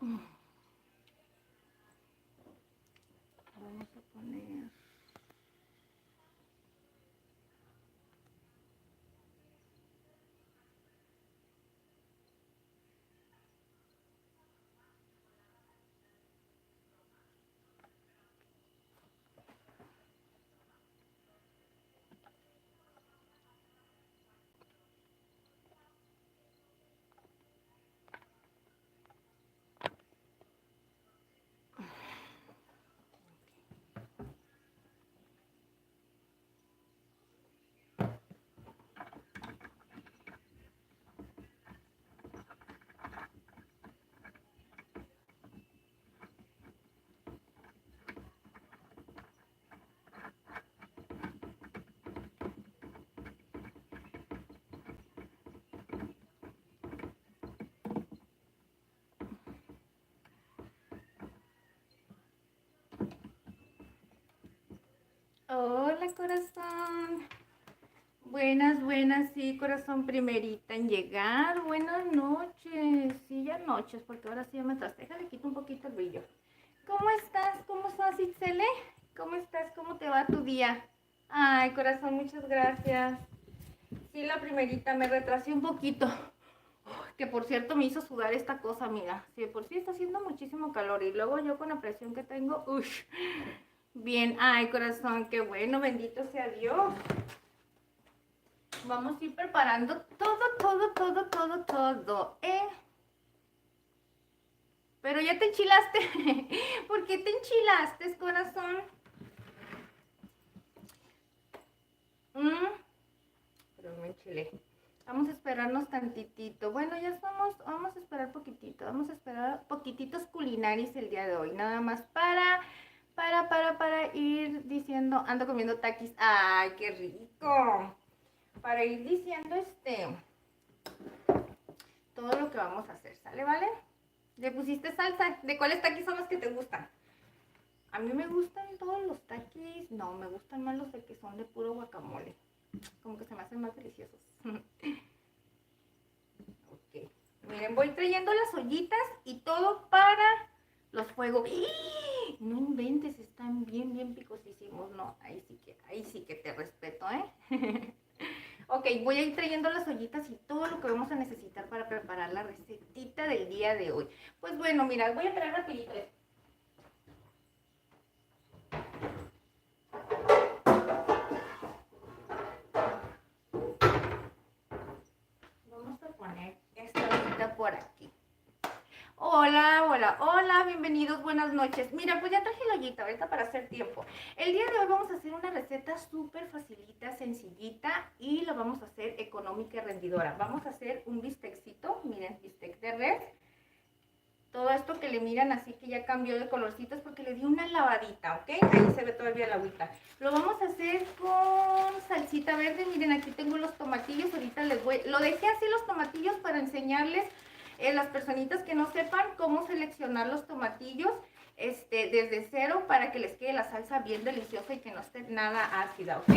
Vamos a poner... Hola, corazón. Buenas, buenas, sí, corazón, primerita en llegar. Buenas noches. Sí, ya noches, porque ahora sí ya me atrasé. Déjale, quito un poquito el brillo. ¿Cómo estás? ¿Cómo estás, Itzele? ¿Cómo estás? ¿Cómo te va tu día? Ay, corazón, muchas gracias. Sí, la primerita, me retrasé un poquito. Que por cierto me hizo sudar esta cosa, mira. Sí, por sí está haciendo muchísimo calor. Y luego yo con la presión que tengo, uff. Bien, ay, corazón, qué bueno, bendito sea Dios. Vamos a ir preparando todo, ¿eh? Pero ya te enchilaste. ¿Por qué te enchilaste, corazón? Pero me enchilé. Vamos a esperarnos tantitito. Bueno, ya estamos, vamos a esperar poquitito. Vamos a esperar poquititos culinaris el día de hoy. Nada más para ir diciendo, ando comiendo taquis. ¡Ay, qué rico! Para ir diciendo todo lo que vamos a hacer, ¿sale, vale? ¿Le pusiste salsa? ¿De cuáles taquis son los que te gustan? A mí me gustan todos los taquis. No, me gustan más los de que son de puro guacamole. Como que se me hacen más deliciosos. Ok. Miren, voy trayendo las ollitas y todo para los fuegos. ¡Ih! No inventes, están bien, bien picosísimos. No, ahí sí que te respeto, ¿eh? Ok, voy a ir trayendo las ollitas y todo lo que vamos a necesitar para preparar la recetita del día de hoy. Pues bueno, mira, voy a traer rapidito esto. Vamos a poner esta ollita por aquí. Hola, hola, hola, bienvenidos, buenas noches. Mira, pues ya traje la ollita ahorita para hacer tiempo. El día de hoy vamos a hacer una receta súper facilita, sencillita y lo vamos a hacer económica y rendidora. Vamos a hacer un bistecito, miren, bistec de res. Todo esto que le miran así que ya cambió de colorcito es porque le di una lavadita, ¿ok? Ahí se ve todavía la agüita. Lo vamos a hacer con salsita verde. Miren, aquí tengo los tomatillos. Ahorita les voy... Lo dejé así los tomatillos para enseñarles las personitas que no sepan cómo seleccionar los tomatillos desde cero para que les quede la salsa bien deliciosa y que no esté nada ácida, ¿ok?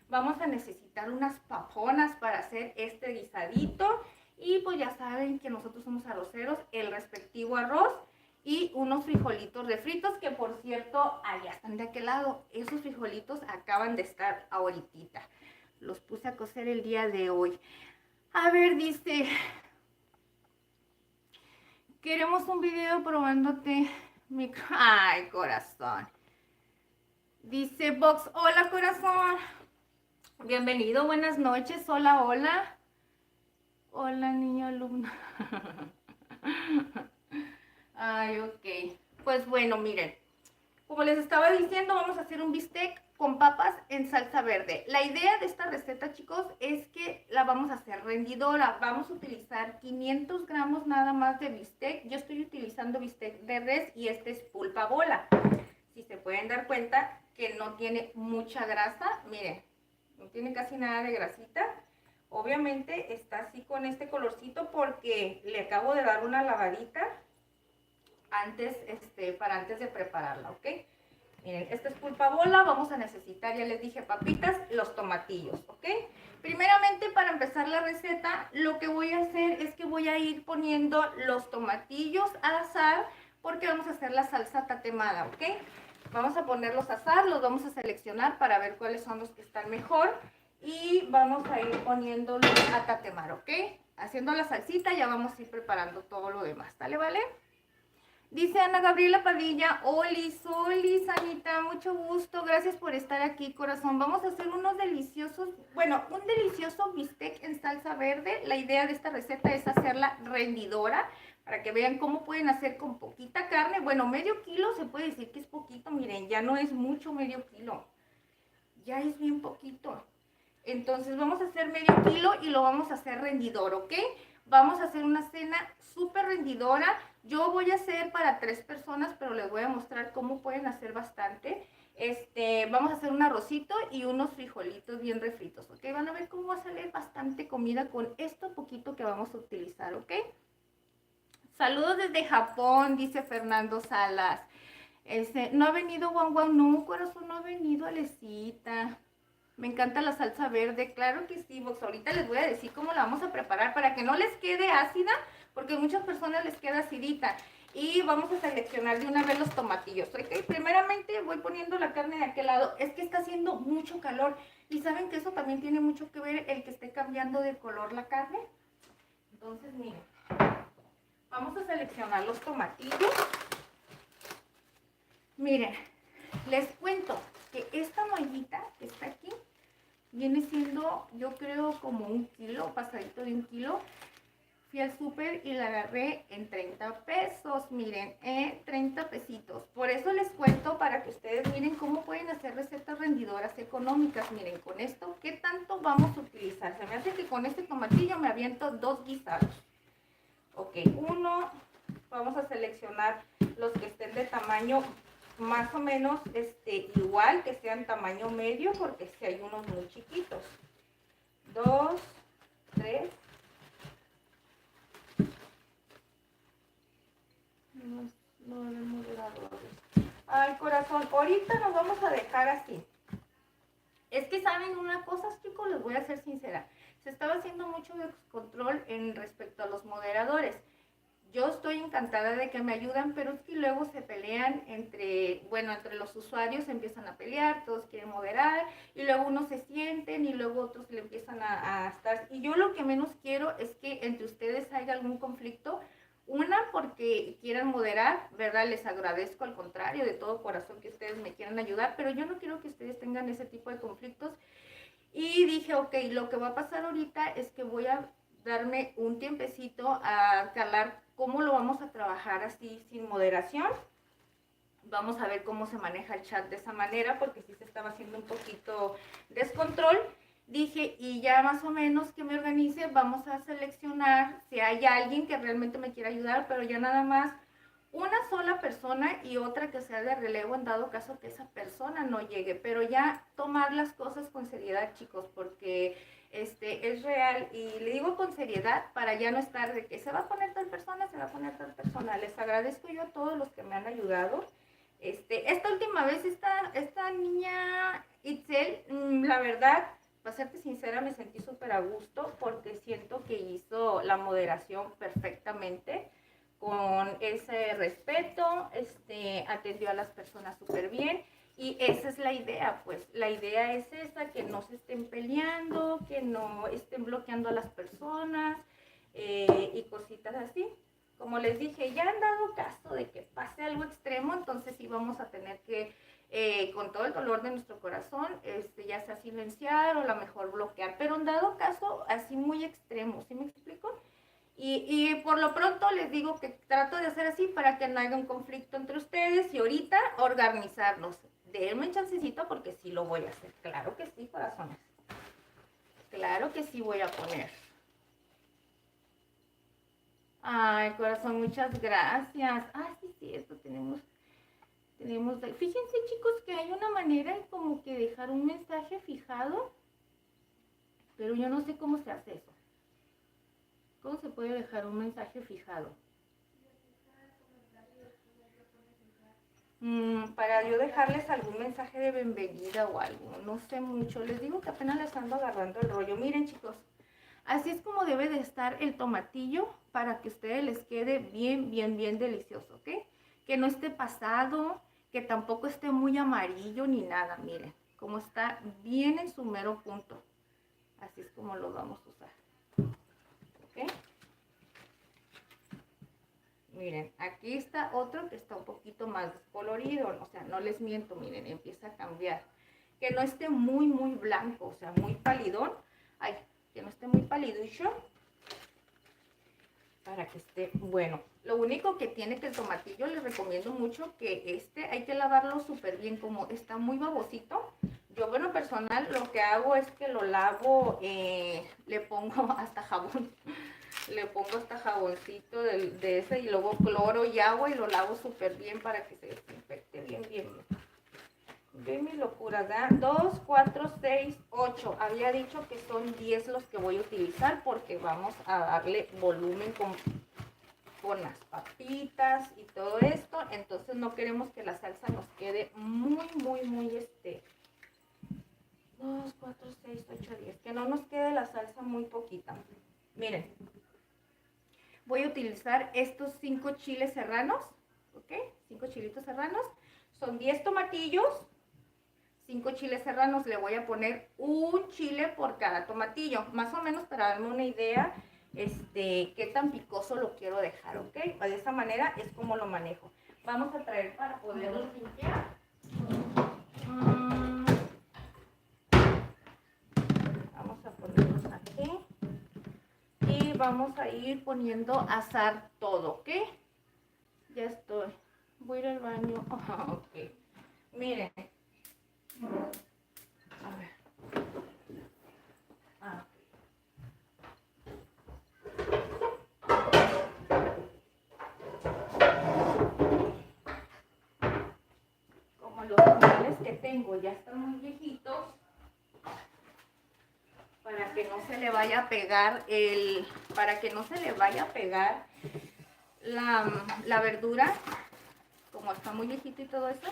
Vamos a necesitar unas paponas para hacer este guisadito. Y pues ya saben que nosotros somos arroceros, el respectivo arroz y unos frijolitos refritos que por cierto allá están de aquel lado. Esos frijolitos acaban de estar ahorita. Los puse a cocer el día de hoy. A ver, dice, queremos un video probándote mi... Ay, corazón. Dice Vox, hola corazón. Bienvenido, buenas noches, hola, hola. Hola, niño alumno. Ay, ok. Pues bueno, miren. Como les estaba diciendo, vamos a hacer un bistec con papas en salsa verde. La idea de esta receta, chicos, es que la vamos a hacer rendidora. Vamos a utilizar 500 gramos nada más de bistec. Yo estoy utilizando bistec de res y este es pulpa bola. Si se pueden dar cuenta que no tiene mucha grasa, miren, no tiene casi nada de grasita. Obviamente está así con este colorcito porque le acabo de dar una lavadita antes, antes de prepararla, ¿ok? Miren, esta es pulpa bola, vamos a necesitar, ya les dije, papitas, los tomatillos, ¿ok? Primeramente, para empezar la receta, lo que voy a hacer es que voy a ir poniendo los tomatillos a asar porque vamos a hacer la salsa tatemada, ¿ok? Vamos a ponerlos a asar, los vamos a seleccionar para ver cuáles son los que están mejor y vamos a ir poniéndolos a tatemar, ¿ok? Haciendo la salsita ya vamos a ir preparando todo lo demás, ¿sale, vale? Dice Ana Gabriela Padilla, Olis, Anita, mucho gusto, gracias por estar aquí, corazón. Vamos a hacer unos deliciosos, bueno, un delicioso bistec en salsa verde. La idea de esta receta es hacerla rendidora, para que vean cómo pueden hacer con poquita carne. Bueno, medio kilo se puede decir que es poquito, miren, ya no es mucho medio kilo, ya es bien poquito. Entonces vamos a hacer medio kilo y lo vamos a hacer rendidor, ¿ok? Vamos a hacer una cena súper rendidora. Yo voy a hacer para 3 personas, pero les voy a mostrar cómo pueden hacer bastante. Vamos a hacer un arrocito y unos frijolitos bien refritos, ¿ok? Van a ver cómo va a salir bastante comida con esto poquito que vamos a utilizar, ¿ok? Saludos desde Japón, dice Fernando Salas. No ha venido Juan Juan, no, corazón, no ha venido Alecita. Me encanta la salsa verde, claro que sí, Vox. Ahorita les voy a decir cómo la vamos a preparar para que no les quede ácida, porque a muchas personas les queda acidita. Y vamos a seleccionar de una vez los tomatillos. ¿Ok? Primeramente voy poniendo la carne de aquel lado. Es que está haciendo mucho calor. Y saben que eso también tiene mucho que ver el que esté cambiando de color la carne. Entonces, miren. Vamos a seleccionar los tomatillos. Miren, les cuento que esta mallita que está aquí viene siendo, yo creo, como 1 kilo, pasadito de 1 kilo. Fui al súper y la agarré en 30 pesos, miren, 30 pesitos. Por eso les cuento para que ustedes miren cómo pueden hacer recetas rendidoras económicas. Miren, con esto, ¿qué tanto vamos a utilizar? Se me hace que con este tomatillo me aviento 2 guisados. Ok, uno, vamos a seleccionar los que estén de tamaño más o menos igual, que sean tamaño medio, porque si hay unos muy chiquitos. 2, 3. No hay moderadores. Ay, corazón, ahorita nos vamos a dejar así. Es que saben una cosa, chicos, les voy a ser sincera. Se estaba haciendo mucho descontrol en respecto a los moderadores. Yo estoy encantada de que me ayudan, pero es que luego se pelean entre los usuarios se empiezan a pelear, todos quieren moderar, y luego unos se sienten y luego otros le empiezan a estar. Y yo lo que menos quiero es que entre ustedes haya algún conflicto. Una, porque quieran moderar, ¿verdad? Les agradezco, al contrario, de todo corazón que ustedes me quieran ayudar, pero yo no quiero que ustedes tengan ese tipo de conflictos. Y dije, ok, lo que va a pasar ahorita es que voy a darme un tiempecito a calar cómo lo vamos a trabajar así sin moderación. Vamos a ver cómo se maneja el chat de esa manera, porque sí se estaba haciendo un poquito descontrol. Dije, y ya más o menos que me organice, vamos a seleccionar si hay alguien que realmente me quiera ayudar, pero ya nada más una sola persona y otra que sea de relevo en dado caso que esa persona no llegue, pero ya tomar las cosas con seriedad, chicos, porque es real, y le digo con seriedad para ya no estar de que se va a poner tal persona, se va a poner tal persona. Les agradezco yo a todos los que me han ayudado. Esta última vez, esta niña Itzel, la verdad, para serte sincera, me sentí súper a gusto porque siento que hizo la moderación perfectamente, con ese respeto, atendió a las personas súper bien. Y esa es la idea, pues, la idea es esa, que no se estén peleando, que no estén bloqueando a las personas y cositas así. Como les dije, ya han dado caso de que pase algo extremo, entonces sí vamos a tener que, con todo el dolor de nuestro corazón, ya sea silenciar o a lo mejor bloquear, pero en dado caso así muy extremo, ¿sí me explico? Y por lo pronto les digo que trato de hacer así para que no haya un conflicto entre ustedes y ahorita organizarnos. Denme un chancecito porque sí lo voy a hacer. Claro que sí, corazones. Claro que sí voy a poner. Ay, corazón, muchas gracias. Ah, sí, cierto, tenemos. Fíjense, chicos, que hay una manera en como que dejar un mensaje fijado, pero yo no sé cómo se hace eso. ¿Cómo se puede dejar un mensaje fijado? Para yo dejarles algún mensaje de bienvenida o algo, no sé mucho. Les digo que apenas les ando agarrando el rollo. Miren, chicos, Así es como debe de estar el tomatillo para que a ustedes les quede bien, bien, bien delicioso, ¿ok? Que no esté pasado, que tampoco esté muy amarillo ni nada, miren, como está bien en su mero punto. Así es como lo vamos a usar, ¿ok? Miren, aquí está otro que está un poquito más descolorido, o sea, no les miento, miren, empieza a cambiar. Que no esté muy, muy blanco, o sea, muy palidón. Ay, que no esté muy paliducho, para que esté bueno. Lo único que tiene que el tomatillo, les recomiendo mucho que hay que lavarlo súper bien, como está muy babosito. Yo, bueno, personal, lo que hago es que lo lavo, le pongo hasta jabón. Le pongo hasta jaboncito de ese y luego cloro y agua y lo lavo súper bien para que se desinfecte bien, bien, bien. Ve mi locura, ¿verdad? 2, 4, 6, 8. Había dicho que son 10 los que voy a utilizar porque vamos a darle volumen con las papitas y todo esto. Entonces no queremos que la salsa nos quede muy, muy, muy 2, 4, 6, 8, 10. Que no nos quede la salsa muy poquita. Miren. Voy a utilizar estos 5 chiles serranos, ¿ok? 5 chilitos serranos. Son 10 tomatillos, 5 chiles serranos. Le voy a poner un chile por cada tomatillo, más o menos para darme una idea qué tan picoso lo quiero dejar, ¿ok? De esa manera es como lo manejo. Vamos a traer para poderlo limpiar. Vamos a ponerlos aquí. Y vamos a ir poniendo a asar todo, ¿ok? Ya estoy. Voy a ir al baño. Ok. Miren. A ver. Ah. Como los animales que tengo ya están muy viejitos, para que no se le vaya a pegar la verdura, como está muy viejito y todo eso,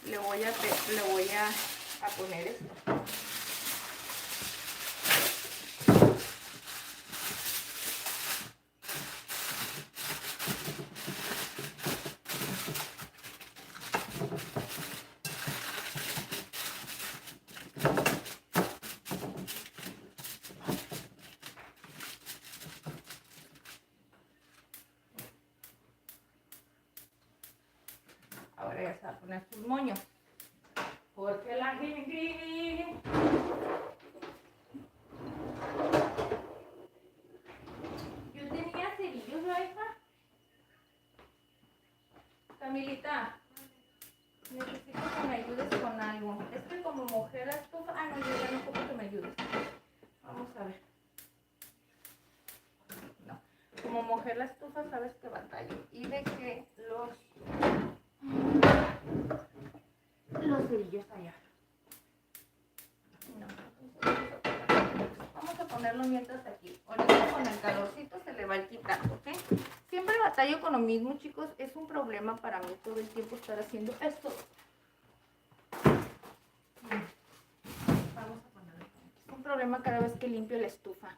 le voy a poner esto. Ahora ya se va a poner sus moños. Porque la jengibre. Yo tenía cerillos, ¿no, hija? Camilita, necesito que me ayudes con algo. Es que como mujer la estufa... Ah, no, yo ya no ocupo que me ayudes. Vamos a ver. No. Como mujer la estufa, sabes que batallo. Y de que los cerillos allá. No. Vamos a ponerlo mientras aquí. Ahorita con el calorcito se le va a ir quitando, ¿ok? Siempre batallo con lo mismo, chicos. Es un problema para mí todo el tiempo estar haciendo esto. Vamos a ponerlo aquí. Es un problema cada vez que limpio la estufa.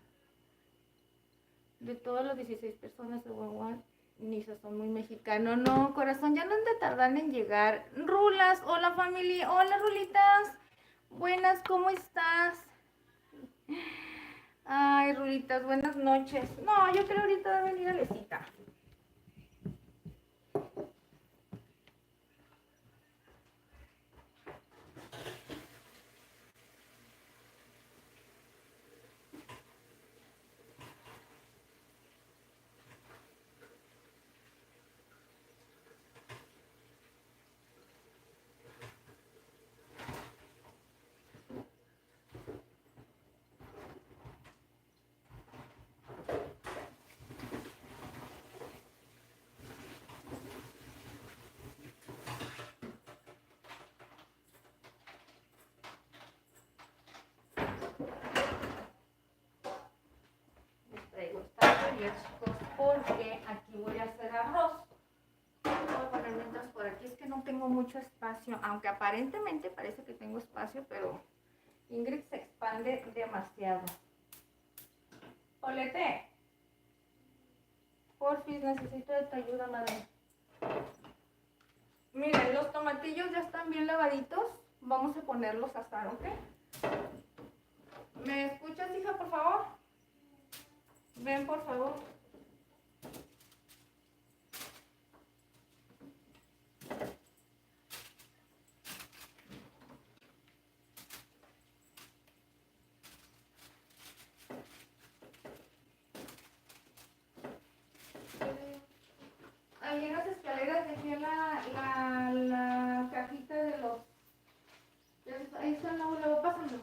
De todas las 16 personas de Guaguán, Nisa son muy mexicanos. No, corazón, ya no han de tardar en llegar. Rulas, hola familia. Hola, Rulitas. Buenas, ¿cómo estás? Ay, Rulitas, buenas noches. No, yo creo ahorita va a venir Alecita. Chicos, porque aquí voy a hacer arroz. Voy a poner mientras por aquí, es que no tengo mucho espacio, aunque aparentemente parece que tengo espacio, pero Ingrid se expande demasiado. Olete, porfis, necesito de tu ayuda, madre. Miren, los tomatillos ya están bien lavaditos. Vamos a ponerlos a asar, ¿ok? ¿Me escuchas, hija, por favor? Ven, por favor. Ahí en las escaleras dejé la cajita de los... Ahí está, no, le voy pasando.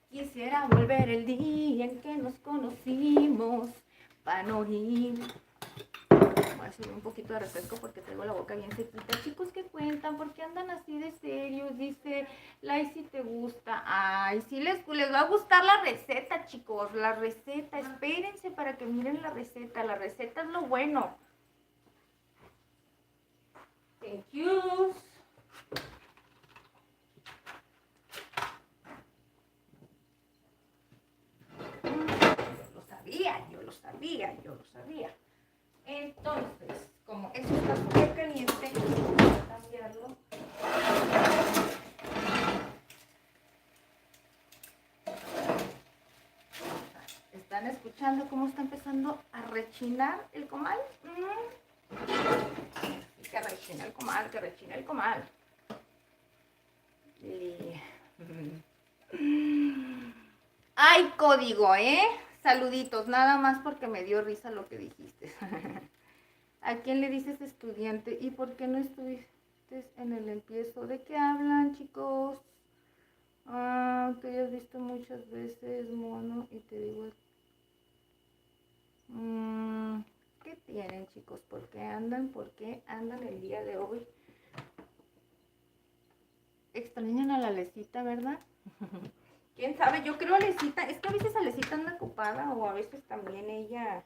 Quisiera volver el día en que nos conocimos para no ir. Voy a subir un poquito de refresco porque tengo la boca bien sequita. Chicos, ¿qué cuentan? ¿Por qué andan así de serios? Dice, Lai, si te gusta. Ay, sí les va a gustar la receta, chicos. La receta, espérense para que miren la receta. La receta es lo bueno. Thank you. Yo lo sabía. Entonces, como esto está súper caliente, voy a cambiarlo. ¿Están escuchando cómo está empezando a rechinar el comal? Que rechina el comal, que rechina el comal. ¡Ay, código, Saluditos, nada más porque me dio risa lo que dijiste. ¿A quién le dices estudiante? ¿Y por qué no estuviste en el empiezo? ¿De qué hablan, chicos? Tú ya has visto muchas veces, mono, y te digo... ¿Qué tienen, chicos? ¿Por qué andan el día de hoy? Extrañan a la Lecita, ¿verdad? ¿Quién sabe? Yo creo Alecita, es que a veces Alecita anda ocupada o a veces también ella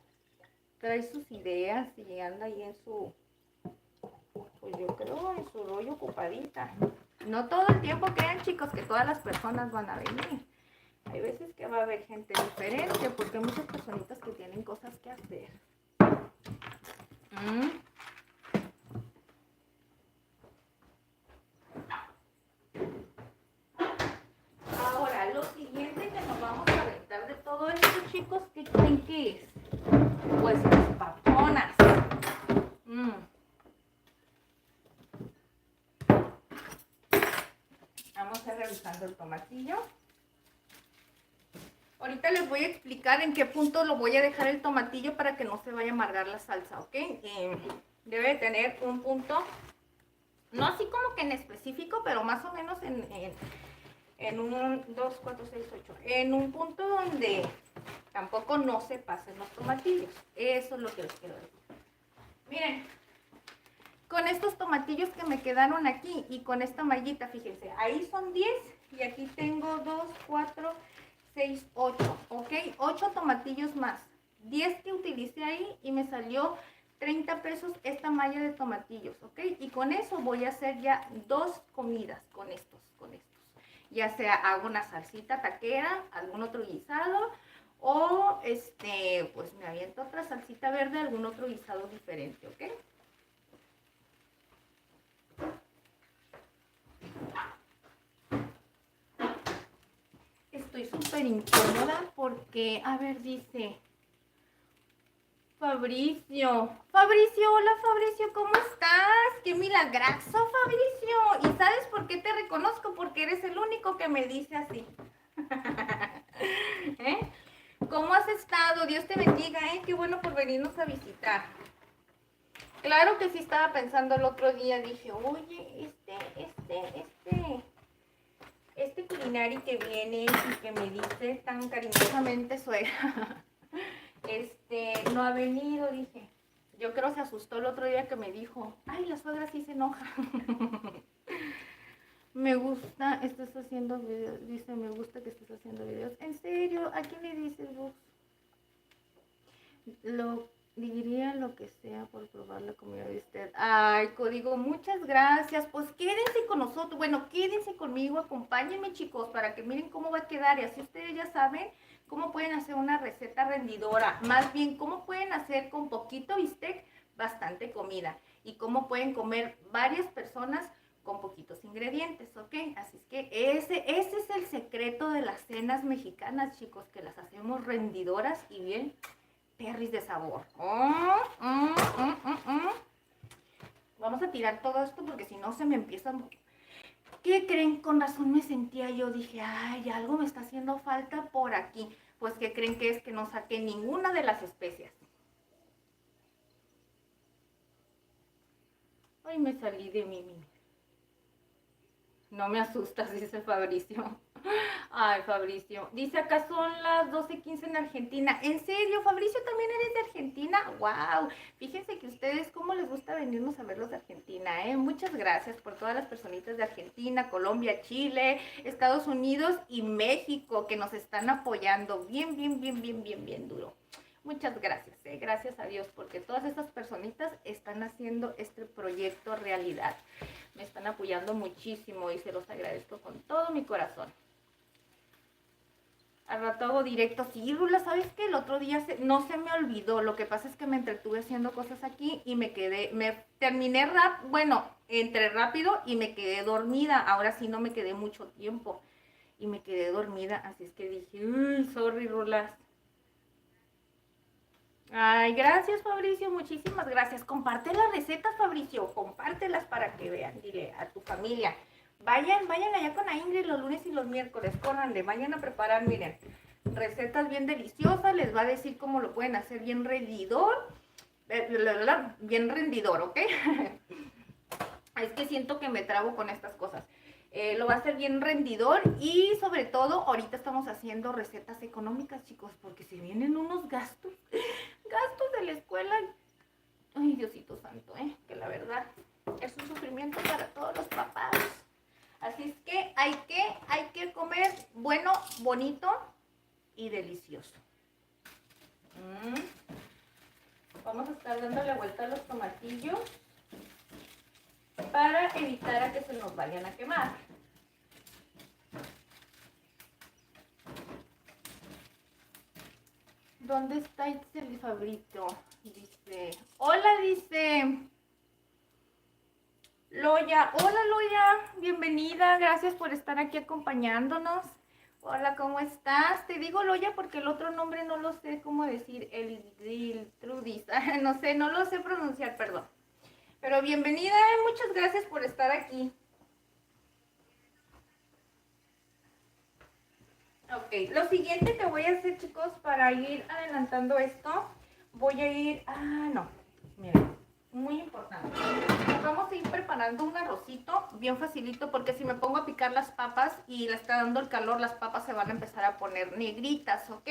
trae sus ideas y anda ahí en su, pues yo creo en su rollo ocupadita. No todo el tiempo crean, chicos, que todas las personas van a venir. Hay veces que va a haber gente diferente porque hay muchas personitas que tienen cosas que hacer. Ahora, lo siguiente que nos vamos a aventar de todo esto, chicos, ¿qué creen que es? Pues las paponas. Vamos a ir revisando el tomatillo. Ahorita les voy a explicar en qué punto lo voy a dejar el tomatillo para que no se vaya a amargar la salsa, ¿ok? Debe tener un punto, no así como que en específico, pero más o menos en un 2, 4, 6, 8. En un punto donde tampoco no se pasen los tomatillos. Eso es lo que les quiero decir. Miren, con estos tomatillos que me quedaron aquí y con esta mallita, fíjense, ahí son 10 y aquí tengo 2, 4, 6, 8, ¿ok? 8 tomatillos más. 10 que utilicé ahí y me salió 30 pesos esta malla de tomatillos, ¿ok? Y con eso voy a hacer ya 2 comidas con estos. Ya sea hago una salsita taquera, algún otro guisado, o pues me aviento otra salsita verde, algún otro guisado diferente, ¿ok? Estoy súper incómoda porque, a ver, dice Fabricio, hola Fabricio, ¿cómo estás? ¡Qué milagroso, Fabricio! ¿Y sabes por qué te reconozco? Porque eres el único que me dice así. ¿Cómo has estado? Dios te bendiga, Qué bueno por venirnos a visitar. Claro que sí estaba pensando el otro día, dije, oye, este culinari que viene y que me dice tan cariñosamente suegra, no ha venido, dije. Yo creo se asustó el otro día que me dijo, ay, la suegra sí se enoja. Me gusta, estás haciendo videos, dice, me gusta que estés haciendo videos. ¿En serio? ¿A quién le dices vos? Diría lo que sea por probar la comida de usted. Ay, Código, muchas gracias. Pues quédense con nosotros. Bueno, quédense conmigo, acompáñenme, chicos, para que miren cómo va a quedar. Y así ustedes ya saben cómo pueden hacer una receta rendidora. Más bien, cómo pueden hacer con poquito bistec bastante comida. Y cómo pueden comer varias personas con poquitos ingredientes, ¿ok? Así es que ese es el secreto de las cenas mexicanas, chicos, que las hacemos rendidoras y bien perris de sabor. Vamos a tirar todo esto porque si no se me empiezan... ¿Qué creen? Con razón me sentía yo. Dije, ay, algo me está haciendo falta por aquí. Pues, ¿qué creen que es? Que no saqué ninguna de las especias. Ay, me salí de mí. No me asustas, dice Fabricio. Ay, Fabricio. Dice, acá son las 12:15 en Argentina. ¿En serio, Fabricio, también eres de Argentina? ¡Wow! Fíjense que ustedes, cómo les gusta venirnos a verlos de Argentina, ¿eh? Muchas gracias por todas las personitas de Argentina, Colombia, Chile, Estados Unidos y México que nos están apoyando bien, bien, bien, bien, bien, bien duro. Muchas gracias, gracias a Dios, porque todas estas personitas están haciendo este proyecto realidad. Me están apoyando muchísimo y se los agradezco con todo mi corazón. Al rato hago directo. Sí, Rula, ¿sabes qué? El otro día no se me olvidó. Lo que pasa es que me entretuve haciendo cosas aquí y terminé entre rápido y me quedé dormida. Ahora sí no me quedé mucho tiempo y me quedé dormida. Así es que dije, uy, sorry, Rulas. Ay, gracias, Fabricio, muchísimas gracias. Comparte las recetas, Fabricio, compártelas para que vean, dile a tu familia. Vayan allá con la Ingrid los lunes y los miércoles, córranle, vayan a preparar, miren, recetas bien deliciosas, les va a decir cómo lo pueden hacer bien rendidor, ¿ok? Es que siento que me trabo con estas cosas. Lo va a hacer bien rendidor y sobre todo ahorita estamos haciendo recetas económicas, chicos, porque se vienen unos gastos de la escuela. Ay, Diosito santo, que la verdad es un sufrimiento para todos los papás. Así es que hay que comer bueno, bonito y delicioso. Vamos a estar dándole vuelta a los tomatillos para evitar a que se nos vayan a quemar. ¿Dónde está el Fabrito? Dice, hola, dice Loya. Hola, Loya, bienvenida, gracias por estar aquí acompañándonos. Hola, ¿cómo estás? Te digo Loya porque el otro nombre no lo sé cómo decir, el Trudis, no lo sé pronunciar, perdón. Pero bienvenida, muchas gracias por estar aquí. Ok, lo siguiente que voy a hacer, chicos, para ir adelantando esto, voy a ir... no, miren, muy importante. Vamos a ir preparando un arrocito bien facilito, porque si me pongo a picar las papas y le está dando el calor, las papas se van a empezar a poner negritas, ¿ok?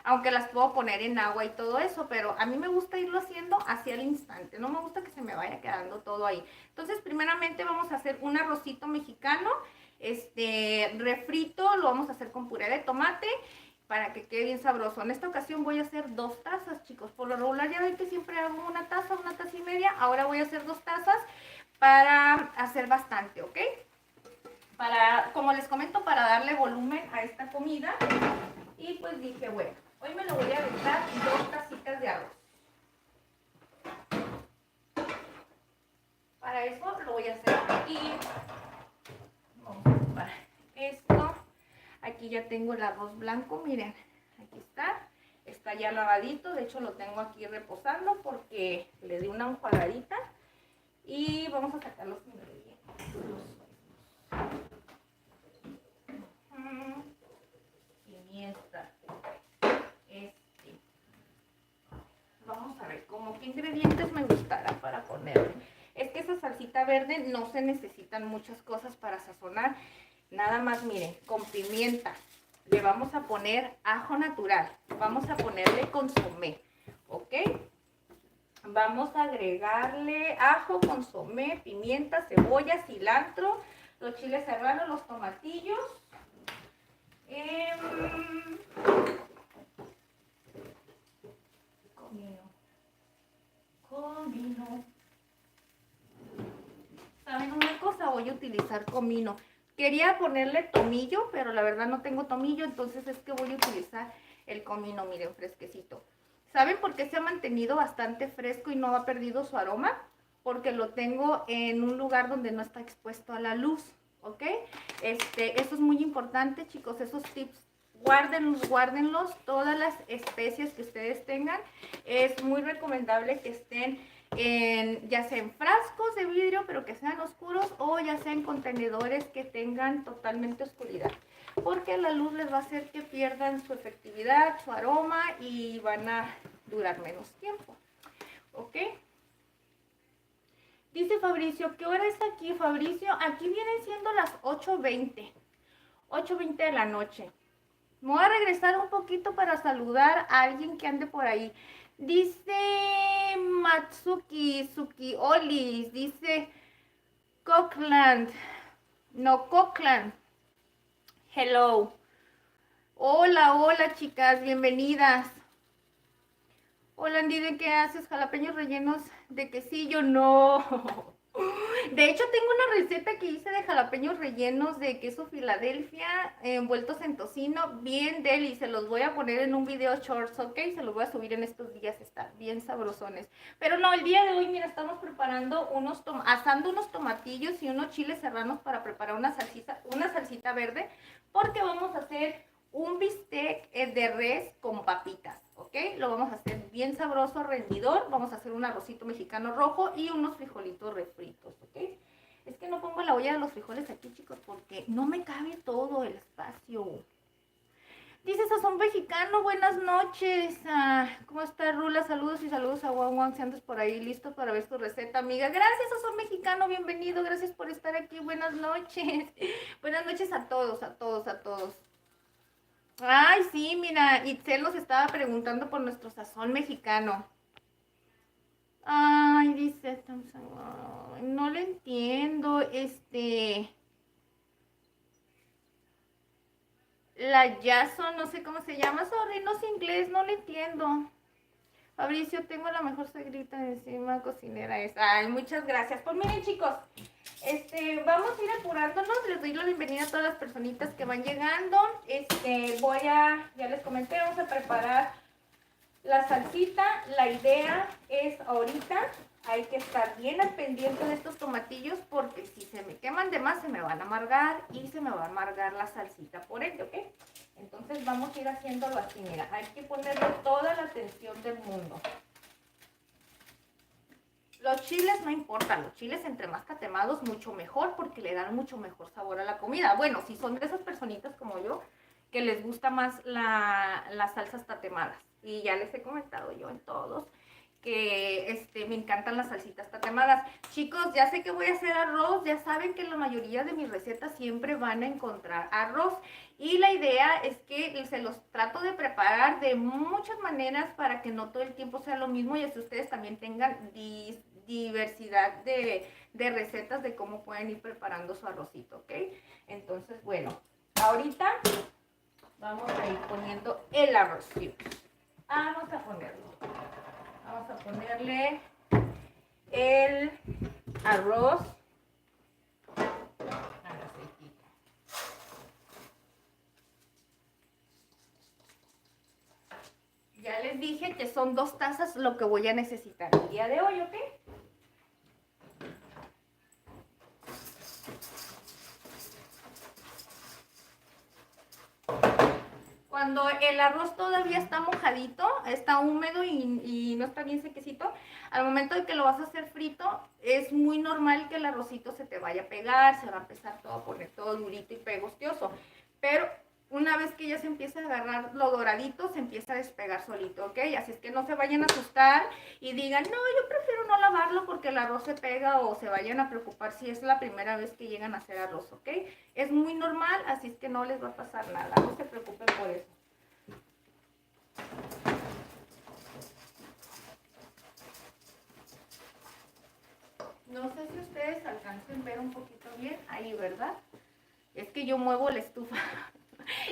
Aunque las puedo poner en agua y todo eso, pero a mí me gusta irlo haciendo hacia el instante. No me gusta que se me vaya quedando todo ahí. Entonces, primeramente vamos a hacer un arrocito mexicano. Refrito, lo vamos a hacer con puré de tomate para que quede bien sabroso. En esta ocasión voy a hacer 2 tazas, chicos. Por lo regular ya ven que siempre hago una taza y media. Ahora voy a hacer 2 tazas para hacer bastante, ¿ok? Como les comento, para darle volumen a esta comida. Y pues dije, bueno, hoy me lo voy a aventar 2 tacitas de arroz. Para eso lo voy a hacer aquí. Vamos a preparar esto. Aquí ya tengo el arroz blanco, miren, aquí está ya lavadito, de hecho lo tengo aquí reposando porque le di una enjuagadita y vamos a sacar los ingredientes. Pimienta, vamos a ver como qué ingredientes me gustará para ponerle. Es que esa salsita verde no se necesitan muchas cosas para sazonar. Nada más, miren, con pimienta. Le vamos a poner ajo natural. Vamos a ponerle consomé, ¿ok? Vamos a agregarle ajo, consomé, pimienta, cebolla, cilantro, los chiles serranos, los tomatillos. Comino. comino. ¿Saben una cosa? Voy a utilizar comino. Quería ponerle tomillo, pero la verdad no tengo tomillo, entonces es que voy a utilizar el comino, miren, fresquecito. ¿Saben por qué se ha mantenido bastante fresco y no ha perdido su aroma? Porque lo tengo en un lugar donde no está expuesto a la luz, ¿ok? Eso es muy importante, chicos, esos tips. Guárdenlos, guárdenlos, todas las especies que ustedes tengan. Es muy recomendable que estén ya sea en frascos de vidrio, pero que sean oscuros, o ya sea en contenedores que tengan totalmente oscuridad. Porque la luz les va a hacer que pierdan su efectividad, su aroma y van a durar menos tiempo. ¿Ok? Dice Fabricio, ¿qué hora es aquí, Fabricio? Aquí vienen siendo las 8:20. 8:20 de la noche. Me voy a regresar un poquito para saludar a alguien que ande por ahí. Dice Matsuki, Suki Olis, dice Cockland. No, Cockland. Hello. Hola, hola chicas, bienvenidas. Hola Andy, ¿qué haces? Jalapeños rellenos de quesillo. No. De hecho, tengo una receta que hice de jalapeños rellenos de queso Filadelfia envueltos en tocino, bien deli. Se los voy a poner en un video shorts, ¿ok? Se los voy a subir en estos días, está bien sabrosones. Pero no, el día de hoy, mira, estamos preparando asando unos tomatillos y unos chiles serranos para preparar una salsita verde, porque vamos a hacer un bistec de res con papitas, ¿ok? Lo vamos a hacer bien sabroso, rendidor. Vamos a hacer un arrocito mexicano rojo y unos frijolitos refritos, ¿ok? Es que no pongo la olla de los frijoles aquí, chicos, porque no me cabe todo el espacio. Dice Sazón Mexicano, buenas noches. ¿Cómo está, Rula? Saludos y saludos a Juan Juan, si andas por ahí listo para ver tu receta, amiga. Gracias, Sazón Mexicano, bienvenido. Gracias por estar aquí. Buenas noches. Buenas noches a todos, a todos, a todos. Ay, sí, mira, Itzel nos estaba preguntando por nuestro sazón mexicano. Ay, dice, ay, no le entiendo, la Jason, no sé cómo se llama, sorry, no sé inglés, no le entiendo. Fabricio, tengo la mejor suegrita encima, cocinera es. Ay, muchas gracias. Pues miren, chicos, vamos a ir apurándonos. Les doy la bienvenida a todas las personitas que van llegando. Ya les comenté, vamos a preparar la salsita. La idea es ahorita, hay que estar bien al pendiente de estos tomatillos, porque si se me queman de más se me van a amargar y se me va a amargar la salsita por ello, ¿ok? Entonces vamos a ir haciéndolo así, mira, hay que ponerle toda la atención del mundo. Los chiles no importa, los chiles entre más catemados mucho mejor, porque le dan mucho mejor sabor a la comida. Bueno, si son de esas personitas como yo, que les gusta más las salsas tatemadas. Y ya les he comentado yo en todos que me encantan las salsitas tatemadas. Chicos, ya sé que voy a hacer arroz, ya saben que la mayoría de mis recetas siempre van a encontrar arroz. Y la idea es que se los trato de preparar de muchas maneras para que no todo el tiempo sea lo mismo y así ustedes también tengan diversidad de recetas de cómo pueden ir preparando su arrocito, ¿ok? Entonces, bueno, ahorita vamos a ir poniendo el arrocito. Vamos a ponerle el arroz al aceitito. Ya les dije que son 2 tazas lo que voy a necesitar el día de hoy, ¿ok? Cuando el arroz todavía está mojadito, está húmedo y no está bien sequecito, al momento de que lo vas a hacer frito, es muy normal que el arrocito se te vaya a pegar, se va a empezar todo a poner todo durito y pegostioso. Pero una vez que ya se empieza a agarrar lo doradito, se empieza a despegar solito, ¿ok? Así es que no se vayan a asustar y digan, no, yo prefiero no lavarlo porque el arroz se pega, o se vayan a preocupar si es la primera vez que llegan a hacer arroz, ¿ok? Es muy normal, así es que no les va a pasar nada, no se preocupen por eso. No sé si ustedes alcancen a ver un poquito bien ahí, ¿verdad? Es que yo muevo la estufa.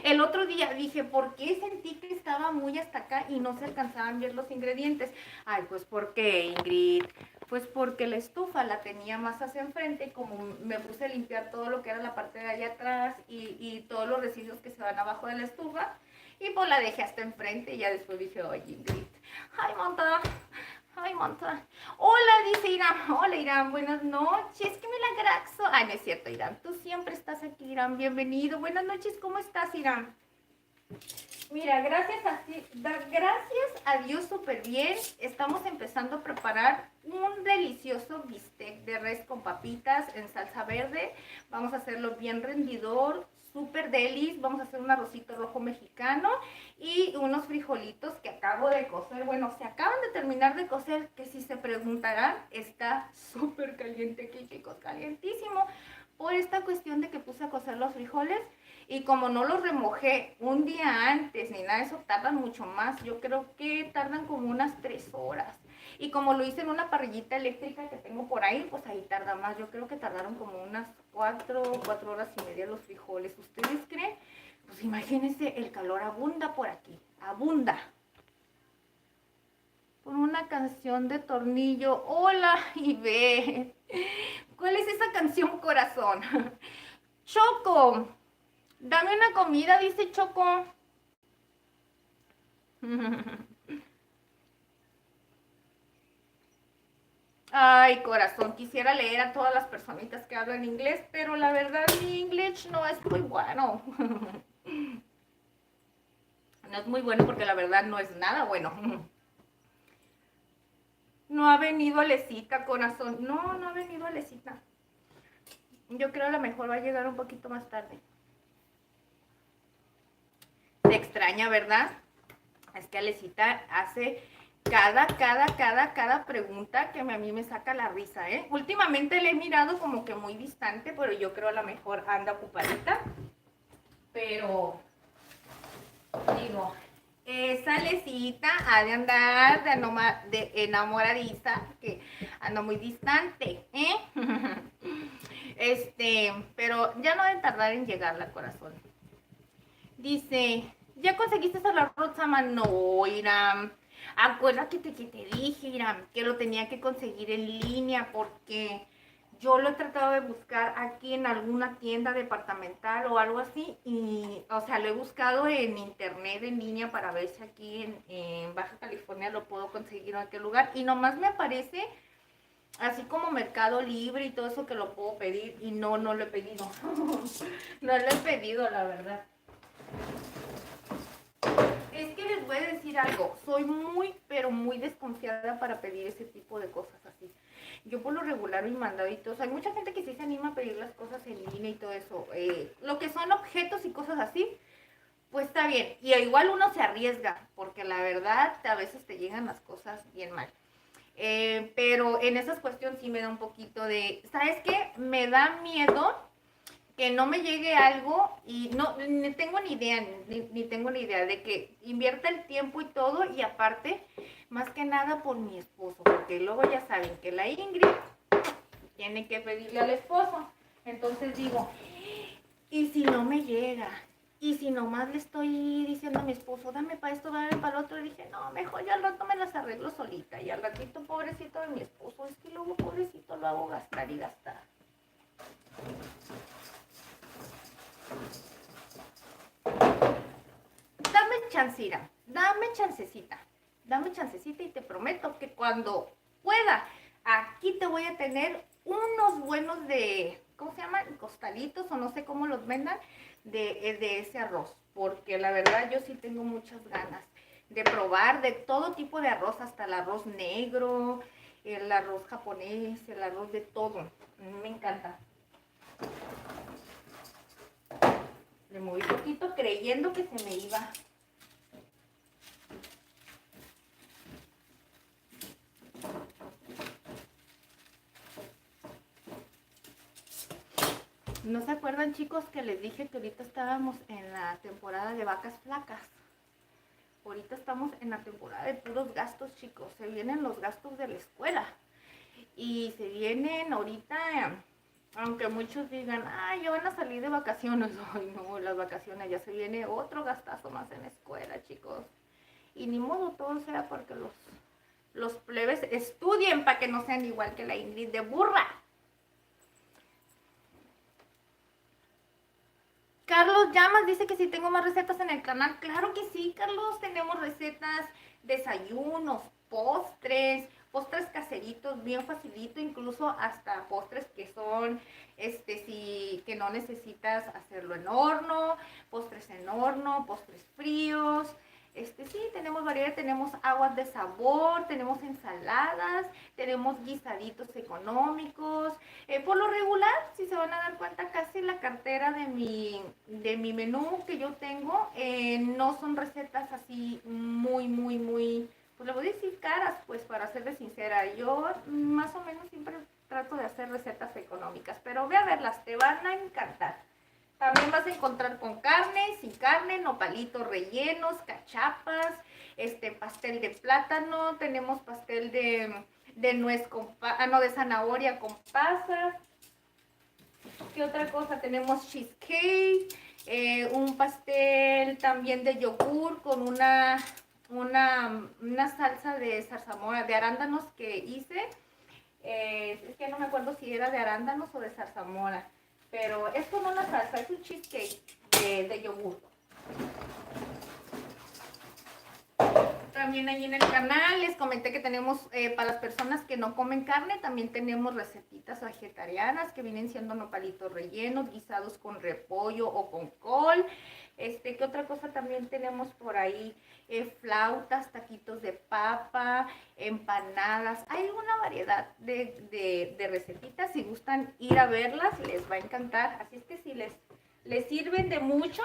El otro día dije, ¿por qué sentí que estaba muy hasta acá y no se alcanzaban bien los ingredientes? Ay, pues porque, Ingrid, pues porque la estufa la tenía más hacia enfrente y como me puse a limpiar todo lo que era la parte de allá atrás y todos los residuos que se van abajo de la estufa, y pues la dejé hasta enfrente y ya después dije, oye, Ingrid, ay, monta, ay, monta. Hola, dice Irán. Hola, Irán, buenas noches. Qué milagrazo. Ay, no es cierto, Irán. Tú siempre estás aquí, Irán. Bienvenido. Buenas noches. ¿Cómo estás, Irán? Mira, gracias a Dios súper bien. Estamos empezando a preparar un delicioso bistec de res con papitas en salsa verde. Vamos a hacerlo bien rendidor, súper delis. Vamos a hacer un arrocito rojo mexicano y unos frijolitos que acabo de cocer. Bueno, se acaban de terminar de cocer, que si se preguntarán, está súper caliente aquí, chicos, calientísimo. Por esta cuestión de que puse a cocer los frijoles. Y como no los remojé un día antes ni nada de eso, tardan mucho más. Yo creo que tardan como unas 3 horas. Y como lo hice en una parrillita eléctrica que tengo por ahí, pues ahí tarda más. Yo creo que tardaron como unas 4 horas y media los frijoles. ¿Ustedes creen? Pues imagínense, el calor abunda por aquí. Abunda. Con una canción de Tornillo. Hola, Ibe. ¿Cuál es esa canción, corazón? Choco. Dame una comida, dice Choco. Ay, corazón, quisiera leer a todas las personitas que hablan inglés, pero la verdad mi inglés no es muy bueno. No es muy bueno porque la verdad no es nada bueno. No ha venido Alecita, corazón. No, no ha venido Alecita. Yo creo a lo mejor va a llegar un poquito más tarde. Se extraña, ¿verdad? Es que Alecita hace cada pregunta que a mí me saca la risa, ¿eh? Últimamente le he mirado como que muy distante, pero yo creo a lo mejor anda ocupadita. Pero, digo, esa Alecita ha de andar de enamoradiza, que anda muy distante, ¿eh? Pero ya no debe tardar en llegar la corazón. Dice, ¿ya conseguiste el arroz, Sama? No, Iram. Acuérdate que te dije, Iram, que lo tenía que conseguir en línea porque yo lo he tratado de buscar aquí en alguna tienda departamental o algo así y, o sea, lo he buscado en internet, en línea, para ver si aquí en Baja California lo puedo conseguir en aquel lugar y nomás me aparece así como Mercado Libre y todo eso que lo puedo pedir y no lo he pedido. No lo he pedido, la verdad. Es que les voy a decir algo, soy muy, pero muy desconfiada para pedir ese tipo de cosas así. Yo por lo regular mi mandaditos, hay mucha gente que sí se anima a pedir las cosas en línea y todo eso. Lo que son objetos y cosas así, pues está bien. Y igual uno se arriesga, porque la verdad a veces te llegan las cosas bien mal. Pero en esas cuestiones sí me da un poquito de, ¿sabes qué? Me da miedo que no me llegue algo y no ni tengo ni idea, ni tengo ni idea de que invierta el tiempo y todo y aparte, más que nada por mi esposo, porque luego ya saben que la Ingrid tiene que pedirle al esposo. Entonces digo, ¿y si no me llega? Y si nomás le estoy diciendo a mi esposo, dame para esto, dame para el otro, y dije, no, mejor yo al rato me las arreglo solita. Y al ratito, pobrecito de mi esposo, es que luego, pobrecito, lo hago gastar y gastar. Dame chancita, dame chancecita y te prometo que cuando pueda, aquí te voy a tener unos buenos de, ¿cómo se llaman? Costalitos o no sé cómo los vendan, de ese arroz, porque la verdad yo sí tengo muchas ganas de probar de todo tipo de arroz, hasta el arroz negro, el arroz japonés, el arroz de todo, me encanta. Le moví poquito creyendo que se me iba. ¿No se acuerdan, chicos, que les dije que ahorita estábamos en la temporada de vacas flacas? Ahorita estamos en la temporada de puros gastos, chicos. Se vienen los gastos de la escuela. Y se vienen ahorita Aunque muchos digan, ay, ya van a salir de vacaciones. Ay, no, las vacaciones ya se viene otro gastazo más en la escuela, chicos. Y ni modo, todo sea porque los plebes estudien para que no sean igual que la Ingrid de burra. Carlos Llamas dice que sí tengo más recetas en el canal. Claro que sí, Carlos, tenemos recetas, desayunos, postres caseritos, bien facilito, incluso hasta postres que son, sí, que no necesitas hacerlo en horno, postres fríos. Sí, tenemos variedad, tenemos aguas de sabor, tenemos ensaladas, tenemos guisaditos económicos. Por lo regular, si se van a dar cuenta, casi la cartera de mi menú que yo tengo no son recetas así muy, pues le voy a decir caras, pues para serles sincera. Yo más o menos siempre trato de hacer recetas económicas, pero ve a verlas, te van a encantar. También vas a encontrar con carne, sin carne, nopalitos rellenos, cachapas, pastel de plátano, tenemos pastel de nuez con de zanahoria con pasas. ¿Qué otra cosa? Tenemos cheesecake, un pastel también de yogur con una salsa de zarzamora, de arándanos que hice. Es que no me acuerdo si era de arándanos o de zarzamora, pero es con una salsa, es un cheesecake de yogur. También ahí en el canal les comenté que tenemos, para las personas que no comen carne, también tenemos recetitas vegetarianas que vienen siendo nopalitos rellenos, guisados con repollo o con col. ¿Qué otra cosa también tenemos por ahí? Flautas, taquitos de papa, empanadas. Hay una variedad de recetitas. Si gustan ir a verlas, les va a encantar. Así es que si les sirven de mucho,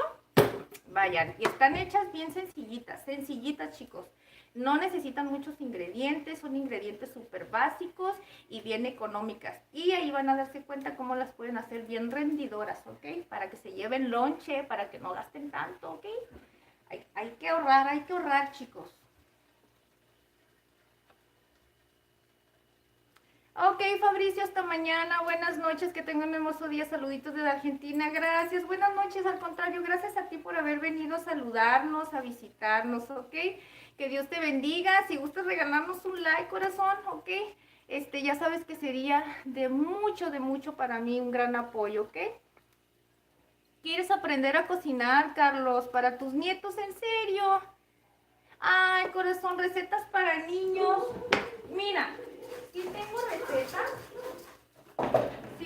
vayan. Y están hechas bien sencillitas, chicos. No necesitan muchos ingredientes, son ingredientes súper básicos y bien económicas. Y ahí van a darse cuenta cómo las pueden hacer bien rendidoras, ¿ok? Para que se lleven lonche, para que no gasten tanto, ¿ok? Hay que ahorrar, chicos. Ok, Fabricio, hasta mañana. Buenas noches, que tengan un hermoso día. Saluditos desde Argentina. Gracias. Buenas noches, al contrario, gracias a ti por haber venido a saludarnos, a visitarnos, ¿ok? Que Dios te bendiga. Si gustas regalarnos un like, corazón, ¿ok? Ya sabes que sería de mucho para mí un gran apoyo, ¿ok? ¿Quieres aprender a cocinar, Carlos? ¿Para tus nietos? ¿En serio? Ay, corazón, recetas para niños. Mira, sí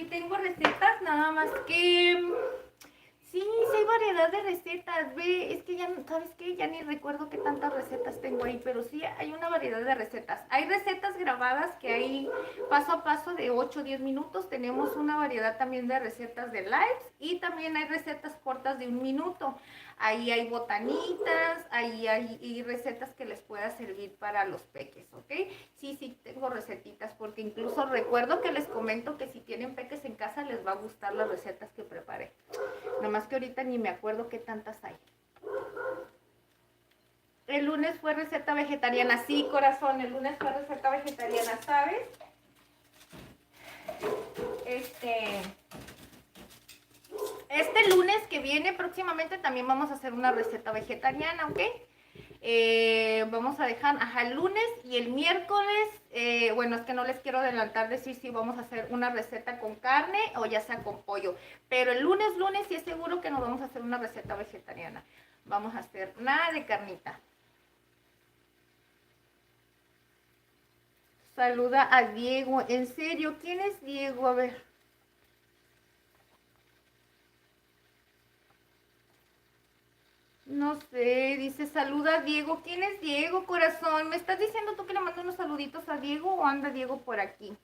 tengo recetas, nada más que sí hay variedad de recetas, ve, es que ya, ¿sabes qué? Ya ni recuerdo qué tantas recetas tengo ahí, pero sí hay una variedad de recetas. Hay recetas grabadas que hay paso a paso de 8 o 10 minutos, tenemos una variedad también de recetas de lives y también hay recetas cortas de 1 minuto. Ahí hay botanitas, ahí hay recetas que les pueda servir para los peques, ¿ok? Sí, tengo recetitas, porque incluso recuerdo que les comento que si tienen peques en casa les va a gustar las recetas que preparé. Nomás que ahorita ni me acuerdo qué tantas hay. El lunes fue receta vegetariana, sí, corazón, el lunes fue receta vegetariana, ¿sabes? Este lunes que viene próximamente también vamos a hacer una receta vegetariana, ¿ok? Vamos a dejar, el lunes y el miércoles, bueno, es que no les quiero adelantar decir si vamos a hacer una receta con carne o ya sea con pollo, pero el lunes sí es seguro que nos vamos a hacer una receta vegetariana. Vamos a hacer nada de carnita. Saluda a Diego, ¿en serio? ¿Quién es Diego? A ver. No sé, dice saluda a Diego. ¿Quién es Diego, corazón? ¿Me estás diciendo tú que le mando unos saluditos a Diego o anda Diego por aquí?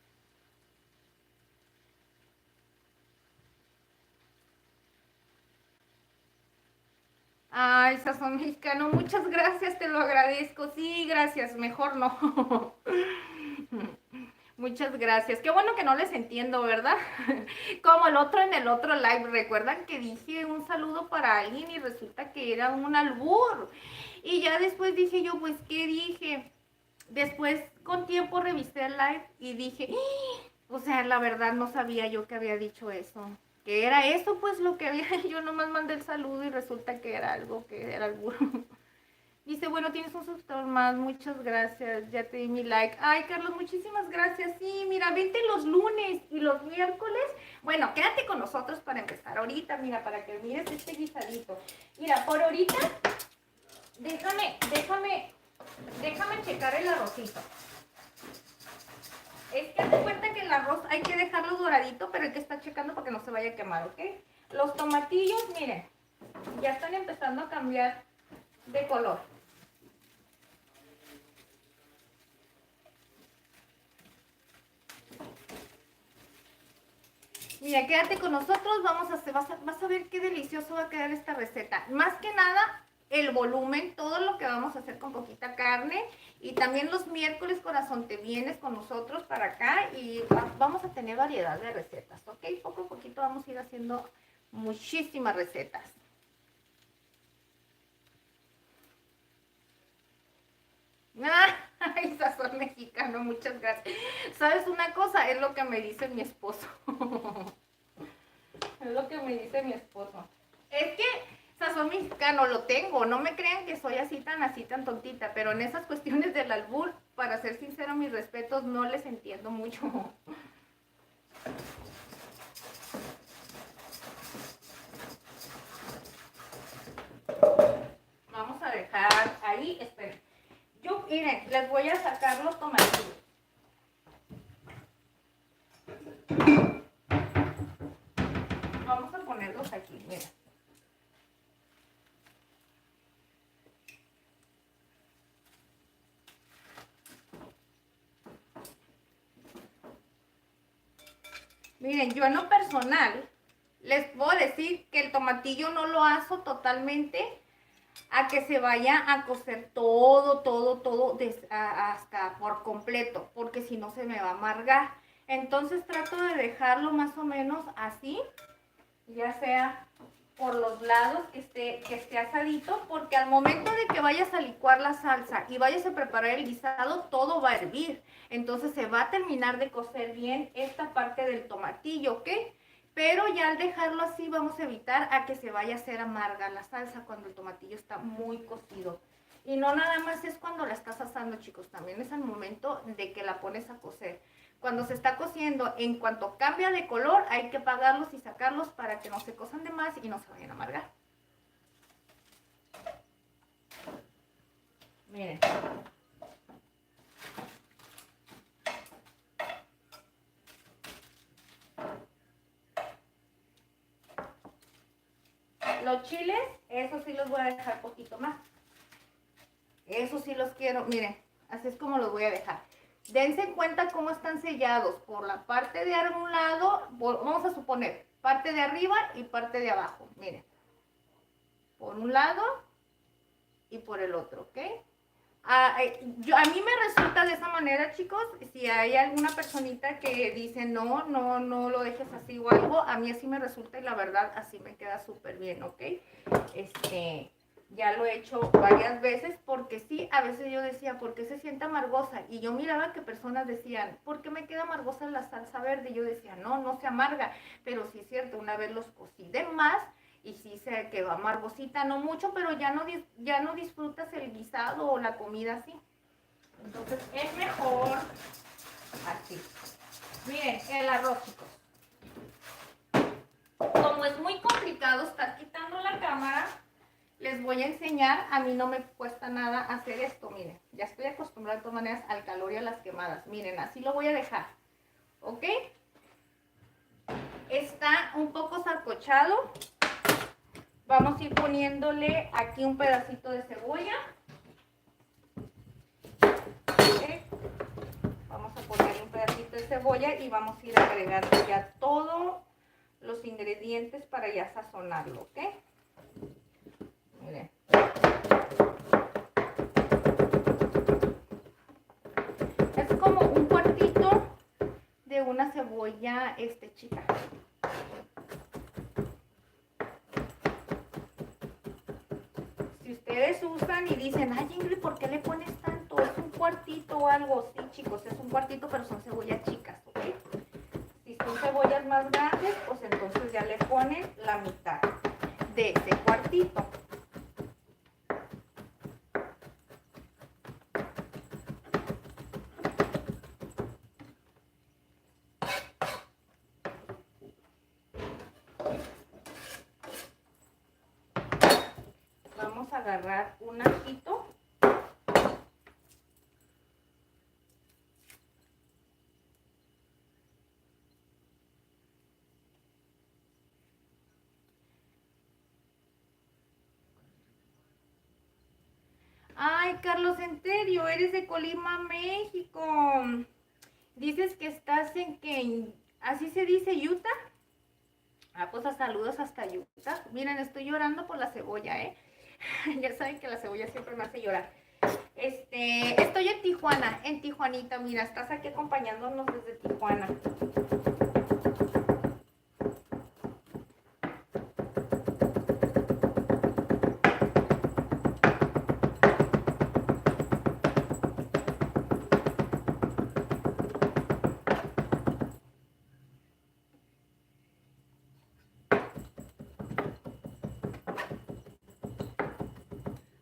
Ay, sazón mexicano, muchas gracias, te lo agradezco. Sí, gracias, mejor no. Muchas gracias. Qué bueno que no les entiendo, ¿verdad? Como el otro en el otro live. ¿Recuerdan que dije un saludo para alguien y resulta que era un albur? Y ya después dije yo, pues, ¿qué dije? Después, con tiempo, revisé el live y dije, ¡ah! O sea, la verdad no sabía yo que había dicho eso. Que era eso, pues lo que había. Yo nomás mandé el saludo y resulta que era algo que era albur. Dice, bueno, tienes un suscriptor más, muchas gracias, ya te di mi like. Ay, Carlos, muchísimas gracias. Sí, mira, vente los lunes y los miércoles. Bueno, quédate con nosotros para empezar ahorita, mira, para que mires este guisadito. Mira, por ahorita, déjame checar el arrocito. Es que hazte cuenta que el arroz hay que dejarlo doradito, pero hay que estar checando para que no se vaya a quemar, ¿ok? Los tomatillos, miren, ya están empezando a cambiar de color. Mira, quédate con nosotros, vas a ver qué delicioso va a quedar esta receta. Más que nada, el volumen, todo lo que vamos a hacer con poquita carne. Y también los miércoles, corazón, te vienes con nosotros para acá y vamos a tener variedad de recetas, ¿ok? Poco a poquito vamos a ir haciendo muchísimas recetas. Ay, sazón mexicano, muchas gracias. ¿Sabes una cosa? Es lo que me dice mi esposo. Es lo que me dice mi esposo. Es que sazón mexicano lo tengo. No me crean que soy así tan tontita. Pero en esas cuestiones del albur, para ser sincero, mis respetos, no les entiendo mucho. Vamos a dejar ahí, esperen. Yo, miren, les voy a sacar los tomatillos. Vamos a ponerlos aquí, miren. Miren, yo en lo personal les puedo decir que el tomatillo no lo aso totalmente a que se vaya a cocer todo hasta por completo, porque si no se me va a amargar. Entonces trato de dejarlo más o menos así, ya sea por los lados que esté asadito, porque al momento de que vayas a licuar la salsa y vayas a preparar el guisado, todo va a hervir. Entonces se va a terminar de cocer bien esta parte del tomatillo, ¿ok? Pero ya al dejarlo así vamos a evitar a que se vaya a hacer amarga la salsa cuando el tomatillo está muy cocido. Y no nada más es cuando la estás asando, chicos, también es al momento de que la pones a cocer. Cuando se está cociendo, en cuanto cambia de color, hay que apagarlos y sacarlos para que no se cosan de más y no se vayan a amargar. Miren. Los chiles, esos sí los voy a dejar poquito más. Esos sí los quiero, miren, así es como los voy a dejar. Dense cuenta cómo están sellados por la parte de un lado, vamos a suponer, parte de arriba y parte de abajo, miren. Por un lado y por el otro, ¿ok? A mí me resulta de esa manera, chicos. Si hay alguna personita que dice no lo dejes así o algo, a mí así me resulta y la verdad así me queda súper bien, ¿ok? Ya lo he hecho varias veces porque sí, a veces yo decía, ¿por qué se siente amargosa? Y yo miraba que personas decían, ¿por qué me queda amargosa la salsa verde? Y yo decía, no se amarga, pero sí es cierto, una vez los cocí de más y sí se quedó amargosita, no mucho, pero ya no disfrutas el guisado o la comida así. Entonces es mejor así. Miren, el arroz, chicos. Como es muy complicado estar quitando la cámara, les voy a enseñar. A mí no me cuesta nada hacer esto, miren. Ya estoy acostumbrada de todas maneras al calor y a las quemadas. Miren, así lo voy a dejar, ¿ok? Está un poco sarcochado. Vamos a ir poniéndole aquí un pedacito de cebolla. ¿Okay? Vamos a ponerle un pedacito de cebolla y vamos a ir agregando ya todos los ingredientes para ya sazonarlo, ¿ok? Miren. Es como un cuartito de una cebolla chica. Si ustedes usan y dicen, ay Ingrid, ¿por qué le pones tanto? Es un cuartito o algo, sí chicos, es un cuartito, pero son cebollas chicas, ¿ok? son cebollas más grandes, pues entonces ya le ponen la mitad de ese cuartito. Vamos a agarrar un ajito. Ay, Carlos, en serio, eres de Colima, México. Dices que estás ¿así se dice, Utah? Ah, pues a saludos hasta Utah. Miren, estoy llorando por la cebolla, ¿eh? Ya saben que la cebolla siempre me hace llorar. Estoy en Tijuana, en Tijuanita. Mira, estás aquí acompañándonos desde Tijuana.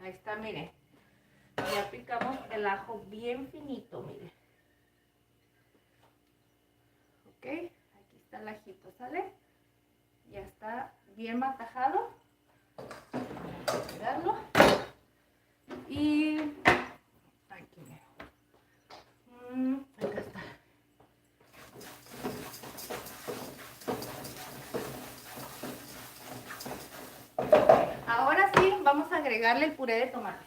Ahí está, mire. Ya picamos el ajo bien finito, mire. Ok, aquí está el ajito, ¿sale? Ya está bien matajado. Vamos a tirarlo. Y aquí, mire. Acá está. Ahora sí, vamos a agregarle el puré de tomate.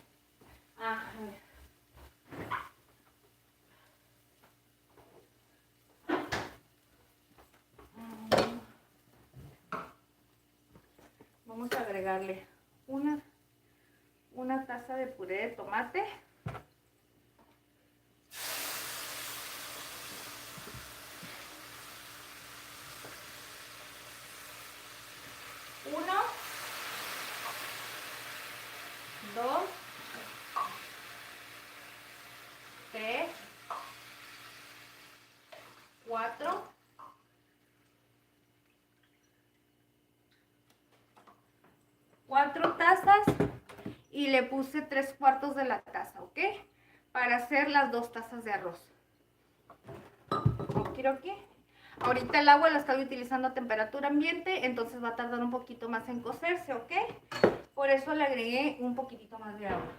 Vamos a agregarle una taza de puré de tomate. Uno, dos, tres, cuatro, cuatro tazas y le puse 3/4 de la taza, ¿ok? Para hacer las 2 tazas de arroz. Okidoki. Ahorita el agua la estoy utilizando a temperatura ambiente, entonces va a tardar un poquito más en cocerse, ¿ok? Por eso le agregué un poquitito más de agua.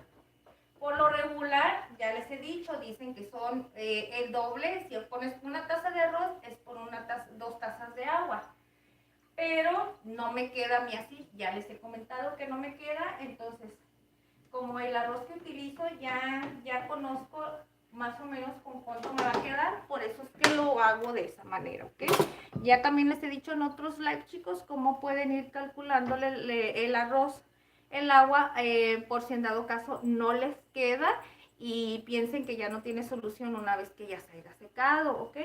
Por lo regular, ya les he dicho, dicen que son el doble. Si pones una taza de arroz, es por 2 tazas de agua. Pero no me queda a mí así, ya les he comentado que no me queda, entonces como el arroz que utilizo ya conozco más o menos con cuánto me va a quedar, por eso es que lo hago de esa manera, ¿ok? Ya también les he dicho en otros live, chicos, cómo pueden ir calculándole el arroz, el agua, por si en dado caso no les queda y piensen que ya no tiene solución una vez que ya se haya secado, ¿ok?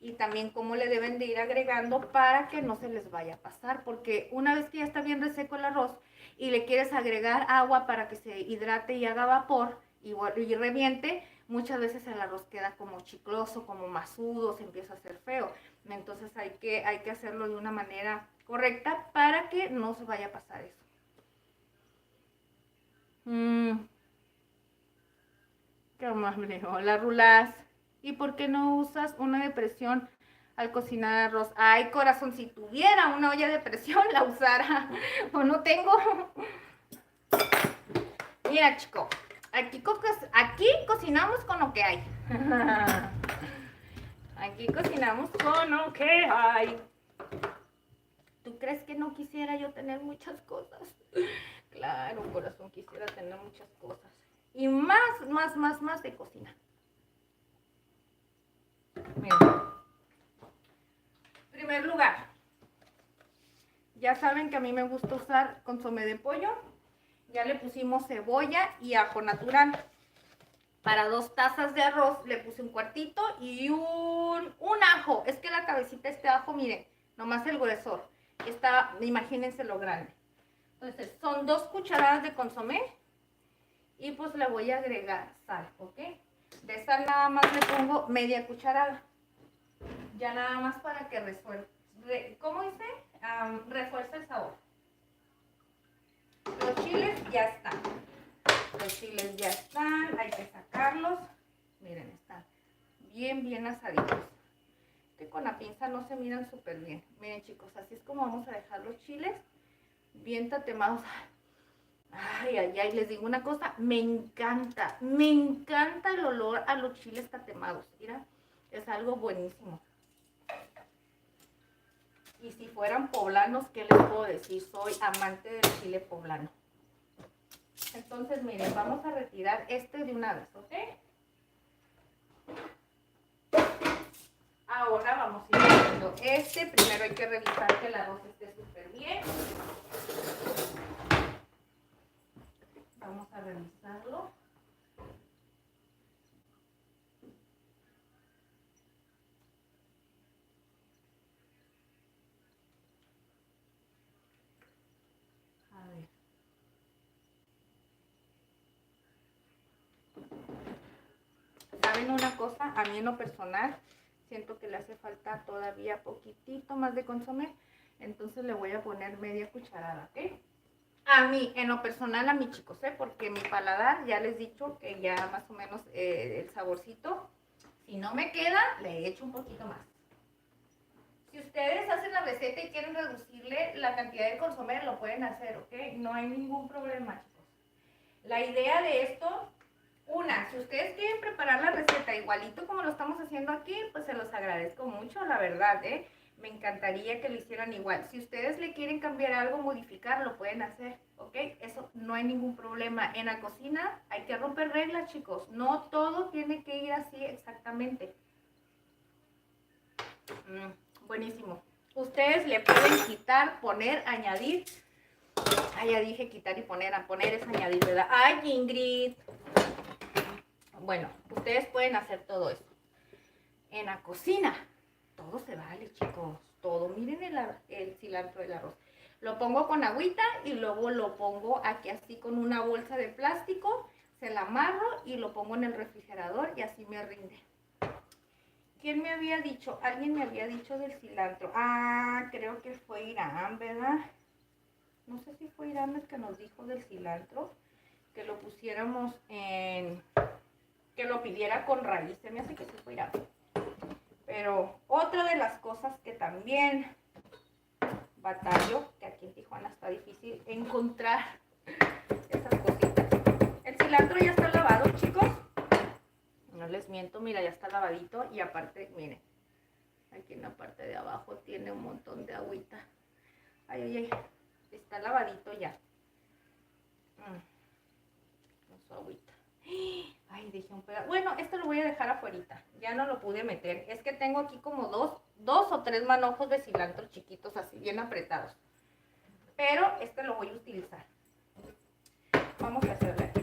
Y también cómo le deben de ir agregando para que no se les vaya a pasar, porque una vez que ya está bien reseco el arroz y le quieres agregar agua para que se hidrate y haga vapor y reviente, muchas veces el arroz queda como chicloso, como masudo, se empieza a hacer feo. Entonces hay que hacerlo de una manera correcta para que no se vaya a pasar eso. Qué amable. Hola, Rulas. ¿Y por qué no usas una de presión al cocinar arroz? Ay, corazón, si tuviera una olla de presión la usara. O no tengo. Mira, chico, aquí cocinamos con lo que hay. Aquí cocinamos con lo que hay. ¿Tú crees que no quisiera yo tener muchas cosas? Claro, corazón, quisiera tener muchas cosas. Y más de cocina. Miren. En primer lugar, ya saben que a mí me gusta usar consomé de pollo. Ya le pusimos cebolla y ajo natural. Para 2 tazas de arroz le puse un cuartito y un ajo. Es que la cabecita de este ajo, miren, nomás el gruesor. Imagínense lo grande. Entonces, son 2 cucharadas de consomé. Y pues le voy a agregar sal, ¿ok? De sal nada más le pongo media cucharada. Ya nada más para que refuerce, ¿cómo dice? Refuerce el sabor. Los chiles ya están. Los chiles ya están, hay que sacarlos. Miren, están bien asaditos. Que con la pinza no se miran súper bien. Miren, chicos, así es como vamos a dejar los chiles bien tatemados. Ay, les digo una cosa, me encanta el olor a los chiles tatemados. Mira, es algo buenísimo. Y si fueran poblanos, ¿qué les puedo decir? Soy amante del chile poblano. Entonces, miren, vamos a retirar este de una vez, ¿ok? Ahora vamos a ir haciendo este. Primero hay que revisar que el arroz esté súper bien. Vamos a revisarlo. A ver. ¿Saben una cosa? A mí en lo personal siento que le hace falta todavía poquitito más de consomé. Entonces le voy a poner media cucharada, ¿ok? A mí, en lo personal, a mí, chicos, porque mi paladar, ya les he dicho que ya más o menos el saborcito, si no me queda, le echo un poquito más. Si ustedes hacen la receta y quieren reducirle la cantidad de consomé, lo pueden hacer, ¿ok? No hay ningún problema, chicos. La idea de esto, si ustedes quieren preparar la receta igualito como lo estamos haciendo aquí, pues se los agradezco mucho, la verdad, me encantaría que lo hicieran igual. Si ustedes le quieren cambiar algo, modificar, lo pueden hacer, ¿ok? Eso no hay ningún problema. En la cocina hay que romper reglas, chicos. No todo tiene que ir así exactamente. Buenísimo. Ustedes le pueden quitar, poner, añadir. Ay, ya dije quitar y poner. A poner es añadir, ¿verdad? Ay, Ingrid. Bueno, ustedes pueden hacer todo eso. En la cocina, todo se vale, chicos. Todo. Miren el cilantro del arroz. Lo pongo con agüita y luego lo pongo aquí así con una bolsa de plástico. Se la amarro y lo pongo en el refrigerador y así me rinde. ¿Quién me había dicho? Alguien me había dicho del cilantro. Ah, creo que fue Irán, ¿verdad? No sé si fue Irán el que nos dijo del cilantro. Que lo pusiéramos en... que lo pidiera con raíz. Se me hace que sí fue Irán. Pero otra de las cosas que también batallo, que aquí en Tijuana está difícil encontrar esas cositas. El cilantro ya está lavado, chicos. No les miento, mira, ya está lavadito. Y aparte, miren, aquí en la parte de abajo tiene un montón de agüita. Ay, está lavadito ya. Con su agüita. Ay, dejé un pedazo. Bueno, esto lo voy a dejar afuerita. Ya no lo pude meter. Es que tengo aquí como dos o tres manojos de cilantro chiquitos, así bien apretados. Pero este lo voy a utilizar. Vamos a hacerle aquí.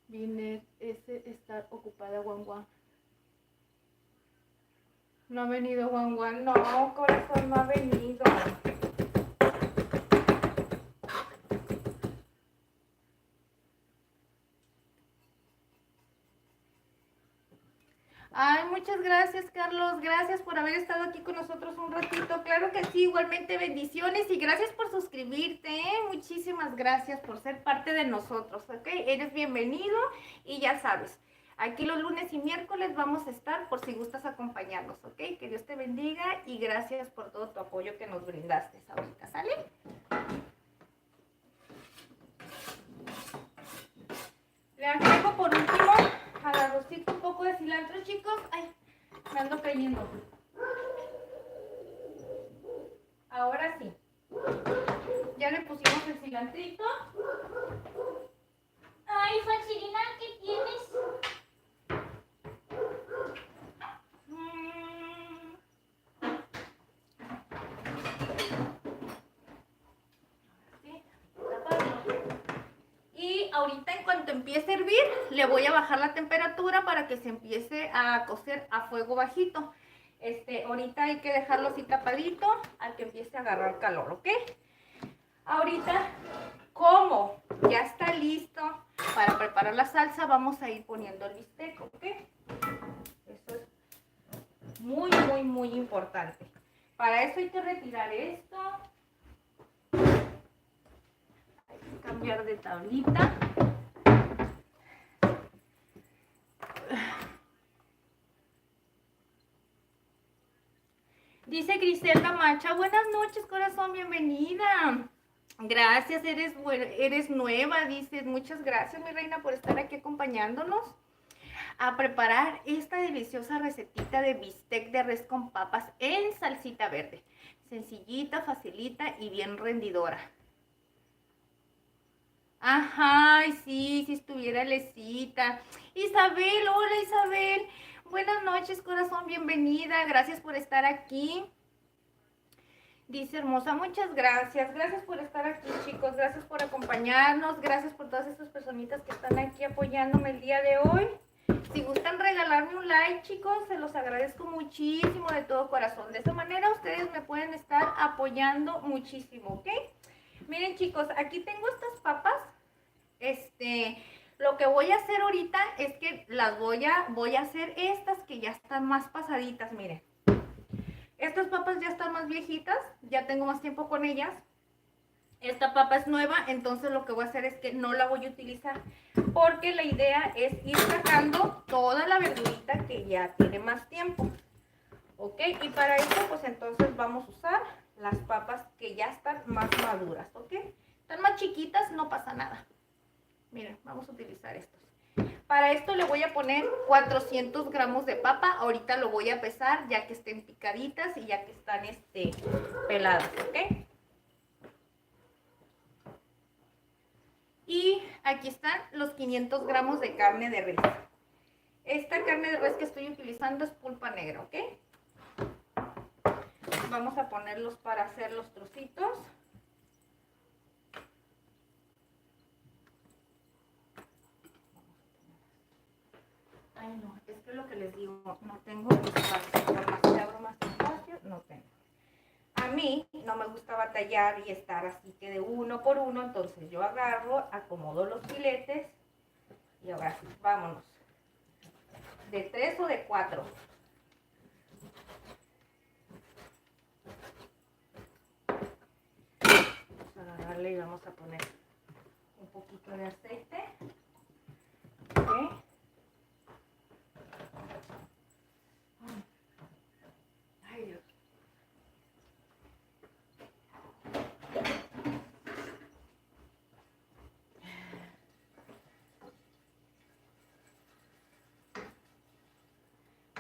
Vine, ese está ocupada Guan. No ha venido Guan. No, corazón, no ha venido. Ay, muchas gracias, Carlos. Gracias por haber estado aquí con nosotros un ratito. Claro que sí, igualmente bendiciones y gracias por suscribirte. Muchísimas gracias por ser parte de nosotros, ¿ok? Eres bienvenido y ya sabes, aquí los lunes y miércoles vamos a estar por si gustas acompañarnos, ¿ok? Que Dios te bendiga y gracias por todo tu apoyo que nos brindaste ahorita, ¿sale? Le agrego por último al arrocito un poco de cilantro, chicos. Ay, me ando cayendo. Ahora sí. Ya le pusimos el cilantrito. Ay, Falsirina, ¿qué tienes? Y ahorita en cuanto empiece a hervir, le voy a bajar la temperatura para que se empiece a cocer a fuego bajito. Ahorita hay que dejarlo así tapadito al que empiece a agarrar calor, ¿ok? Ahorita, como ya está listo para preparar la salsa, vamos a ir poniendo el bistec, ¿ok? Eso es muy, muy, muy importante. Para eso hay que retirar esto. Hay que cambiar de tablita. Dice Griselda Macha, buenas noches, corazón, bienvenida. Gracias, eres nueva, dices. Muchas gracias, mi reina, por estar aquí acompañándonos a preparar esta deliciosa recetita de bistec de res con papas en salsita verde. Sencillita, facilita y bien rendidora. Ajá, sí, si estuviera Lesita. Isabel, hola Isabel. Buenas noches, corazón, bienvenida. Gracias por estar aquí. Dice hermosa, muchas gracias. Gracias por estar aquí, chicos. Gracias por acompañarnos. Gracias por todas estas personitas que están aquí apoyándome el día de hoy. Si gustan regalarme un like, chicos, se los agradezco muchísimo de todo corazón. De esta manera ustedes me pueden estar apoyando muchísimo, ¿ok? Miren, chicos, aquí tengo estas papas. Lo que voy a hacer ahorita es que voy a hacer estas que ya están más pasaditas, miren. Estas papas ya están más viejitas, ya tengo más tiempo con ellas. Esta papa es nueva, entonces lo que voy a hacer es que no la voy a utilizar porque la idea es ir sacando toda la verdurita que ya tiene más tiempo. ¿Ok? Y para eso, pues entonces vamos a usar las papas que ya están más maduras, ¿ok? Están más chiquitas, no pasa nada. Miren, vamos a utilizar estos. Para esto le voy a poner 400 gramos de papa. Ahorita lo voy a pesar ya que estén picaditas y ya que están peladas, ¿ok? Y aquí están los 500 gramos de carne de res. Esta carne de res que estoy utilizando es pulpa negra, ¿ok? Vamos a ponerlos para hacer los trocitos. Ay, no, es que lo que les digo, no tengo espacio. Por más que abro más espacio, no tengo. A mí no me gusta batallar y estar así que de uno por uno, entonces yo agarro, acomodo los filetes y ahora sí, vámonos. ¿De 3 o de 4? Vamos a agarrarle y vamos a poner un poquito de aceite. ¿Okay? Ay, Dios.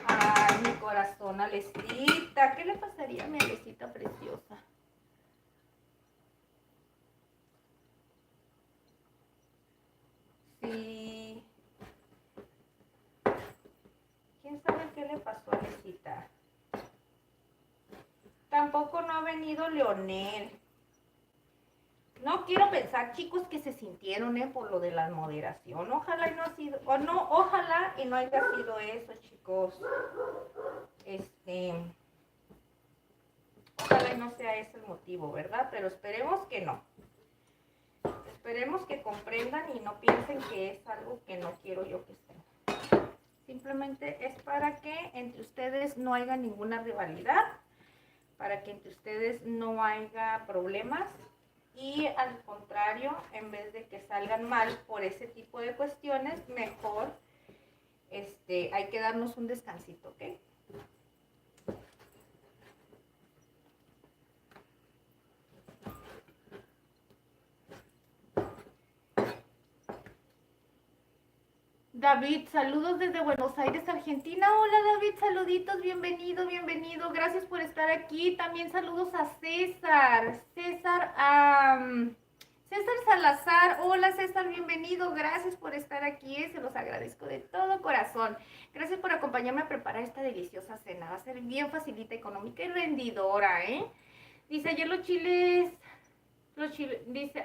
Ay, mi corazón, Alecita. ¿Qué le pasaría a mi Alecita preciosa? Sí. ¿Quién sabe qué le pasó a Alecita? Tampoco no ha venido Leonel. No quiero pensar, chicos, que se sintieron por lo de la moderación. Ojalá y no ha sido, o no, ojalá y no haya sido eso, chicos. Ojalá y no sea ese el motivo, ¿verdad? Pero esperemos que no. Esperemos que comprendan y no piensen que es algo que no quiero yo que estén. Simplemente es para que entre ustedes no haya ninguna rivalidad, para que entre ustedes no haya problemas. Y al contrario, en vez de que salgan mal por ese tipo de cuestiones, mejor hay que darnos un descansito, ¿ok? David, saludos desde Buenos Aires, Argentina. Hola David, saluditos, bienvenido, bienvenido. Gracias por estar aquí. También saludos a César. César Salazar. Hola César, bienvenido. Gracias por estar aquí. Se los agradezco de todo corazón. Gracias por acompañarme a preparar esta deliciosa cena. Va a ser bien facilita, económica y rendidora, ¿eh? Dice, ayer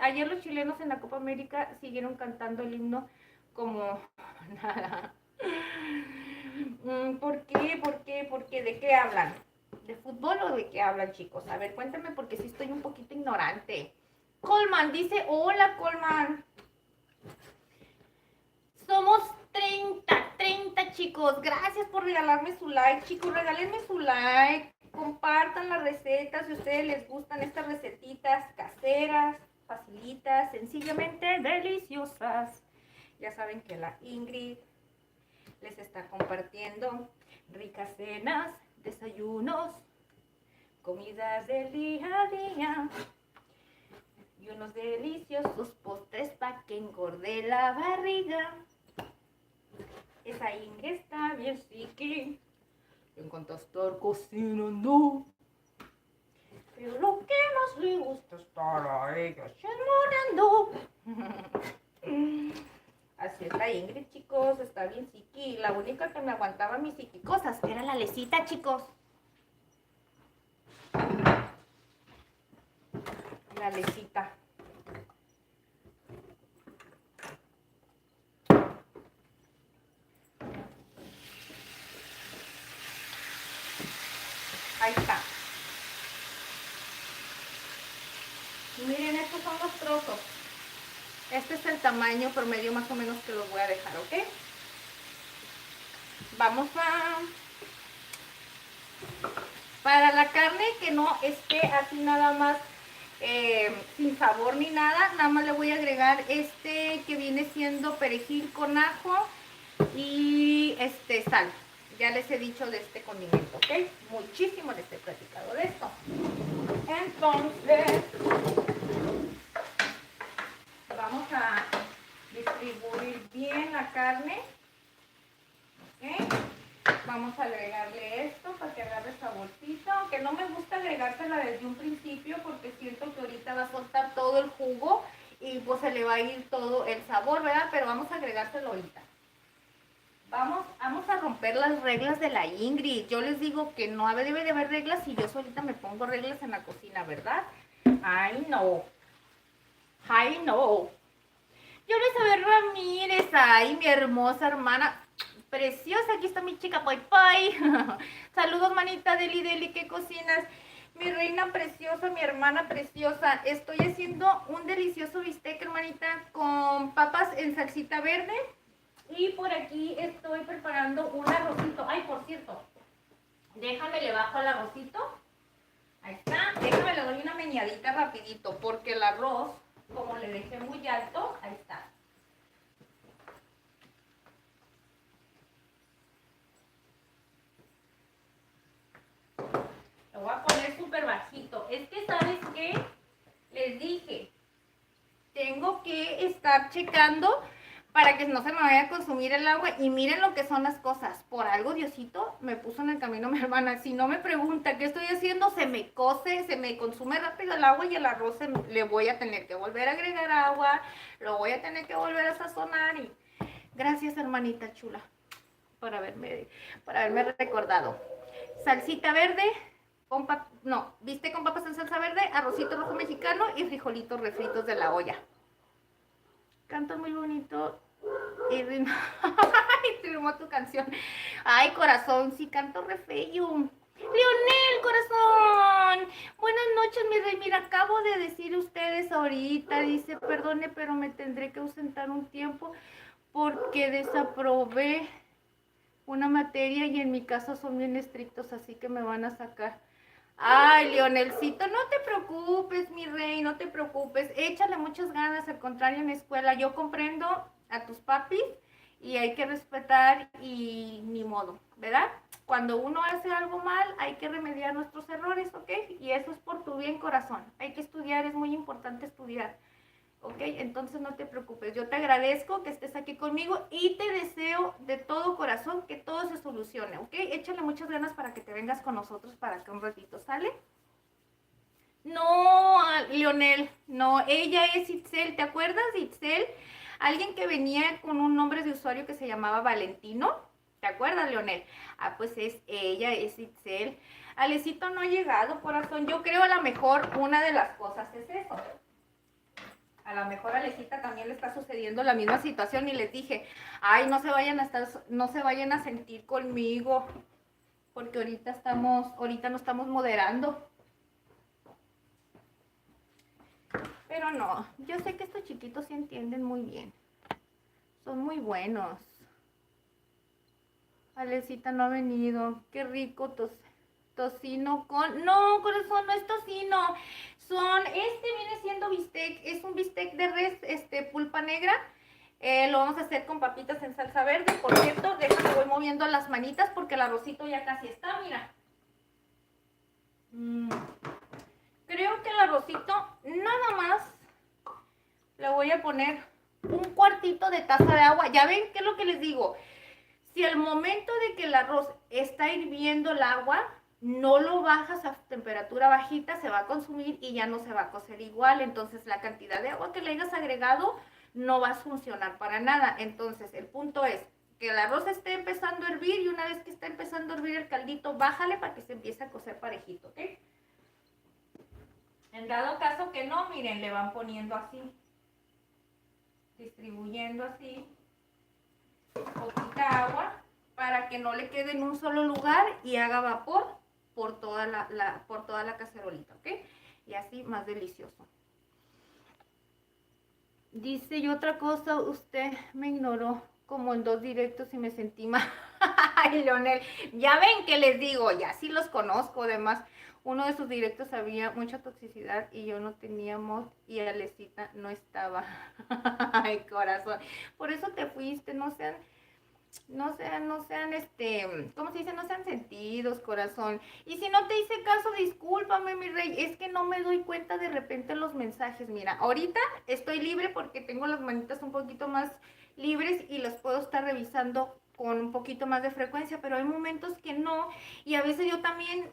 ayer los chilenos en la Copa América siguieron cantando el himno como nada. ¿Por qué? ¿Por qué? ¿Por qué? ¿De qué hablan? ¿De fútbol o de qué hablan, chicos? A ver, cuéntame porque sí estoy un poquito ignorante. Colman dice, hola Colman. Somos 30 chicos. Gracias por regalarme su like, chicos. Regálenme su like. Compartan las recetas si a ustedes les gustan estas recetitas caseras, facilitas, sencillamente deliciosas. Ya saben que la Ingrid les está compartiendo ricas cenas, desayunos, comidas del día a día y unos deliciosos postres para que engorde la barriga. Esa Ingrid está bien psiqui. Le encanta estar cocinando. Pero lo que más le gusta estar a ella es chismoneando. Así es la Ingrid, chicos. Está bien psiqui. La única que me aguantaba mis psiquicosas era la Lecita, chicos. La Lecita. Ahí está. Y miren, estos son los trozos. Este es el tamaño promedio más o menos que los voy a dejar, ¿ok? Vamos a... Para la carne que no esté así nada más sin sabor ni nada, nada más le voy a agregar este que viene siendo perejil con ajo y sal. Ya les he dicho de este condimento, ¿ok? Muchísimo les he platicado de esto. Entonces, vamos a distribuir bien la carne, ¿ok? Vamos a agregarle esto para que agarre saborcito, aunque no me gusta agregársela desde un principio porque siento que ahorita va a soltar todo el jugo y pues se le va a ir todo el sabor, ¿verdad? Pero vamos a agregárselo ahorita. Vamos a romper las reglas de la Ingrid. Yo les digo que no debe de haber reglas y yo solita me pongo reglas en la cocina, ¿verdad? Ay, no. Ay, no. Yo Isabel Ramírez, ay, mi hermosa hermana. Preciosa, aquí está mi chica Pai Pai. Saludos, manita Deli Deli, ¿qué cocinas? Mi reina preciosa, mi hermana preciosa. Estoy haciendo un delicioso bistec, hermanita, con papas en salsita verde. Y por aquí estoy preparando un arrocito. Ay, por cierto, déjame le bajo el arrocito. Ahí está. Déjame le doy una meñadita rapidito, porque el arroz, como le dejé muy alto, ahí está. Lo voy a poner súper bajito. Es que, ¿sabes qué? Les dije, tengo que estar checando para que no se me vaya a consumir el agua. Y miren lo que son las cosas. Por algo Diosito me puso en el camino mi hermana. Si no me pregunta qué estoy haciendo, se me cose, se me consume rápido el agua y el arroz le voy a tener que volver a agregar agua, lo voy a tener que volver a sazonar. Y gracias, hermanita chula, por haberme recordado. Salsita verde, viste con papas en salsa verde, arrocito rojo mexicano y frijolitos refritos de la olla. Cantas muy bonito y rimó tu canción. Ay, corazón, sí canto re feo. Leonel, corazón. Buenas noches, mi rey. Mira, acabo de decir ustedes ahorita, dice, perdone, pero me tendré que ausentar un tiempo porque desaprobé una materia y en mi casa son bien estrictos, así que me van a sacar. Ay, Leonelcito, no te preocupes, mi rey, no te preocupes. Échale muchas ganas, al contrario, en la escuela. Yo comprendo a tus papis y hay que respetar y ni modo, ¿verdad? Cuando uno hace algo mal, hay que remediar nuestros errores, ¿ok? Y eso es por tu bien, corazón. Hay que estudiar, es muy importante estudiar. ¿Ok? Entonces no te preocupes, yo te agradezco que estés aquí conmigo y te deseo de todo corazón que todo se solucione, ¿ok? Échale muchas ganas para que te vengas con nosotros para que un ratito, ¿sale? No, Leonel, no, ella es Itzel, ¿te acuerdas de Itzel? Alguien que venía con un nombre de usuario que se llamaba Valentino, ¿te acuerdas, Leonel? Ah, pues ella es Itzel. Alecito no ha llegado, corazón, yo creo a lo mejor una de las cosas es eso. A lo mejor a Alecita también le está sucediendo la misma situación y les dije, ay, no se vayan a sentir conmigo, porque ahorita no estamos moderando. Pero no, yo sé que estos chiquitos sí entienden muy bien. Son muy buenos. Alecita no ha venido. Qué rico tocino con... No, corazón, no es tocino. Viene siendo bistec. Es un bistec de res, pulpa negra. Lo vamos a hacer con papitas en salsa verde. Por cierto, déjame, voy moviendo las manitas porque el arrocito ya casi está, mira. Creo que el arrocito, nada más, le voy a poner un cuartito de taza de agua. Ya ven qué es lo que les digo. Si al momento de que el arroz está hirviendo el agua, no lo bajas a temperatura bajita, se va a consumir y ya no se va a cocer igual. Entonces la cantidad de agua que le hayas agregado no va a funcionar para nada. Entonces el punto es que el arroz esté empezando a hervir y una vez que está empezando a hervir el caldito, bájale para que se empiece a cocer parejito, ¿ok? En dado caso que no, miren, le van poniendo así, distribuyendo así poquita agua para que no le quede en un solo lugar y haga vapor por toda la cacerolita, ¿ok? Y así más delicioso. Dice, y otra cosa, usted me ignoró como en 2 directos y me sentí mal. Ay, Leonel, ya ven que les digo, ya sí los conozco, además. Uno de sus directos había mucha toxicidad y yo no tenía mod y Alecita no estaba. Ay, corazón. Por eso te fuiste, no sean, ¿cómo se dice? No sean sentidos, corazón. Y si no te hice caso, discúlpame, mi rey, es que no me doy cuenta de repente los mensajes. Mira, ahorita estoy libre porque tengo las manitas un poquito más libres y las puedo estar revisando con un poquito más de frecuencia, pero hay momentos que no, y a veces yo también,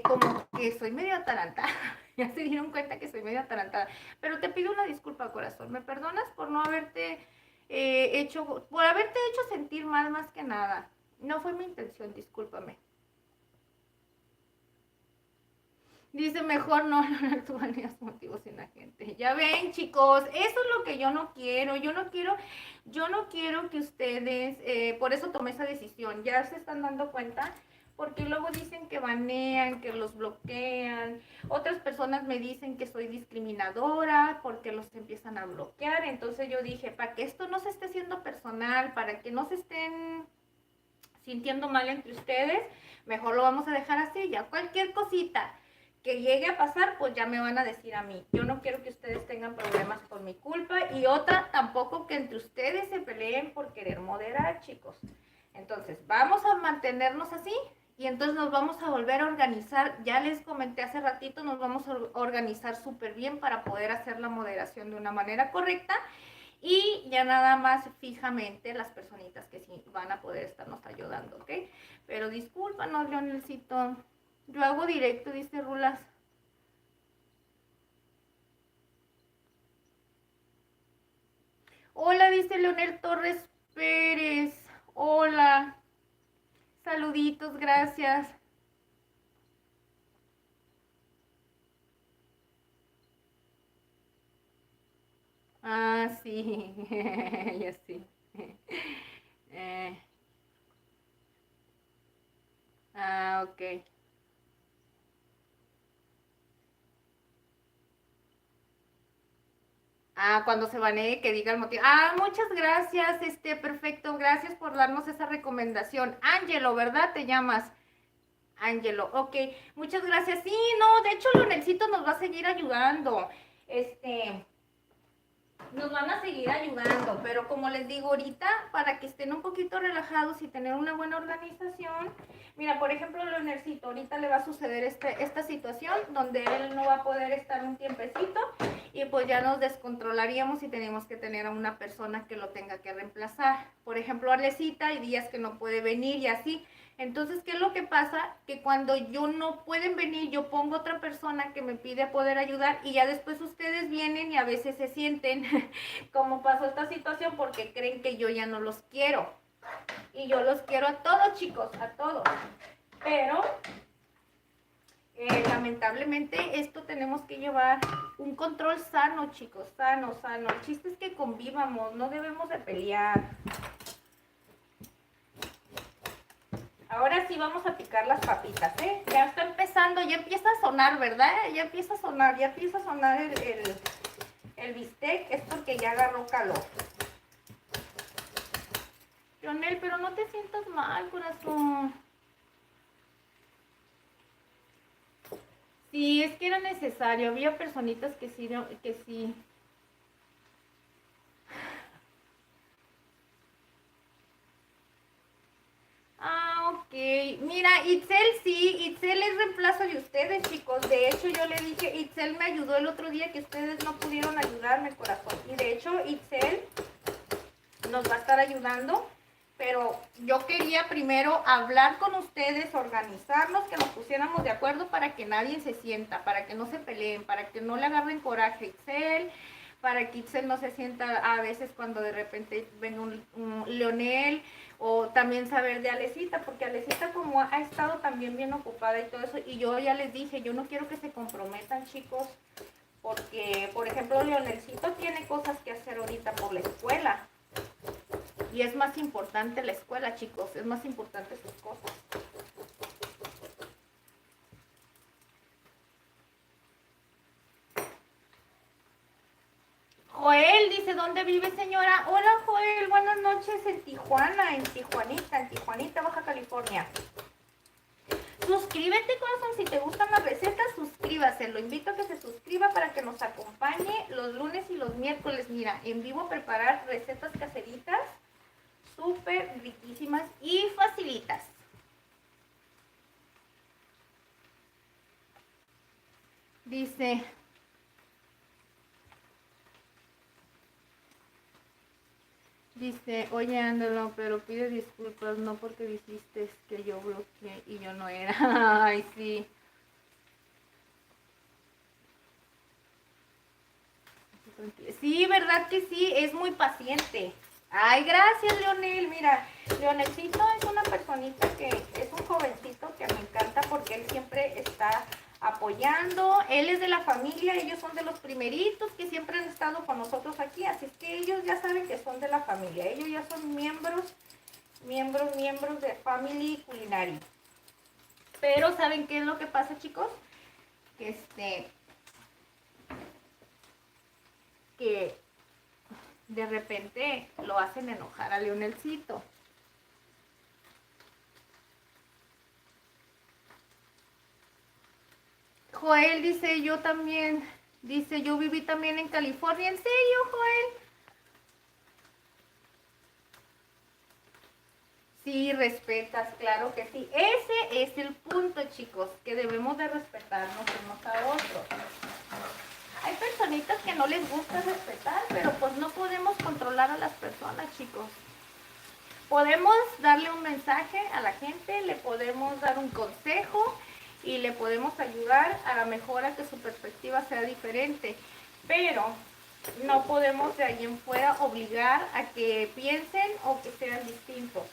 como que soy medio atarantada, ya se dieron cuenta que soy medio atarantada, pero te pido una disculpa, corazón, ¿me perdonas por no haberte por haberte hecho sentir mal más que nada? No fue mi intención, discúlpame. Dice, mejor no actúan los motivos sin la gente. Ya ven, chicos, eso es lo que yo no quiero. Yo no quiero que ustedes, por eso tomé esa decisión. Ya se están dando cuenta, porque luego dicen que banean, que los bloquean. Otras personas me dicen que soy discriminadora porque los empiezan a bloquear. Entonces yo dije, para que esto no se esté haciendo personal, para que no se estén sintiendo mal entre ustedes, mejor lo vamos a dejar así. Ya cualquier cosita que llegue a pasar, pues ya me van a decir a mí. Yo no quiero que ustedes tengan problemas por mi culpa. Y otra, tampoco que entre ustedes se peleen por querer moderar, chicos. Entonces, vamos a mantenernos así y entonces nos vamos a volver a organizar. Ya les comenté hace ratito, nos vamos a organizar súper bien para poder hacer la moderación de una manera correcta. Y ya nada más fijamente las personitas que sí van a poder estarnos ayudando, ¿ok? Pero discúlpanos, Leonelcito. Yo hago directo, dice Rulas. Hola, dice Leonel Torres Pérez. Hola. Saluditos, gracias. Ah, sí. Ya sí. Ok. Cuando se banee, que diga el motivo. Muchas gracias, perfecto. Gracias por darnos esa recomendación. Ángelo, ¿verdad? Te llamas. Ángelo, ok. Muchas gracias. Sí, no, de hecho, Leonelcito nos va a seguir ayudando. Nos van a seguir ayudando, pero como les digo ahorita, para que estén un poquito relajados y tener una buena organización, mira, por ejemplo, Leonercito, ahorita le va a suceder esta situación donde él no va a poder estar un tiempecito y pues ya nos descontrolaríamos y tenemos que tener a una persona que lo tenga que reemplazar. Por ejemplo, Arlecita, hay días que no puede venir y así. Entonces, ¿qué es lo que pasa? Que cuando yo no pueden venir, yo pongo otra persona que me pide poder ayudar y ya después ustedes vienen y a veces se sienten como pasó esta situación porque creen que yo ya no los quiero. Y yo los quiero a todos, chicos, a todos. Pero Lamentablemente esto tenemos que llevar un control sano, chicos, sano, sano. El chiste es que convivamos, no debemos de pelear. Ahora sí vamos a picar las papitas, ¿eh? Ya está empezando, ya empieza a sonar, ¿verdad? Ya empieza a sonar, el bistec, es porque ya agarró calor. Lionel, pero no te sientas mal, corazón. Sí, es que era necesario. Había personitas que sí, que sí. Ah, ok. Mira, Itzel sí, Itzel es reemplazo de ustedes, chicos. De hecho, yo le dije, Itzel me ayudó el otro día que ustedes no pudieron ayudarme, corazón. Y de hecho, Itzel nos va a estar ayudando. Pero yo quería primero hablar con ustedes, organizarnos, que nos pusiéramos de acuerdo para que nadie se sienta, para que no se peleen, para que no le agarren coraje a Itzel, para que Itzel no se sienta a veces cuando de repente ven un Leonel, o también saber de Alecita, porque Alecita como ha estado también bien ocupada y todo eso, y yo ya les dije, yo no quiero que se comprometan, chicos, porque, por ejemplo, Leonelcito tiene cosas que hacer ahorita por la escuela. Y es más importante la escuela, chicos, es más importante sus cosas. Joel dice, ¿dónde vive, señora? Hola, Joel, buenas noches en Tijuana, en Tijuanita, Baja California. Suscríbete, corazón, si te gustan las recetas, suscríbase. Lo invito a que se suscriba para que nos acompañe los lunes y los miércoles. Mira, en vivo preparar recetas caseritas súper riquísimas y facilitas. Dice, oye, Ándalo, pero pide disculpas, no porque dijiste que yo bloqueé y yo no era. Ay, sí. Sí, verdad que sí, es muy paciente. Ay, gracias, Leonel. Mira, Leonelcito es una personita que es un jovencito que me encanta porque él siempre está apoyando. Él es de la familia, ellos son de los primeritos que siempre han estado con nosotros aquí, así es que ellos ya saben que son de la familia. Ellos ya son miembros de Family Culinary. Pero ¿saben qué es lo que pasa, chicos? Que de repente lo hacen enojar a Leonelcito. Joel dice, yo también, dice, yo viví también en California. ¿En serio, Joel? Sí, respetas, claro que sí. Ese es el punto, chicos, que debemos de respetarnos unos a otros. Hay personitas que no les gusta respetar, pero pues no podemos controlar a las personas, chicos. Podemos darle un mensaje a la gente, le podemos dar un consejo y le podemos ayudar a la mejor a que su perspectiva sea diferente, pero no podemos de ahí en fuera obligar a que piensen o que sean distintos.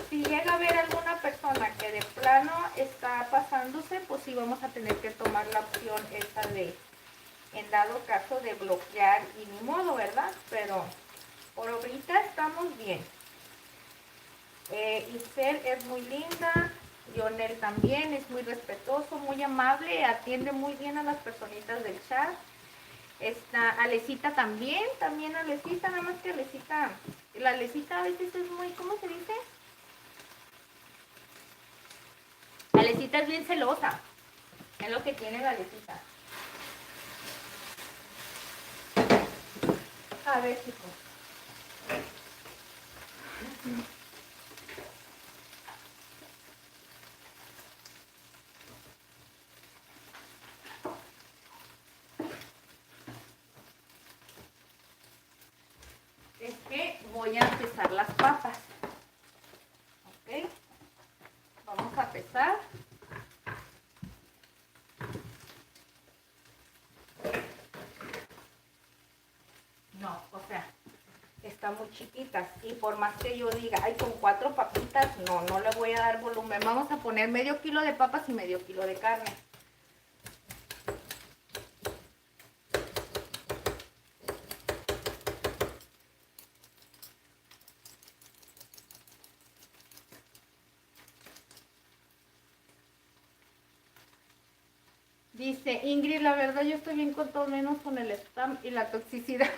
Si llega a haber alguna persona que de plano está pasándose, pues sí vamos a tener que tomar la opción esa de, en dado caso, de bloquear y ni modo, ¿verdad? Pero por ahorita estamos bien. Isel es muy linda, Lionel también es muy respetuoso, muy amable, atiende muy bien a las personitas del chat. Alecita también Alecita, nada más que Alecita, la Alecita a veces es muy, ¿cómo se dice? Alecita es bien celosa, es lo que tiene la Alecita. A ver, chicos. Es que voy a pesar las papas. ¿Ok? Vamos a pesar. No, o sea, están muy chiquitas. Y por más que yo diga, ay, con 4 papitas, no le voy a dar volumen. Vamos a poner medio kilo de papas y medio kilo de carne. Dice Ingrid, la verdad yo estoy bien con todo menos con el spam y la toxicidad.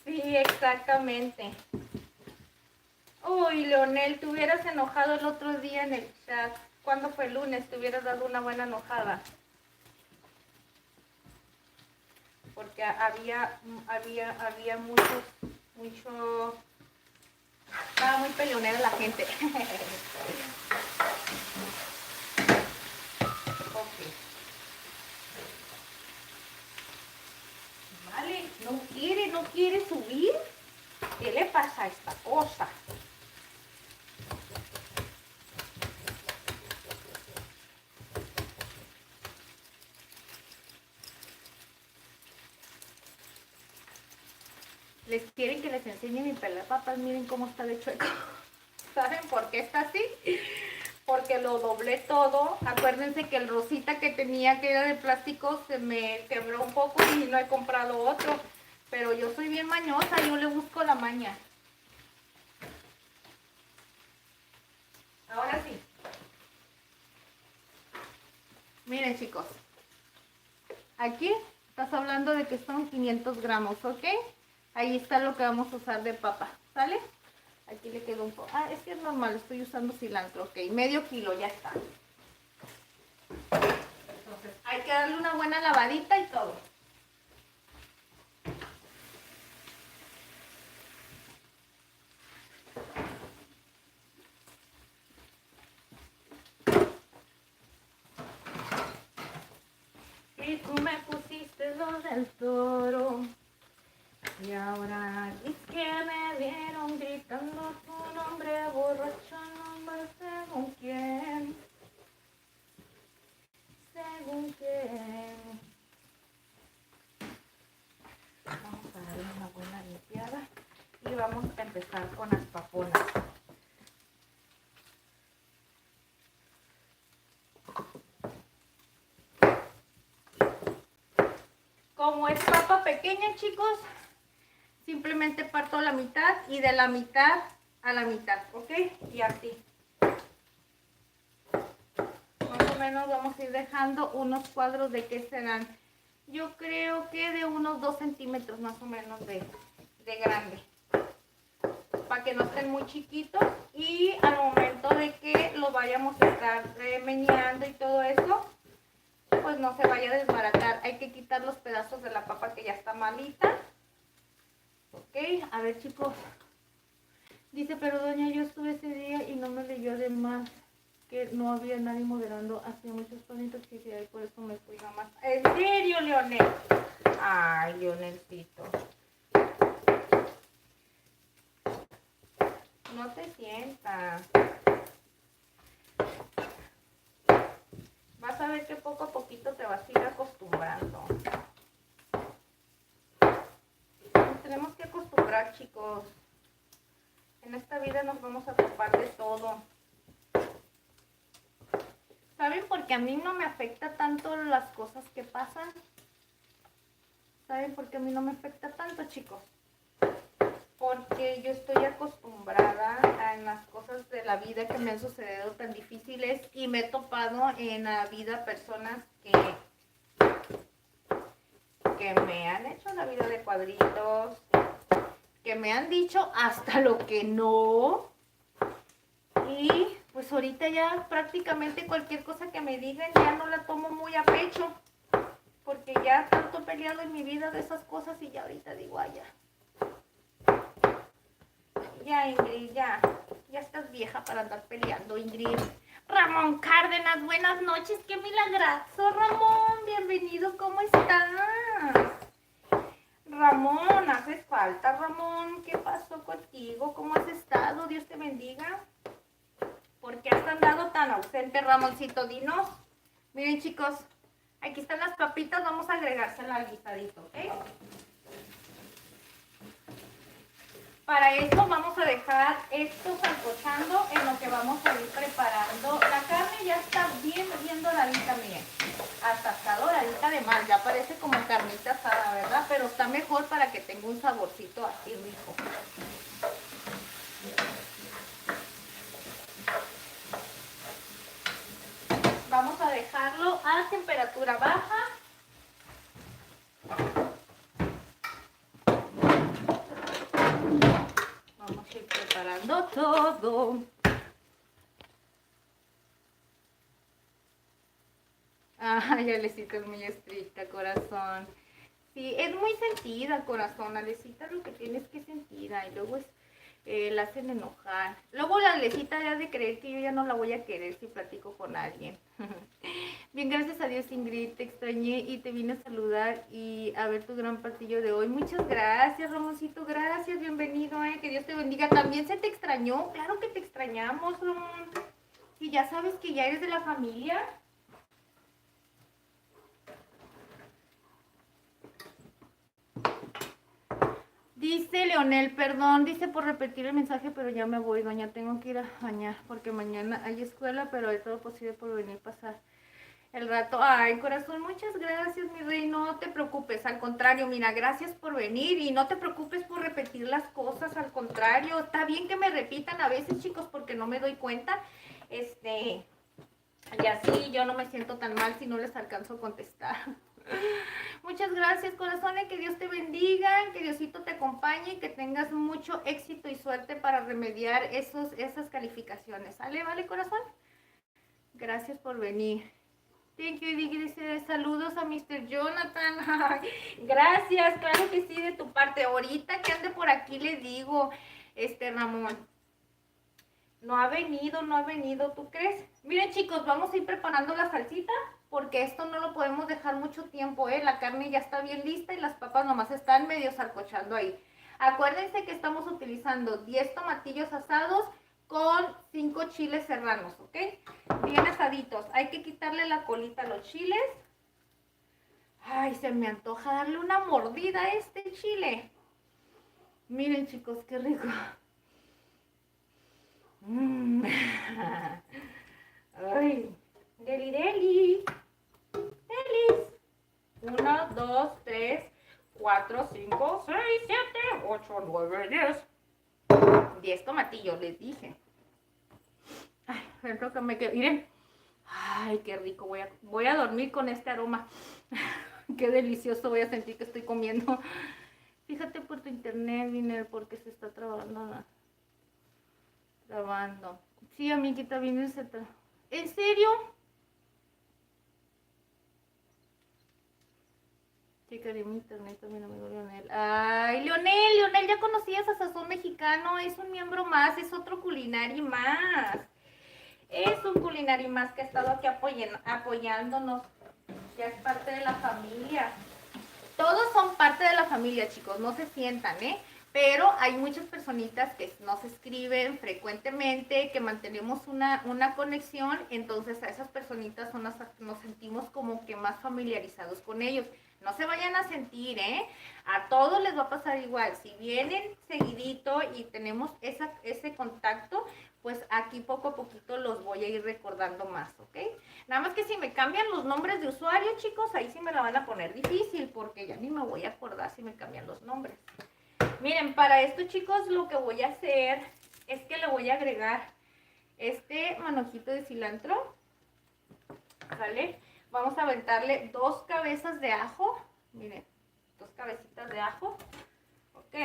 Sí, exactamente. Uy, Leonel, te hubieras enojado el otro día en el chat. ¿Cuándo fue el lunes? Te hubieras dado una buena enojada. Porque había mucho... Estaba muy peleonera la gente. Ok. Vale, no quiere subir. ¿Qué le pasa a esta cosa? Les quieren que les enseñe mi pelapapas. Miren cómo está de chueco. ¿Saben por qué está así? Porque lo doblé todo. Acuérdense que el rosita que tenía, que era de plástico, se me quebró un poco y no he comprado otro. Pero yo soy bien mañosa, yo le busco la maña. Ahora sí. Miren, chicos. Aquí estás hablando de que son 500 gramos, ¿ok? Ahí está lo que vamos a usar de papa, ¿sale? Aquí le quedó un poco. Ah, es que es normal, estoy usando cilantro, ok. Medio kilo, ya está. Entonces, hay que darle una buena lavadita y todo. Y tú me pusiste lo del toro. Y ahora es que me vieron gritando tu nombre, borracho, nombre, según quién. Según quién. Vamos a darle una buena limpiada. Y vamos a empezar con las paponas. Como es papa pequeña, chicos, simplemente parto la mitad y de la mitad a la mitad, ¿ok? Y así. Más o menos vamos a ir dejando unos cuadros de que serán, yo creo que de unos 2 centímetros más o menos de grande. Para que no estén muy chiquitos y al momento de que lo vayamos a estar meneando y todo eso, pues no se vaya a desbaratar. Hay que quitar los pedazos de la papa que ya está malita. Ok, a ver, chicos. Dice, pero doña, yo estuve ese día y no me leyó además que no había nadie moderando. Hacía muchos panitos que y por eso me fui nomás. ¿En serio, Leonel? Ay, Leonelcito. No te sientas. Vas a ver que poco a poquito te vas a ir acostumbrando. Nos tenemos que acostumbrar, chicos. En esta vida nos vamos a topar de todo. ¿Saben por qué a mí no me afecta tanto las cosas que pasan? ¿Saben por qué a mí no me afecta tanto, chicos? Porque yo estoy acostumbrada a las cosas de la vida que me han sucedido tan difíciles y me he topado en la vida personas que me han hecho la vida de cuadritos, que me han dicho hasta lo que no. Y pues ahorita ya prácticamente cualquier cosa que me digan ya no la tomo muy a pecho. Porque ya tanto he peleado en mi vida de esas cosas y ya ahorita digo, ay, ya. Ya, Ingrid, ya estás vieja para andar peleando, Ingrid. Ramón Cárdenas, buenas noches, qué milagroso, Ramón, bienvenido, ¿cómo estás? Ramón, haces falta, Ramón, ¿qué pasó contigo? ¿Cómo has estado? Dios te bendiga. ¿Por qué has andado tan ausente, Ramoncito? Dinos. Miren, chicos, aquí están las papitas, vamos a agregárselas al guisadito, ¿ok? Para esto vamos a dejar esto sancochando en lo que vamos a ir preparando. La carne ya está bien doradita, miren. Hasta está doradita de mal, ya parece como carnita asada, ¿verdad? Pero está mejor para que tenga un saborcito así rico. Vamos a dejarlo a a temperatura baja. Vamos a ir preparando todo. Ay, Alecita es muy estricta, corazón. Sí, es muy sentida, corazón. Alecita lo que tienes que sentir. Y luego la hacen enojar. Luego la Alecita ya de creer que yo ya no la voy a querer si platico con alguien. Bien, gracias a Dios, Ingrid. Te extrañé y te vine a saludar y a ver tu gran partido de hoy. Muchas gracias, Ramoncito. Gracias, bienvenido. Que Dios te bendiga. También se te extrañó. Claro que te extrañamos, Ramón. Y ya sabes que ya eres de la familia. Dice Leonel, perdón, dice por repetir el mensaje, pero ya me voy, doña, tengo que ir a bañar, porque mañana hay escuela, pero hay todo posible por venir a pasar el rato. Ay, corazón, muchas gracias, mi rey, no te preocupes, al contrario, mira, gracias por venir y no te preocupes por repetir las cosas, al contrario, está bien que me repitan a veces, chicos, porque no me doy cuenta, y así yo no me siento tan mal si no les alcanzo a contestar. Muchas gracias, corazones, que Dios te bendiga, que Diosito te acompañe y que tengas mucho éxito y suerte para remediar esas calificaciones. ¿Sale, vale, corazón? Gracias por venir. Thank you, dice, saludos a Mr. Jonathan. Gracias, claro que sí, de tu parte. Ahorita que ande por aquí le digo, Ramón. No ha venido, ¿tú crees? Miren, chicos, vamos a ir preparando la salsita porque esto no lo podemos dejar mucho tiempo, La carne ya está bien lista y las papas nomás están medio sarcochando ahí. Acuérdense que estamos utilizando 10 tomatillos asados con 5 chiles serranos, ¿ok? Bien asaditos. Hay que quitarle la colita a los chiles. Ay, se me antoja darle una mordida a este chile. Miren, chicos, qué rico. Ay, deli. Delis. 1, 2, 3, 4, 5, 6, 7, 8, 9, 10. 10 tomatillos, les dije. Ay, siento que me quedo. Miren. Ay, qué rico. Voy a dormir con este aroma. Qué delicioso voy a sentir que estoy comiendo. Fíjate por tu internet, Viner, porque se está trabando. Sí, amiguita, Viner se traba. ¿En serio? Sí, quería mi internet también, amigo Leonel. Ay, Leonel, ya conocías a Sazón Mexicano, es un miembro más, es otro culinario más. Es un culinario más que ha estado aquí apoyándonos. Ya es parte de la familia. Todos son parte de la familia, chicos, no se sientan, Pero hay muchas personitas que nos escriben frecuentemente, que mantenemos una conexión, entonces a esas personitas nos sentimos como que más familiarizados con ellos. No se vayan a sentir, A todos les va a pasar igual. Si vienen seguidito y tenemos ese contacto, pues aquí poco a poquito los voy a ir recordando más, ¿ok? Nada más que si me cambian los nombres de usuario, chicos, ahí sí me la van a poner difícil, porque ya ni me voy a acordar si me cambian los nombres. Miren, para esto, chicos, lo que voy a hacer es que le voy a agregar este manojito de cilantro, ¿vale? Vamos a aventarle 2 cabezas de ajo, miren, 2 cabecitas de ajo, ok.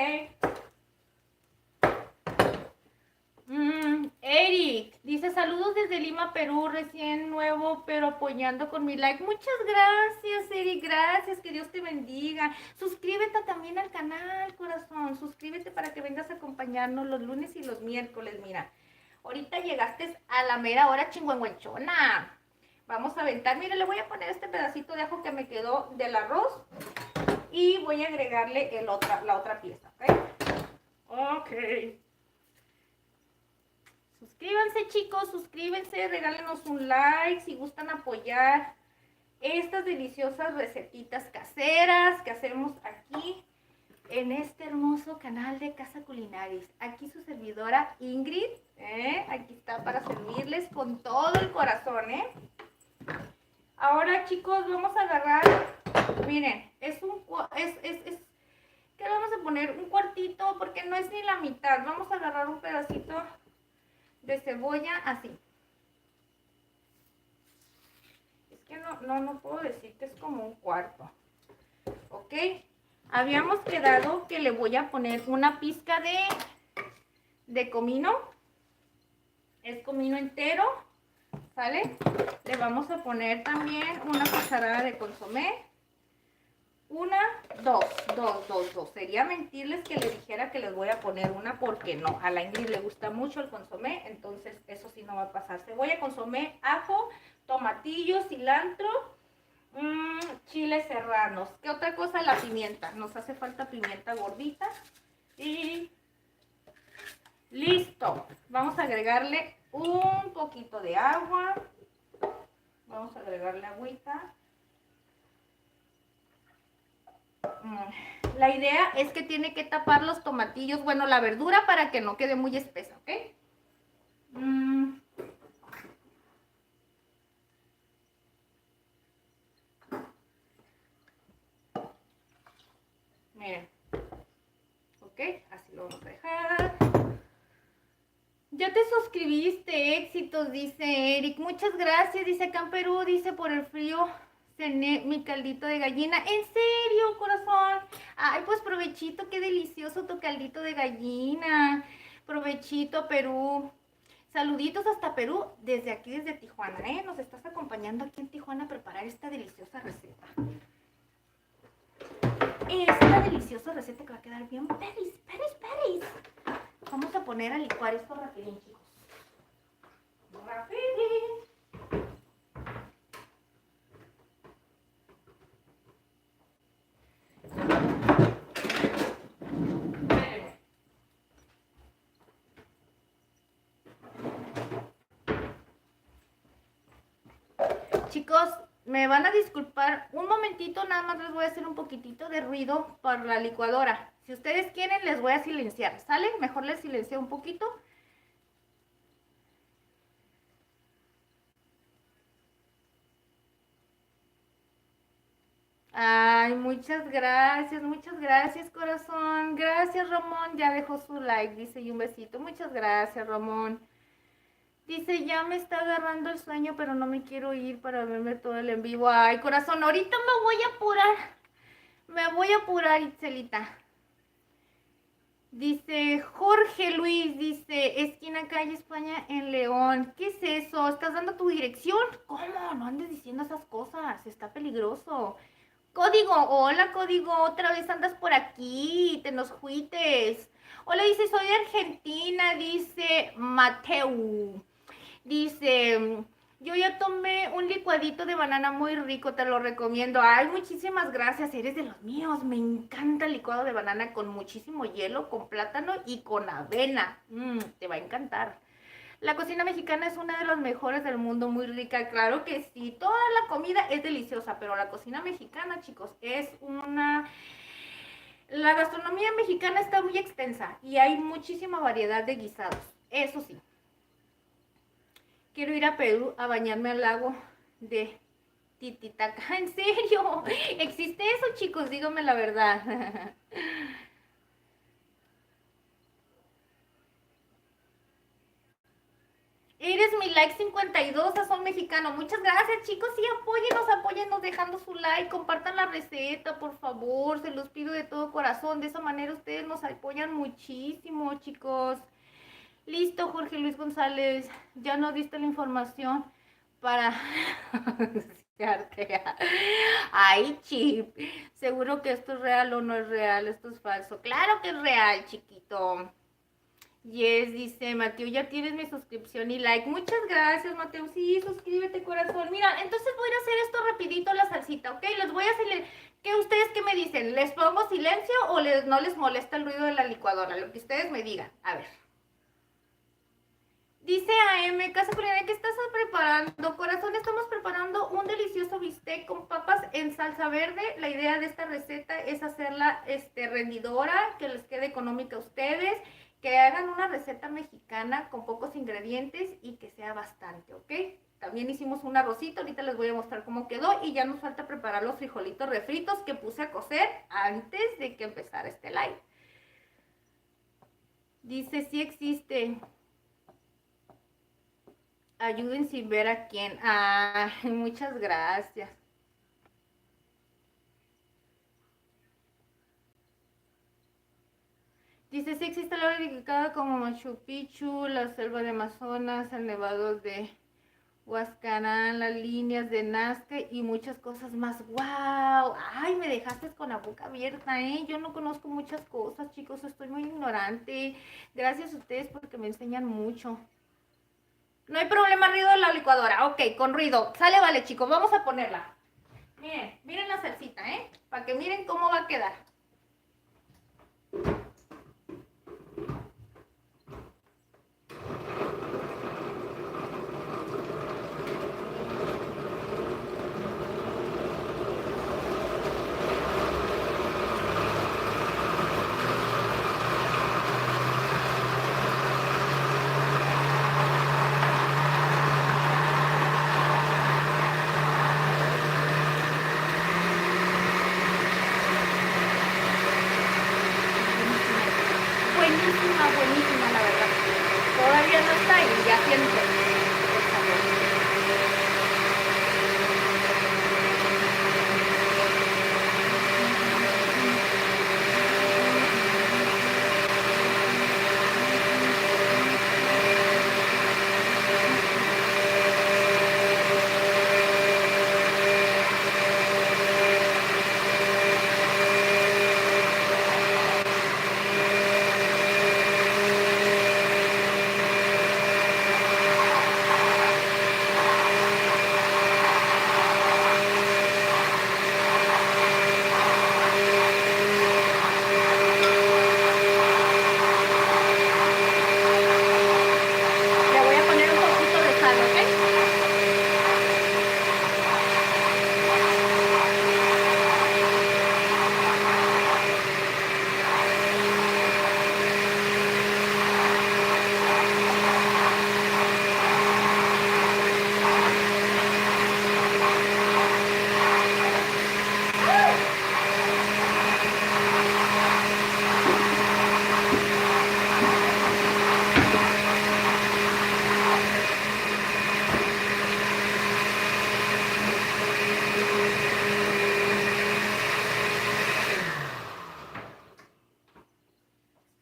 Eric dice, saludos desde Lima, Perú, recién nuevo, pero apoyando con mi like. Muchas gracias, Eric, gracias, que Dios te bendiga. Suscríbete también al canal, corazón, suscríbete para que vengas a acompañarnos los lunes y los miércoles. Mira, ahorita llegaste a la mera hora chingüengüenchona. Vamos a aventar, mire, le voy a poner este pedacito de ajo que me quedó del arroz y voy a agregarle la otra pieza, ¿ok? Ok. Suscríbanse, chicos, suscríbanse, regálenos un like si gustan apoyar estas deliciosas recetitas caseras que hacemos aquí en este hermoso canal de Casa Culinaris. Aquí su servidora Ingrid, aquí está para servirles con todo el corazón, Ahora, chicos, vamos a agarrar, miren, ¿qué le vamos a poner? Un cuartito, porque no es ni la mitad. Vamos a agarrar un pedacito de cebolla así. que no puedo decir que es como un cuarto. ¿Ok? Habíamos quedado que le voy a poner una pizca de comino. Es comino entero, ¿sale? Le vamos a poner también una cucharada de consomé. Una, dos. Sería mentirles que les dijera que les voy a poner una porque no. A la Ingrid le gusta mucho el consomé, entonces eso sí no va a pasar. Cebolla, consomé, ajo, tomatillo, cilantro, chiles serranos. ¿Qué otra cosa? La pimienta. Nos hace falta pimienta gordita. Y listo. Vamos a agregarle un poquito de agua. Vamos a agregarle agüita. La idea es que tiene que tapar los tomatillos, bueno, la verdura para que no quede muy espesa, ¿ok? Miren. Ok, así lo vamos a dejar. Ya te suscribiste, éxitos, dice Eric. Muchas gracias, dice acá en Perú, dice por el frío. Cené mi caldito de gallina. ¿En serio, corazón? Ay, pues provechito, qué delicioso tu caldito de gallina. Provechito, Perú. Saluditos hasta Perú, desde aquí, desde Tijuana, ¿eh? Nos estás acompañando aquí en Tijuana a preparar esta deliciosa receta. Esta deliciosa receta que va a quedar bien peris. Vamos a poner a licuar esto rapidín, chicos. Rapidín. Chicos, me van a disculpar un momentito, nada más les voy a hacer un poquitito de ruido por la licuadora. Si ustedes quieren, les voy a silenciar, ¿sale? Mejor les silencio un poquito. Ay, muchas gracias, corazón. Gracias, Ramón. Ya dejó su like, dice, y un besito. Muchas gracias, Ramón. Dice, ya me está agarrando el sueño, pero no me quiero ir para verme todo el en vivo. Ay, corazón, ahorita me voy a apurar. Me voy a apurar, Itzelita. Dice Jorge Luis, dice, esquina calle España en León. ¿Qué es eso? ¿Estás dando tu dirección? ¿Cómo? No andes diciendo esas cosas, está peligroso. Código, hola Código, otra vez andas por aquí, te nos juites. Hola, dice, soy de Argentina, dice Mateu. Dice, yo ya tomé un licuadito de banana muy rico, te lo recomiendo. Ay, muchísimas gracias, eres de los míos. Me encanta el licuado de banana con muchísimo hielo, con plátano y con avena. Te va a encantar. La cocina mexicana es una de las mejores del mundo, muy rica. Claro que sí, toda la comida es deliciosa, pero la cocina mexicana, chicos, es una... La gastronomía mexicana está muy extensa y hay muchísima variedad de guisados. Eso sí. Quiero ir a Perú a bañarme al lago de Titicaca. ¿En serio? ¿Existe eso, chicos? Díganme la verdad. Eres mi like 52, Sazón Mexicano. Muchas gracias, chicos. Sí, apóyennos dejando su like. Compartan la receta, por favor. Se los pido de todo corazón. De esa manera ustedes nos apoyan muchísimo, chicos. Listo, Jorge Luis González. Ya no diste la información para... Ay, Chip. Seguro que esto es real o no es real. Esto es falso. Claro que es real, chiquito. Yes, dice Mateo, ya tienes mi suscripción y like. Muchas gracias, Mateo. Sí, suscríbete, corazón. Mira, entonces voy a hacer esto rapidito, la salsita, ¿ok? Les voy a hacer... ¿Qué ustedes qué me dicen? ¿Les pongo silencio o no les molesta el ruido de la licuadora? Lo que ustedes me digan. A ver. Dice AM, Casa Culinaria, ¿qué estás preparando? Corazón, estamos preparando un delicioso bistec con papas en salsa verde. La idea de esta receta es hacerla rendidora, que les quede económica a ustedes, que hagan una receta mexicana con pocos ingredientes y que sea bastante, ¿ok? También hicimos un arrocito, ahorita les voy a mostrar cómo quedó y ya nos falta preparar los frijolitos refritos que puse a cocer antes de que empezara este live. Dice, sí existe. ayuden sin ver a quién. Ah, muchas gracias. Dice, sí existe la ubicada como Machu Picchu, la selva de Amazonas, el nevado de Huascarán, las líneas de Nazca y muchas cosas más. ¡Wow! ¡Ay, me dejaste con la boca abierta, eh! Yo no conozco muchas cosas, chicos, estoy muy ignorante. Gracias a ustedes porque me enseñan mucho. No hay problema, ruido de la licuadora. Ok, con ruido. Sale, vale, chicos, vamos a ponerla. Miren, miren la salsita, ¿eh? Para que miren cómo va a quedar. Buenísima, buenísima, la verdad. Todavía no está y ya siento el sabor. Le voy a poner un poquito de sal, ¿ok?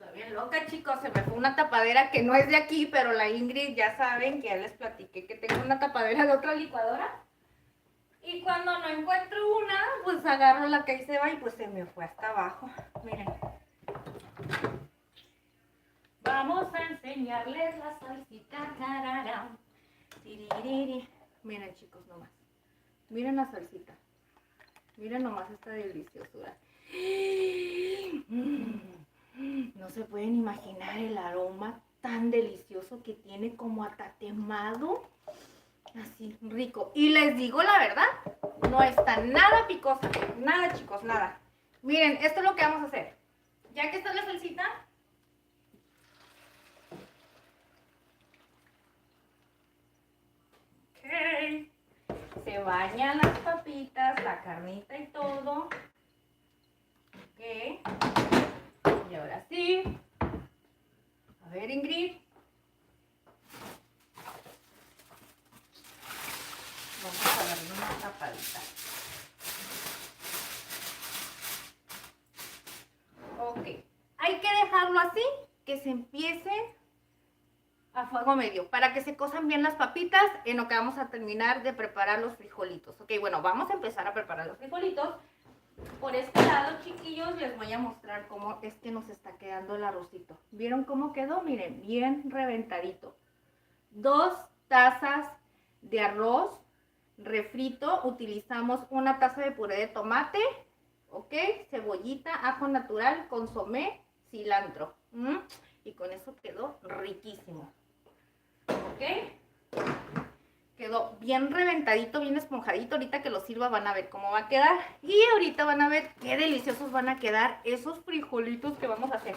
Estoy bien loca, chicos. Se me fue una tapadera que no es de aquí, pero la Ingrid ya saben que ya les platiqué que tengo una tapadera de otra licuadora. Y cuando no encuentro una, pues agarro la que ahí se va y pues se me fue hasta abajo. Miren. Vamos a enseñarles la salsita. Tarara. Tiririri. Miren, chicos, nomás. Miren la salsita. Miren nomás esta deliciosura. No se pueden imaginar el aroma tan delicioso que tiene, como atatemado. Así, rico. Y les digo la verdad, no está nada picosa. Nada, chicos, nada. Miren, esto es lo que vamos a hacer. Ya que está la salsita, okay, se bañan las papitas, la carnita y todo. Ok. Y ahora sí. A ver, Ingrid. Vamos a darle una tapadita. Ok. Hay que dejarlo así, que se empiece a fuego medio, para que se cosan bien las papitas en lo que vamos a terminar de preparar los frijolitos. Ok, bueno, vamos a empezar a preparar los frijolitos. Por este lado, chiquillos, les voy a mostrar cómo es que nos está quedando el arrocito. ¿Vieron cómo quedó? Miren, bien reventadito. 2 tazas de arroz refrito. Utilizamos 1 taza de puré de tomate, ¿ok? Cebollita, ajo natural, consomé, cilantro. Y con eso quedó riquísimo. ¿Ok? Quedó bien reventadito, bien esponjadito. Ahorita que lo sirva van a ver cómo va a quedar. Y ahorita van a ver qué deliciosos van a quedar esos frijolitos que vamos a hacer.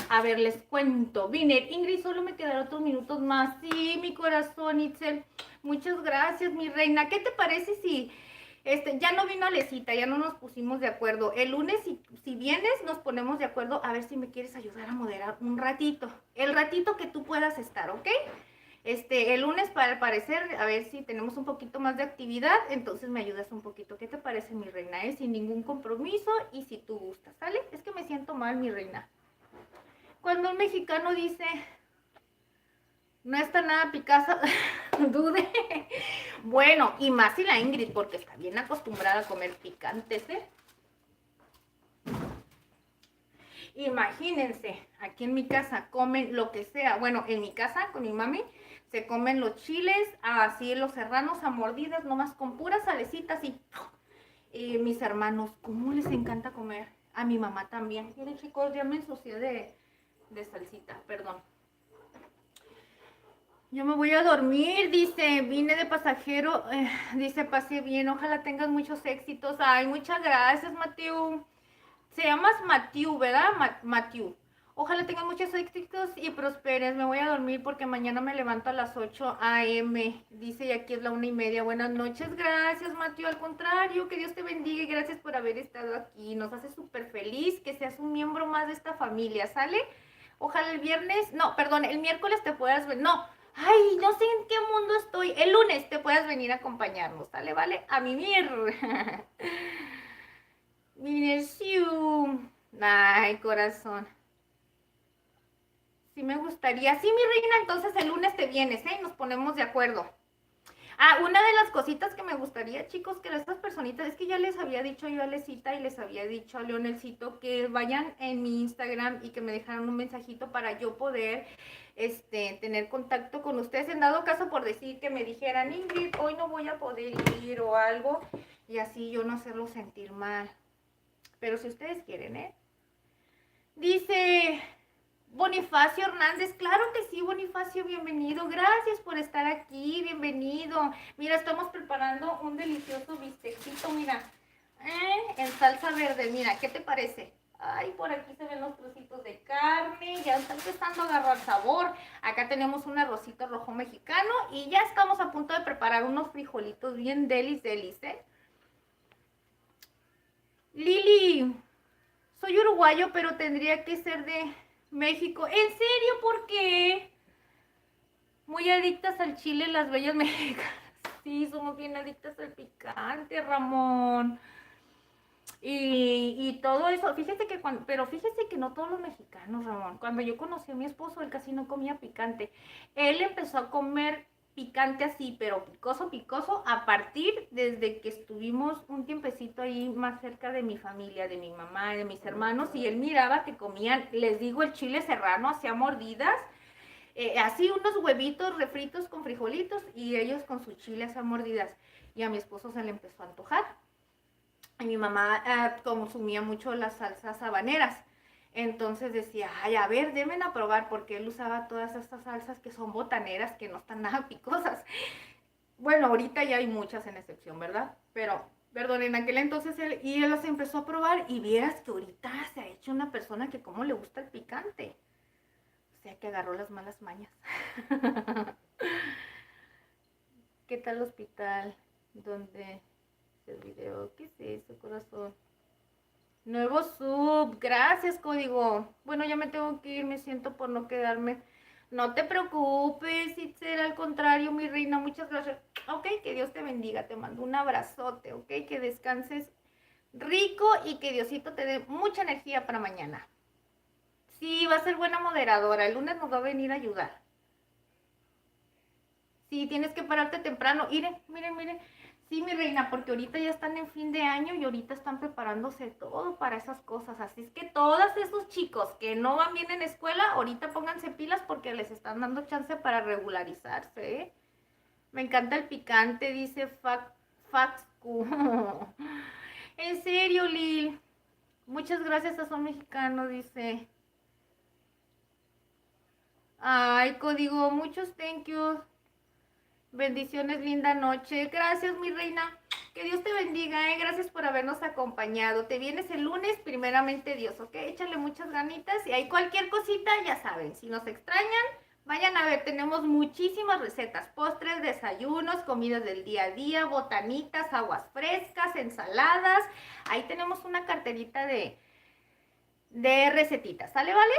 A ver, les cuento. Vine, Ingrid, solo me quedaron otros minutos más. Sí, mi corazón, Itzel. Muchas gracias, mi reina. ¿Qué te parece si ya no vino Alecita, ya no nos pusimos de acuerdo? El lunes, si vienes, nos ponemos de acuerdo a ver si me quieres ayudar a moderar un ratito. El ratito que tú puedas estar, ¿ok? El lunes, para al parecer, a ver si tenemos un poquito más de actividad, entonces me ayudas un poquito. ¿Qué te parece, mi reina? Sin ningún compromiso y si tú gustas, ¿sale? Es que me siento mal, mi reina. Cuando un mexicano dice, no está nada Picasso, dude. Bueno, y más si la Ingrid, porque está bien acostumbrada a comer picantes, ¿eh? Imagínense, aquí en mi casa comen lo que sea. Bueno, en mi casa con mi mami se comen los chiles, así los serranos a mordidas, nomás con puras salecitas y mis hermanos, ¿cómo les encanta comer? A mi mamá también. Miren, chicos, ya me ensucié de salsita, perdón. Yo me voy a dormir, dice, vine de pasajero, dice, pasé bien, ojalá tengas muchos éxitos. Ay, muchas gracias, Mateo. Se llamas Matthew, ¿verdad? Matthew. Ojalá tengas muchos éxitos y prosperes. Me voy a dormir porque mañana me levanto a las 8 a.m. Dice, y aquí es la 1:30. Buenas noches. Gracias, Matthew. Al contrario, que Dios te bendiga y gracias por haber estado aquí. Nos hace súper feliz que seas un miembro más de esta familia, ¿sale? Ojalá el viernes, no, perdón, el miércoles te puedas ver, no. Ay, no sé en qué mundo estoy. El lunes te puedas venir a acompañarnos, ¿sale? ¿Vale? A mimir. Minesiu. Ay, corazón. Sí me gustaría. Sí, mi reina, entonces el lunes te vienes, ¿eh? Nos ponemos de acuerdo. Ah, una de las cositas que me gustaría, chicos, que estas personitas, es que ya les había dicho yo a Lesita y les había dicho a Leonelcito que vayan en mi Instagram y que me dejaran un mensajito para yo poder tener contacto con ustedes. En dado caso por decir que me dijeran, Ingrid, hoy no voy a poder ir o algo, y así yo no hacerlo sentir mal. Pero si ustedes quieren, ¿eh? Dice Bonifacio Hernández, claro que sí, Bonifacio, bienvenido. Gracias por estar aquí, bienvenido. Mira, estamos preparando un delicioso bistecito, mira, en salsa verde. Mira, ¿qué te parece? Ay, por aquí se ven los trocitos de carne, ya está empezando a agarrar sabor. Acá tenemos un arrocito rojo mexicano y ya estamos a punto de preparar unos frijolitos bien delis, ¿eh? Lili, soy uruguayo, pero tendría que ser de México. ¿En serio? ¿Por qué? Muy adictas al chile las bellas mexicanas. Sí, somos bien adictas al picante, Ramón. Y todo eso, fíjese que pero fíjese que no todos los mexicanos, Ramón. Cuando yo conocí a mi esposo, él casi no comía picante. Él empezó a comer picante así, pero picoso, picoso, a partir desde que estuvimos un tiempecito ahí más cerca de mi familia, de mi mamá, de mis hermanos, y él miraba que comían, les digo, el chile serrano hacía mordidas, así unos huevitos refritos con frijolitos, y ellos con su chile hacía mordidas. Y a mi esposo se le empezó a antojar. Y mi mamá consumía mucho las salsas habaneras. Entonces decía, ay, a ver, denme a probar, porque él usaba todas estas salsas que son botaneras, que no están nada picosas. Bueno, ahorita ya hay muchas en excepción, ¿verdad? Pero, perdón, en aquel entonces él las empezó a probar y vieras que ahorita se ha hecho una persona que como le gusta el picante. O sea, que agarró las malas mañas. ¿Qué tal hospital? ¿Dónde el video? ¿Qué es eso, corazón? Nuevo sub, gracias, código. Bueno, ya me tengo que ir, me siento por no quedarme. No te preocupes, Itzel, al contrario, mi reina, muchas gracias. Ok, que Dios te bendiga, te mando un abrazote, ok, que descanses rico y que Diosito te dé mucha energía para mañana. Sí, va a ser buena moderadora, el lunes nos va a venir a ayudar. Sí, tienes que pararte temprano. Miren, miren, miren. Sí, mi reina, porque ahorita ya están en fin de año y ahorita están preparándose todo para esas cosas. Así es que todos esos chicos que no van bien en escuela, ahorita pónganse pilas porque les están dando chance para regularizarse, ¿eh? Me encanta el picante, dice Faxcu. En serio, Lil. Muchas gracias a Son Mexicano, dice. Ay, código, muchos thank you. Bendiciones, linda noche. Gracias, mi reina. Que Dios te bendiga, ¿eh? Gracias por habernos acompañado. Te vienes el lunes, primeramente Dios, ¿ok? Échale muchas ganitas y hay cualquier cosita, ya saben. Si nos extrañan, vayan a ver. Tenemos muchísimas recetas. Postres, desayunos, comidas del día a día, botanitas, aguas frescas, ensaladas. Ahí tenemos una carterita de recetitas. ¿Sale, vale?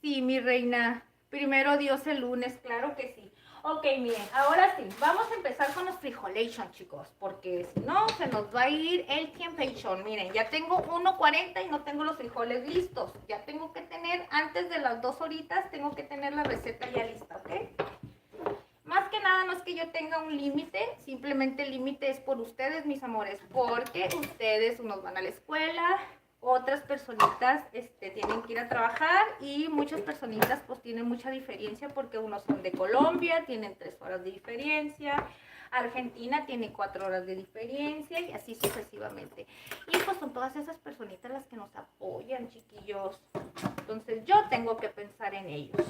Sí, mi reina. Primero Dios el lunes, claro que sí. Ok, miren, ahora sí, vamos a empezar con los frijolation, chicos, porque si no, se nos va a ir el tiempation. Miren, ya tengo 1:40 y no tengo los frijoles listos. Ya tengo que tener, antes de las 2 horitas, tengo que tener la receta ya lista, ¿ok? Más que nada no es que yo tenga un límite, simplemente el límite es por ustedes, mis amores, porque ustedes, unos van a la escuela, otras personitas tienen que ir a trabajar y muchas personitas pues tienen mucha diferencia porque unos son de Colombia, tienen 3 horas de diferencia, Argentina tiene 4 horas de diferencia y así sucesivamente. Y pues son todas esas personitas las que nos apoyan, chiquillos. Entonces yo tengo que pensar en ellos.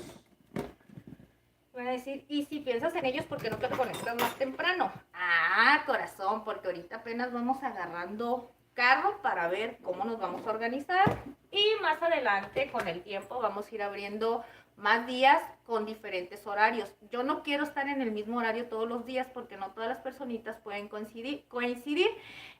Van a decir, y si piensas en ellos, ¿por qué no te conectas más temprano? Ah, corazón, porque ahorita apenas vamos agarrando carro para ver cómo nos vamos a organizar. Y más adelante, con el tiempo, vamos a ir abriendo más días con diferentes horarios. Yo no quiero estar en el mismo horario todos los días porque no todas las personitas pueden coincidir.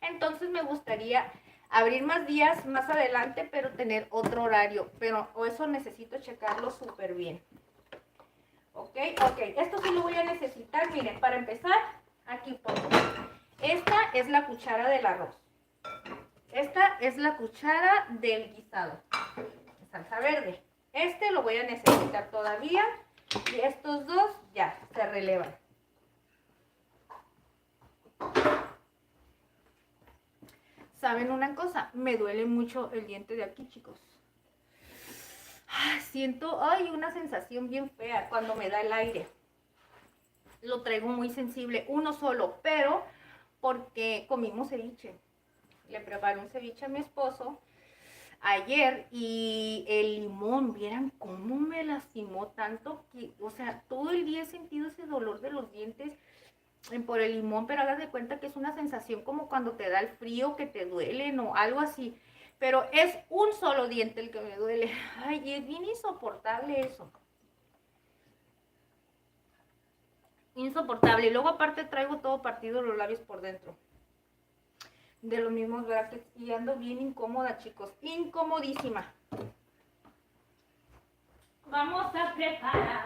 Entonces me gustaría abrir más días más adelante, pero tener otro horario. Pero eso necesito checarlo súper bien. Ok, esto sí lo voy a necesitar, miren, para empezar, aquí pongo. Esta es la cuchara del arroz. Esta es la cuchara del guisado, salsa verde. Este lo voy a necesitar todavía y estos dos ya se relevan. ¿Saben una cosa? Me duele mucho el diente de aquí, chicos. Siento, una sensación bien fea cuando me da el aire. Lo traigo muy sensible, uno solo, pero porque comimos ceviche. Le preparé un ceviche a mi esposo ayer y el limón, vieran cómo me lastimó tanto que, o sea, todo el día he sentido ese dolor de los dientes por el limón, pero hagas de cuenta que es una sensación como cuando te da el frío, que te duelen o algo así. Pero es un solo diente el que me duele. Ay, y es bien insoportable eso. Insoportable. Y luego aparte traigo todo partido los labios por dentro. De los mismos brackets y ando bien incómoda, chicos. Incomodísima. Vamos a preparar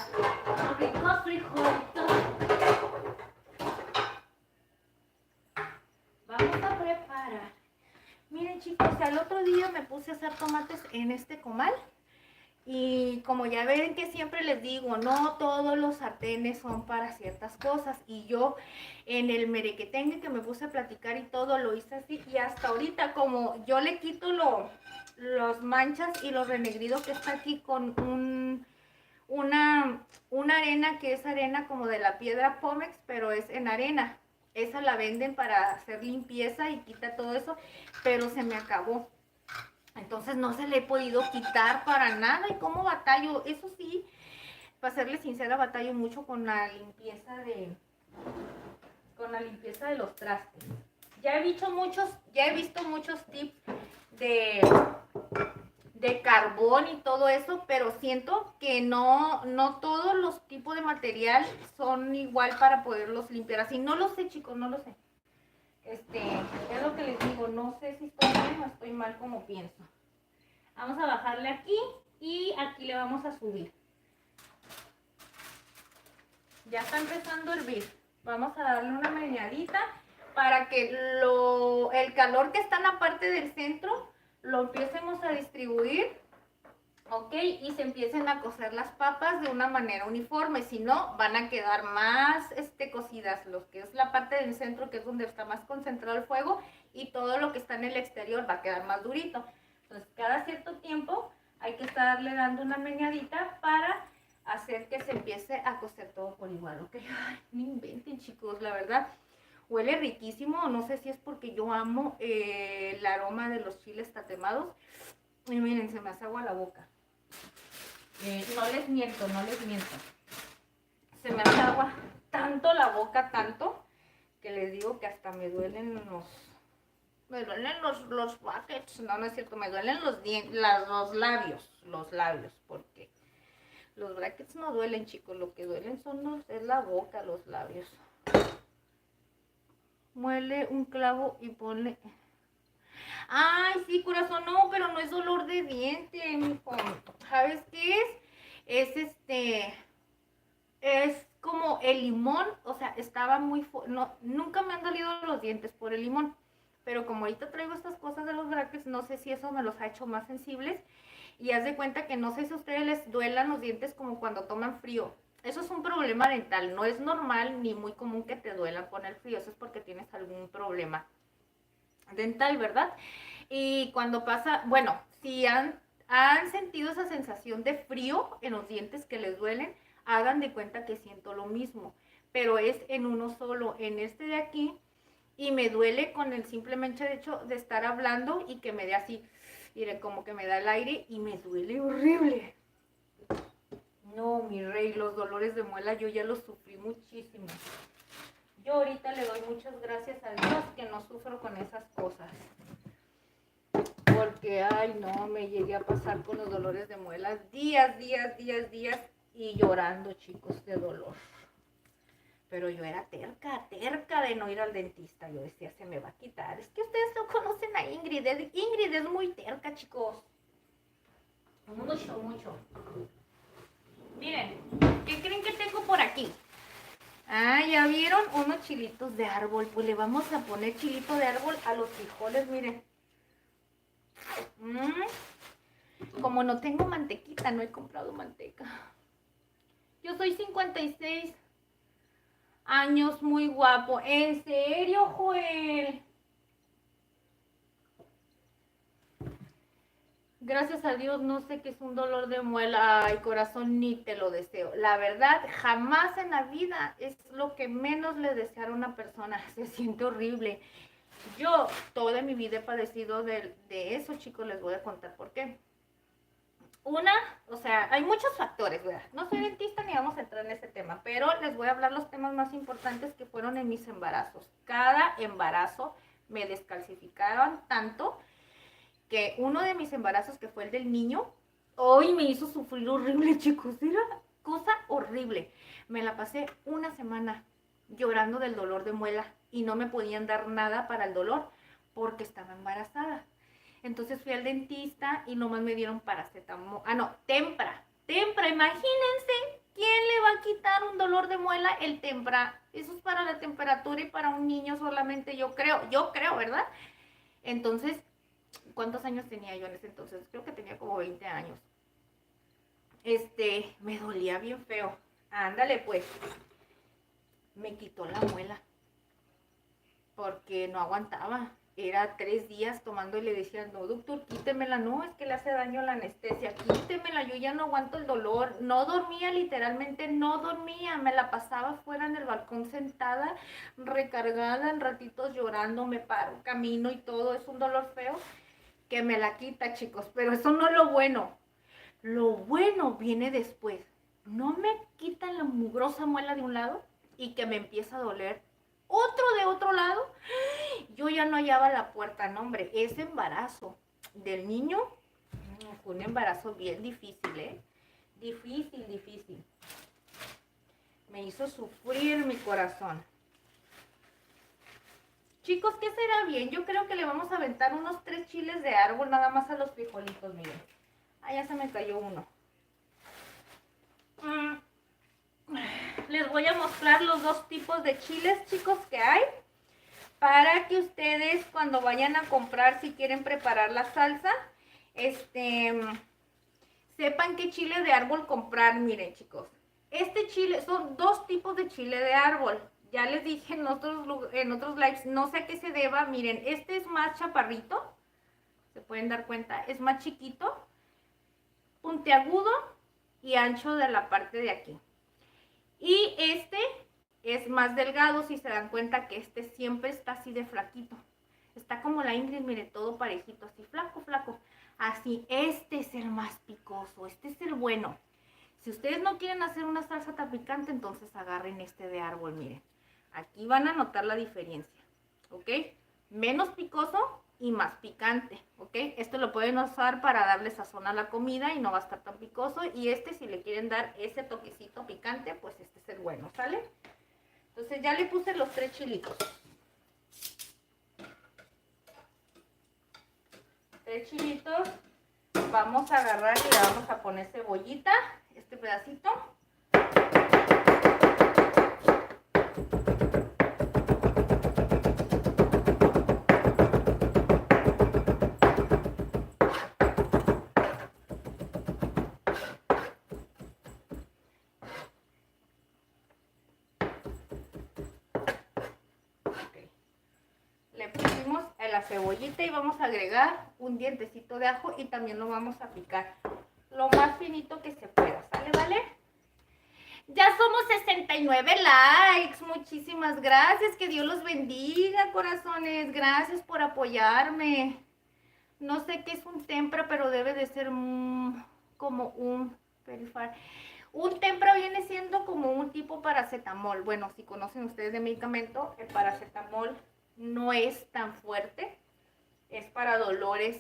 los ricos frijolitos. Vamos a preparar. Miren, chicos, al otro día me puse a hacer tomates en este comal. Y como ya ven que siempre les digo, no todos los sartenes son para ciertas cosas. Y yo en el merequetengue que me puse a platicar y todo lo hice así. Y hasta ahorita como yo le quito los manchas y los renegridos que está aquí con una arena que es arena como de la piedra Pómex, pero es en arena. Esa la venden para hacer limpieza y quita todo eso, pero se me acabó. Entonces no se le he podido quitar para nada. ¿Y cómo batallo? Eso sí, para serles sincera, batallo mucho con la limpieza de los trastes. Ya he visto muchos tips de carbón y todo eso, pero siento que no todos los tipos de material son igual para poderlos limpiar así. No lo sé, chicos, no lo sé. Es lo que les digo, no sé si estoy bien o estoy mal como pienso. Vamos a bajarle aquí y aquí le vamos a subir. Ya está empezando a hervir. Vamos a darle una meneadita para que el calor que está en la parte del centro lo empiecemos a distribuir, ¿ok? Y se empiecen a cocer las papas de una manera uniforme. Si no, van a quedar más cocidas, lo que es la parte del centro, que es donde está más concentrado el fuego, y todo lo que está en el exterior va a quedar más durito. Entonces, cada cierto tiempo hay que estarle dando una meneadita para hacer que se empiece a cocer todo por igual, ¿ok? Ay, no inventen, chicos, la verdad, huele riquísimo. No sé si es porque yo amo el aroma de los chiles tatemados. Y miren, se me hace agua la boca. No les miento. Se me hace agua tanto la boca, tanto, que les digo que hasta me duelen los brackets. No, no es cierto, me duelen los labios, porque los brackets no duelen, chicos, lo que duelen es la boca, los labios. Muele un clavo y ponle... Ay, sí, corazón, no, pero no es dolor de diente, mijo. ¿Sabes qué es? Es como el limón, o sea, estaba muy, no, nunca me han dolido los dientes por el limón, pero como ahorita traigo estas cosas de los brackets, no sé si eso me los ha hecho más sensibles, y haz de cuenta que no sé si a ustedes les duelan los dientes como cuando toman frío. Eso es un problema dental, no es normal ni muy común que te duelan con el frío, eso es porque tienes algún problema dental, ¿verdad? Y cuando pasa, bueno, si han sentido esa sensación de frío en los dientes que les duelen, hagan de cuenta que siento lo mismo, pero es en uno solo, en este de aquí, y me duele con el simplemente hecho de estar hablando y que me dé así, mire, como que me da el aire y me duele horrible. No, mi rey, los dolores de muela yo ya los sufrí muchísimo. Yo ahorita le doy muchas gracias a Dios que no sufro con esas cosas. Porque, ay, no, me llegué a pasar con los dolores de muelas días y llorando, chicos, de dolor. Pero yo era terca de no ir al dentista. Yo decía, se me va a quitar. Es que ustedes no conocen a Ingrid. Ingrid es muy terca, chicos. Mucho. Miren, ¿qué creen que tengo por aquí? Ah, ¿ya vieron? Unos chilitos de árbol. Pues le vamos a poner chilito de árbol a los frijoles, miren. Como no tengo mantequita, no he comprado manteca. Yo soy 56 años, muy guapo. ¿En serio, Joel? Gracias a Dios no sé qué es un dolor de muela. Ay, corazón, ni te lo deseo. La verdad, jamás en la vida es lo que menos le desea a una persona. Se siente horrible. Yo toda mi vida he padecido de eso, chicos. Les voy a contar por qué. Una, o sea, hay muchos factores, ¿verdad? No soy dentista ni vamos a entrar en ese tema, pero les voy a hablar los temas más importantes que fueron en mis embarazos. Cada embarazo me descalcificaban tanto que uno de mis embarazos, que fue el del niño, hoy me hizo sufrir horrible, chicos. Era cosa horrible. Me la pasé una semana llorando del dolor de muela y no me podían dar nada para el dolor porque estaba embarazada. Entonces fui al dentista y nomás me dieron paracetamol. Ah, no, Tempra. Tempra, imagínense. ¿Quién le va a quitar un dolor de muela? El Tempra. Eso es para la temperatura y para un niño solamente, yo creo, ¿verdad? Entonces, ¿cuántos años tenía yo en ese entonces? Creo que tenía como 20 años. Me dolía bien feo. Ándale, pues. Me quitó la muela porque no aguantaba. Era 3 días tomando y le decía, no, doctor, quítemela. No, es que le hace daño la anestesia. Quítemela, yo ya no aguanto el dolor. No dormía, literalmente no dormía. Me la pasaba fuera en el balcón sentada, recargada, en ratitos llorando. Me paro, camino y todo. Es un dolor feo que me la quita, chicos. Pero eso no es lo bueno. Lo bueno viene después. No me quitan la mugrosa muela de un lado y que me empieza a doler otro de otro lado. Yo ya no hallaba la puerta, no, hombre. Ese embarazo del niño fue un embarazo bien difícil, ¿eh? Difícil. Me hizo sufrir mi corazón. Chicos, ¿qué será bien? Yo creo que le vamos a aventar unos 3 chiles de árbol nada más a los frijolitos, miren. Ah, ya se me cayó uno. Les voy a mostrar los dos tipos de chiles, chicos, que hay. Para que ustedes cuando vayan a comprar, si quieren preparar la salsa, sepan qué chile de árbol comprar. Miren, chicos, este chile, son 2 tipos de chile de árbol. Ya les dije en otros lives, no sé a qué se deba. Miren, este es más chaparrito, se pueden dar cuenta, es más chiquito, puntiagudo y ancho de la parte de aquí. Y este es más delgado, si se dan cuenta que este siempre está así de flaquito. Está como la Ingrid, mire, todo parejito, así flaco. Así, este es el más picoso, este es el bueno. Si ustedes no quieren hacer una salsa tan picante, entonces agarren este de árbol, miren. Aquí van a notar la diferencia, ¿ok? Menos picoso y más picante, ¿ok? Esto lo pueden usar para darle sazón a la comida y no va a estar tan picoso. Y si le quieren dar ese toquecito picante, pues este es el bueno, ¿sale? Entonces ya le puse los 3 chilitos. 3 chilitos. Vamos a agarrar y le vamos a poner cebollita. este pedacito. Le pusimos la cebollita y vamos a agregar un dientecito de ajo y también lo vamos a picar lo más finito que se pueda, ¿sale? ¿Vale? Ya somos 69 likes, muchísimas gracias, que Dios los bendiga, corazones, gracias por apoyarme. No sé qué es un tempra, pero debe de ser como un perifar. Un tempra viene siendo como un tipo paracetamol. Bueno, si conocen ustedes de medicamento, el paracetamol no es tan fuerte. Es para dolores,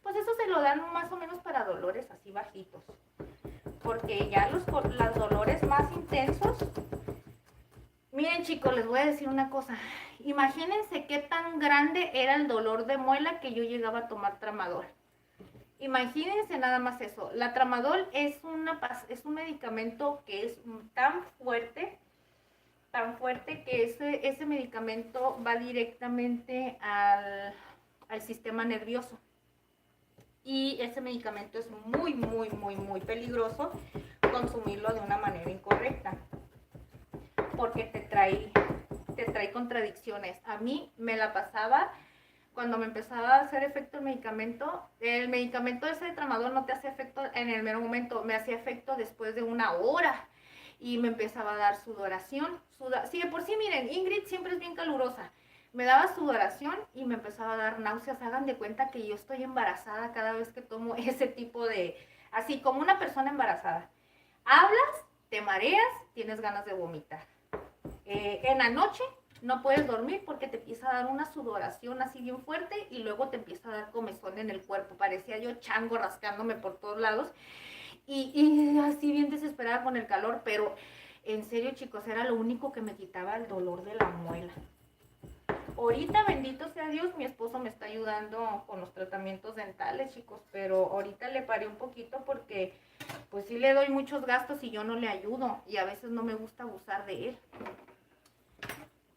pues eso se lo dan más o menos para dolores así bajitos. Porque ya los dolores más intensos. Miren, chicos, les voy a decir una cosa. Imagínense qué tan grande era el dolor de muela que yo llegaba a tomar tramadol. Imagínense nada más eso. La tramadol es un medicamento que es tan fuerte que ese medicamento va directamente al sistema nervioso. Y ese medicamento es muy, muy, muy, muy peligroso consumirlo de una manera incorrecta, porque te trae contradicciones. A mí me la pasaba cuando me empezaba a hacer efecto el medicamento ese de tramadol no te hace efecto en el mero momento, me hacía efecto después de una hora y me empezaba a dar sudoración. Sí, de por sí, miren, Ingrid siempre es bien calurosa. Me daba sudoración y me empezaba a dar náuseas. Hagan de cuenta que yo estoy embarazada cada vez que tomo ese tipo de... Así como una persona embarazada. Hablas, te mareas, tienes ganas de vomitar. En la noche no puedes dormir porque te empieza a dar una sudoración así bien fuerte y luego te empieza a dar comezón en el cuerpo. Parecía yo chango rascándome por todos lados y así bien desesperada con el calor, pero en serio, chicos, era lo único que me quitaba el dolor de la muela. Ahorita, bendito sea Dios, mi esposo me está ayudando con los tratamientos dentales, chicos, pero ahorita le paré un poquito porque pues sí le doy muchos gastos y yo no le ayudo y a veces no me gusta abusar de él.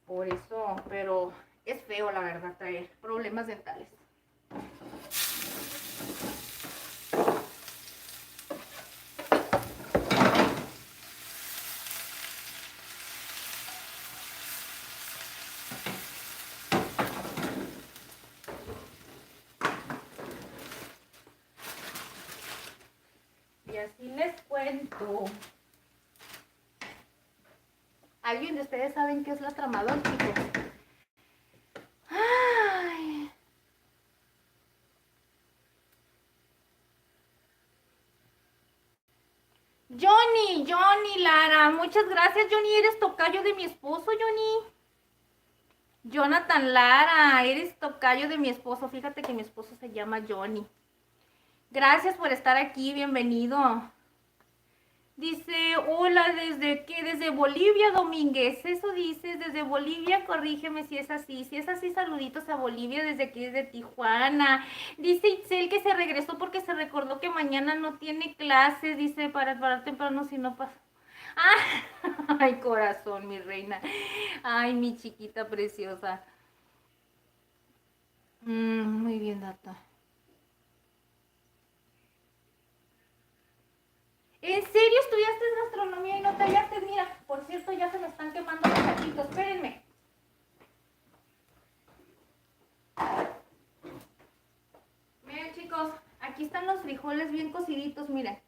Por eso, pero es feo la verdad traer problemas dentales. Y así les cuento. ¿Alguien de ustedes saben qué es la tramadol, chicos? Ay. Johnny Lara, muchas gracias, Johnny, eres tocayo de mi esposo, Johnny. Jonathan Lara, eres tocayo de mi esposo, fíjate que mi esposo se llama Johnny. Gracias por estar aquí, bienvenido. Dice, hola, ¿desde Bolivia, Domínguez? Eso dices, desde Bolivia, corrígeme si es así. Si es así, saluditos a Bolivia, desde aquí, desde Tijuana. Dice Itzel que se regresó porque se recordó que mañana no tiene clases. Dice, para parar temprano si no pasa. Ah, ay, corazón, mi reina. Ay, mi chiquita preciosa. Muy bien, Data. ¿En serio estudiaste gastronomía y no tallaste? Mira, por cierto, ya se me están quemando los taquitos. Espérenme. Miren, chicos, aquí están los frijoles bien cociditos, miren.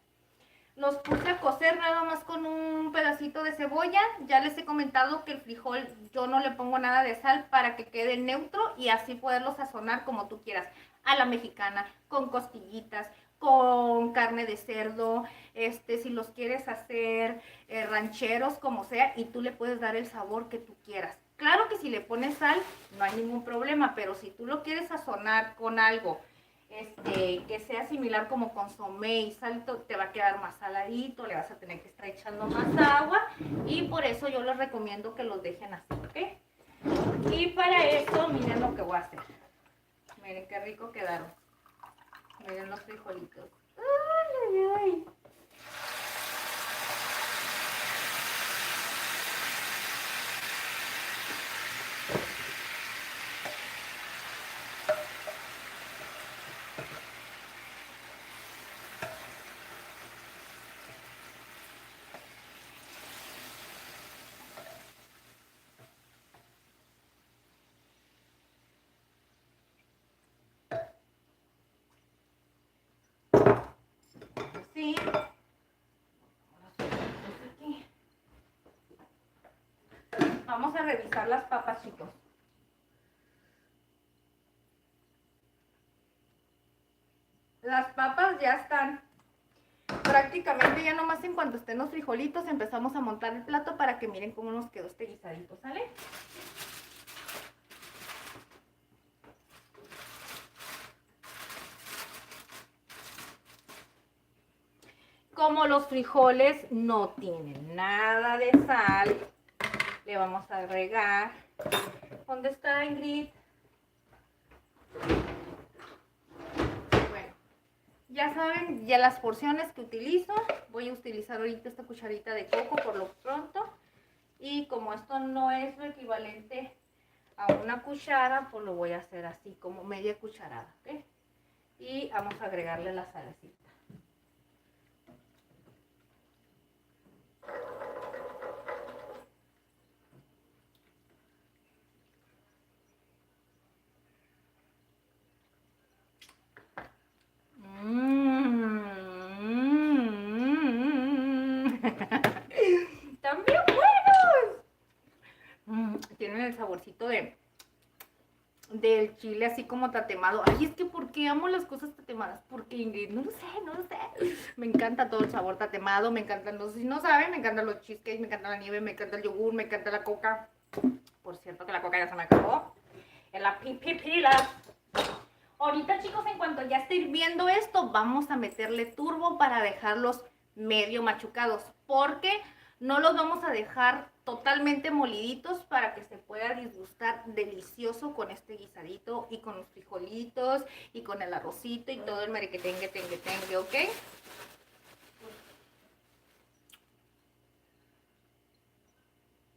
Los puse a cocer nada más con un pedacito de cebolla. Ya les he comentado que el frijol yo no le pongo nada de sal para que quede neutro y así poderlo sazonar como tú quieras. A la mexicana, con costillitas, con carne de cerdo, si los quieres hacer rancheros, como sea, y tú le puedes dar el sabor que tú quieras. Claro que si le pones sal, no hay ningún problema, pero si tú lo quieres sazonar con algo que sea similar como consomé y salto, te va a quedar más saladito, le vas a tener que estar echando más agua y por eso yo les recomiendo que los dejen así, ¿ok? Y para eso, miren lo que voy a hacer. Miren qué rico quedaron. Miren los frijolitos. ¡Ay, ay, ay! Vamos a revisar las papas, chicos. Las papas ya están prácticamente, ya nomás en cuanto estén los frijolitos empezamos a montar el plato para que miren cómo nos quedó este guisadito, ¿sale? Como los frijoles no tienen nada de sal, le vamos a agregar. ¿Dónde está Ingrid? Bueno, ya saben, ya las porciones que utilizo. Voy a utilizar ahorita esta cucharita de coco por lo pronto. Y como esto no es lo equivalente a una cuchara, pues lo voy a hacer así como media cucharada, ¿ok? Y vamos a agregarle la salecita. ¡Están bien buenos! Tienen el saborcito del chile así como tatemado. Ay, es que ¿por qué amo las cosas tatemadas? Porque Ingrid, no lo sé, no lo sé. Me encanta todo el sabor tatemado, me encantan los, si no saben, me encantan los cheesecakes, me encanta la nieve, me encanta el yogur, me encanta la coca. Por cierto que la coca ya se me acabó. En la pipipila. Ahorita, chicos, en cuanto ya esté hirviendo esto, vamos a meterle turbo para dejarlos medio machucados, porque no los vamos a dejar totalmente moliditos para que se pueda disgustar delicioso con este guisadito y con los frijolitos y con el arrocito y todo el merequetengue, tengue, ¿ok?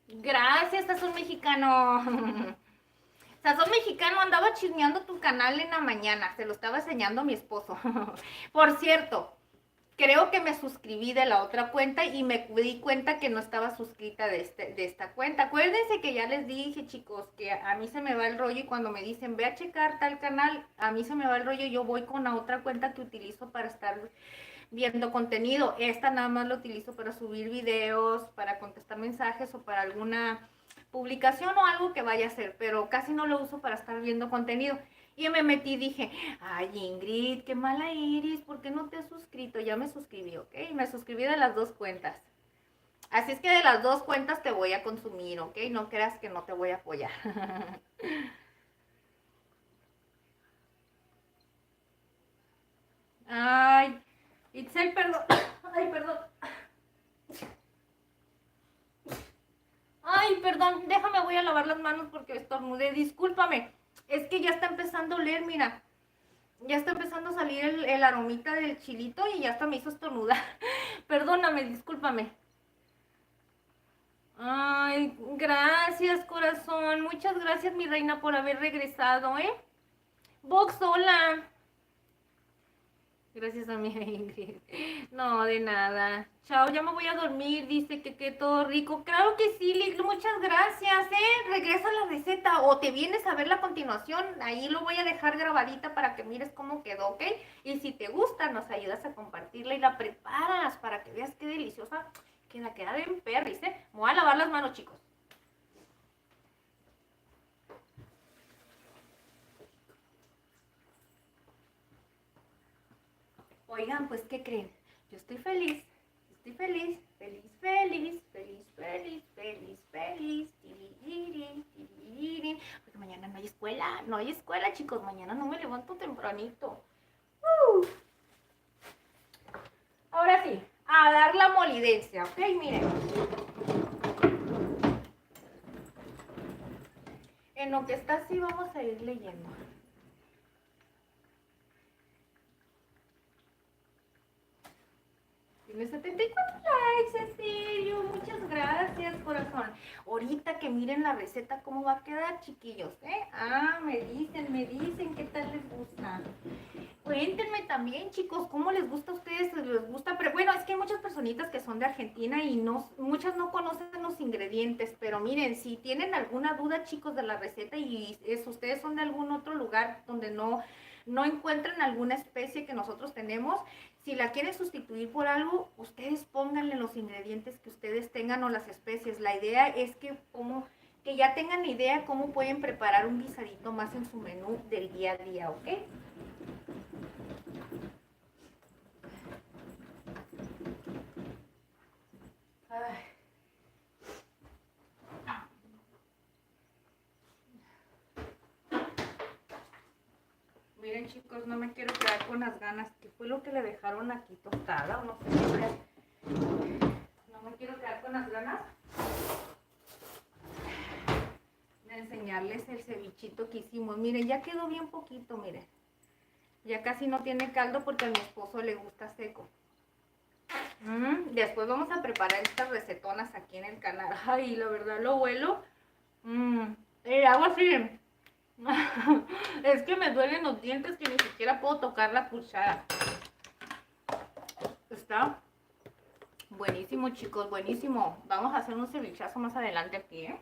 Gracias, Sazón Mexicano. Sazón Mexicano, andaba chismeando tu canal en la mañana, se lo estaba enseñando a mi esposo. Por cierto, creo que me suscribí de la otra cuenta y me di cuenta que no estaba suscrita de esta cuenta. Acuérdense que ya les dije, chicos, que a mí se me va el rollo y cuando me dicen, ve a checar tal canal, a mí se me va el rollo y yo voy con la otra cuenta que utilizo para estar viendo contenido. Esta nada más la utilizo para subir videos, para contestar mensajes o para alguna publicación o algo que vaya a hacer, pero casi no lo uso para estar viendo contenido. Y me metí y dije, ay Ingrid, qué mala Iris, ¿por qué no te has suscrito? Ya me suscribí, ¿ok? Me suscribí de las dos cuentas. Así es que de las dos cuentas te voy a consumir, ¿ok? No creas que no te voy a apoyar. Ay, Itzel, perdón. Ay, perdón. Ay, perdón, déjame, voy a lavar las manos porque estornudé. Discúlpame. Es que ya está empezando a oler, mira. Ya está empezando a salir el aromita del chilito y ya hasta me hizo estornudar. Perdóname, discúlpame. Ay, gracias, corazón. Muchas gracias, mi reina, por haber regresado, ¿eh? Vox, hola. Gracias a mi Ingrid. No, de nada. Chao, ya me voy a dormir. Dice que todo rico. Claro que sí, Lick, muchas gracias, ¿eh? Regresa la receta o te vienes a verla a continuación. Ahí lo voy a dejar grabadita para que mires cómo quedó, ¿ok? Y si te gusta, nos ayudas a compartirla y la preparas para que veas qué deliciosa queda bien perris, ¿eh? Me voy a lavar las manos, chicos. Oigan, pues, ¿qué creen? Yo estoy feliz. Estoy feliz, feliz, feliz, feliz, feliz, feliz, feliz, tiriririn, tiriririn, porque mañana no hay escuela, chicos, mañana no me levanto tempranito. Ahora sí, a dar la molidencia, ¿ok? Miren. En lo que está así vamos a ir leyendo. Tiene 74 likes, en serio. Muchas gracias, corazón. Ahorita que miren la receta cómo va a quedar, chiquillos, ¿eh? Ah, me dicen qué tal les gusta. Cuéntenme también, chicos, cómo les gusta a ustedes, les gusta, pero bueno, es que hay muchas personitas que son de Argentina y muchas no conocen los ingredientes, pero miren, si tienen alguna duda, chicos, de la receta y ustedes son de algún otro lugar donde no encuentran alguna especie que nosotros tenemos, si la quieren sustituir por algo, ustedes pónganle los ingredientes que ustedes tengan o las especies. La idea es que como que ya tengan idea cómo pueden preparar un guisadito más en su menú del día a día, ¿ok? Ay. Miren chicos, no me quiero quedar con las ganas. ¿Qué fue lo que le dejaron aquí tostada? O no sé qué. No me quiero quedar con las ganas de enseñarles el cevichito que hicimos. Miren, ya quedó bien poquito, miren. Ya casi no tiene caldo porque a mi esposo le gusta seco. Después vamos a preparar estas recetonas aquí en el canal. Ay, la verdad lo huelo. Hago así. Es que me duelen los dientes que ni siquiera puedo tocar la cuchara. Está buenísimo, chicos, buenísimo. Vamos a hacer un cevichazo más adelante aquí, ¿eh?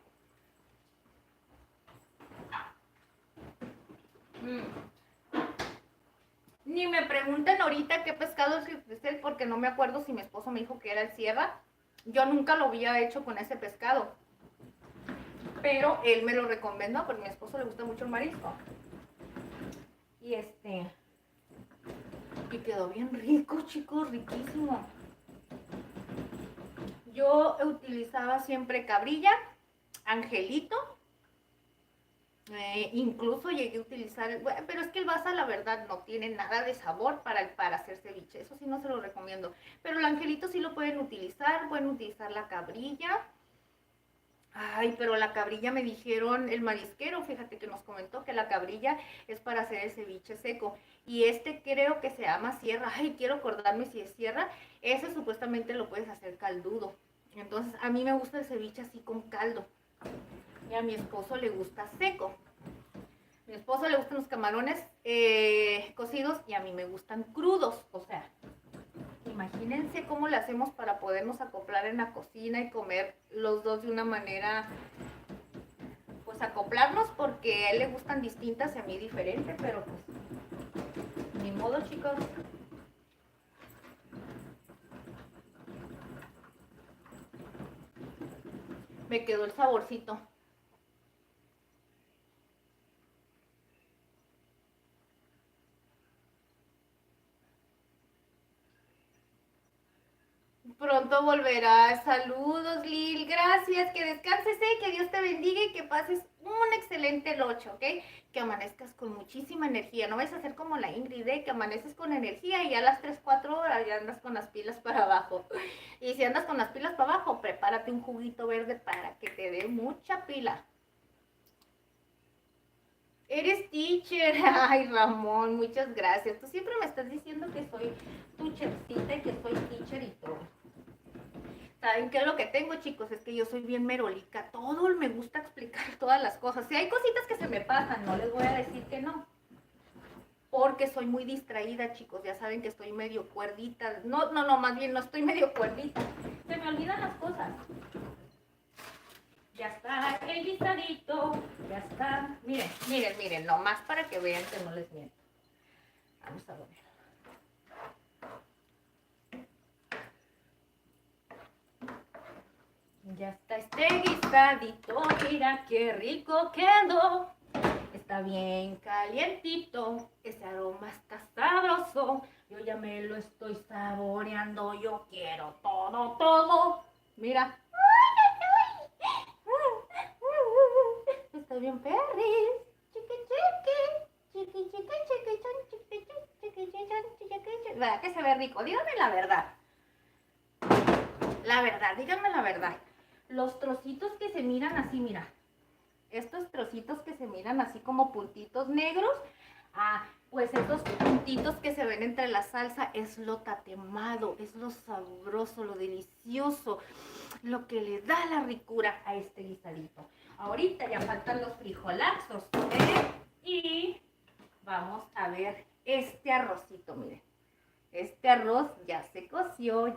Ni me pregunten ahorita qué pescado es el porque no me acuerdo si mi esposo me dijo que era el sierra. Yo nunca lo había hecho con ese pescado. Pero él me lo recomendó porque a mi esposo le gusta mucho el marisco. Y y quedó bien rico, chicos, riquísimo. Yo utilizaba siempre cabrilla, angelito. Incluso llegué a utilizar, pero es que el basa la verdad no tiene nada de sabor para hacer ceviche, eso sí no se lo recomiendo. Pero el angelito sí lo pueden utilizar la cabrilla. Ay, pero la cabrilla me dijeron, el marisquero, fíjate que nos comentó que la cabrilla es para hacer el ceviche seco. Y creo que se llama sierra. Ay, quiero acordarme si es sierra. Ese supuestamente lo puedes hacer caldudo. Entonces, a mí me gusta el ceviche así con caldo. Y a mi esposo le gusta seco. A mi esposo le gustan los camarones cocidos y a mí me gustan crudos. O sea, imagínense cómo le hacemos para podernos acoplar en la cocina y comer los dos de una manera, pues acoplarnos, porque a él le gustan distintas y a mí diferente, pero pues ni modo, chicos. Me quedó el saborcito. Pronto volverás. Saludos, Lil. Gracias. Que descanses, que Dios te bendiga y que pases un excelente noche, ¿ok? Que amanezcas con muchísima energía. No vayas a ser como la Ingrid, que amaneces con energía y a las 3, 4 horas ya andas con las pilas para abajo. Y si andas con las pilas para abajo, prepárate un juguito verde para que te dé mucha pila. Eres teacher. Ay, Ramón, muchas gracias. Tú siempre me estás diciendo que soy tu chefcita y que soy teacher y todo. ¿Saben qué es lo que tengo, chicos? Es que yo soy bien merolica. Todo me gusta explicar todas las cosas. Si hay cositas que se me pasan, no les voy a decir que no. Porque soy muy distraída, chicos. Ya saben que estoy medio cuerdita. No, más bien no estoy medio cuerdita. Se me olvidan las cosas. Ya está el guisadito. Ya está. Miren. Nomás para que vean que no les miento. Vamos a ver. Ya está guisadito, mira qué rico quedó. Está bien calientito, ese aroma está sabroso. Yo ya me lo estoy saboreando, yo quiero todo. Mira. Está bien perris. ¿Verdad que se ve rico? Díganme la verdad. Díganme la verdad. Los trocitos que se miran así, mira. Estos trocitos que se miran así como puntitos negros. Pues estos puntitos que se ven entre la salsa es lo tatemado, es lo sabroso, lo delicioso, lo que le da la ricura a este guisadito. Ahorita ya faltan los frijolazos, y vamos a ver este arrocito, miren. Este arroz ya se coció.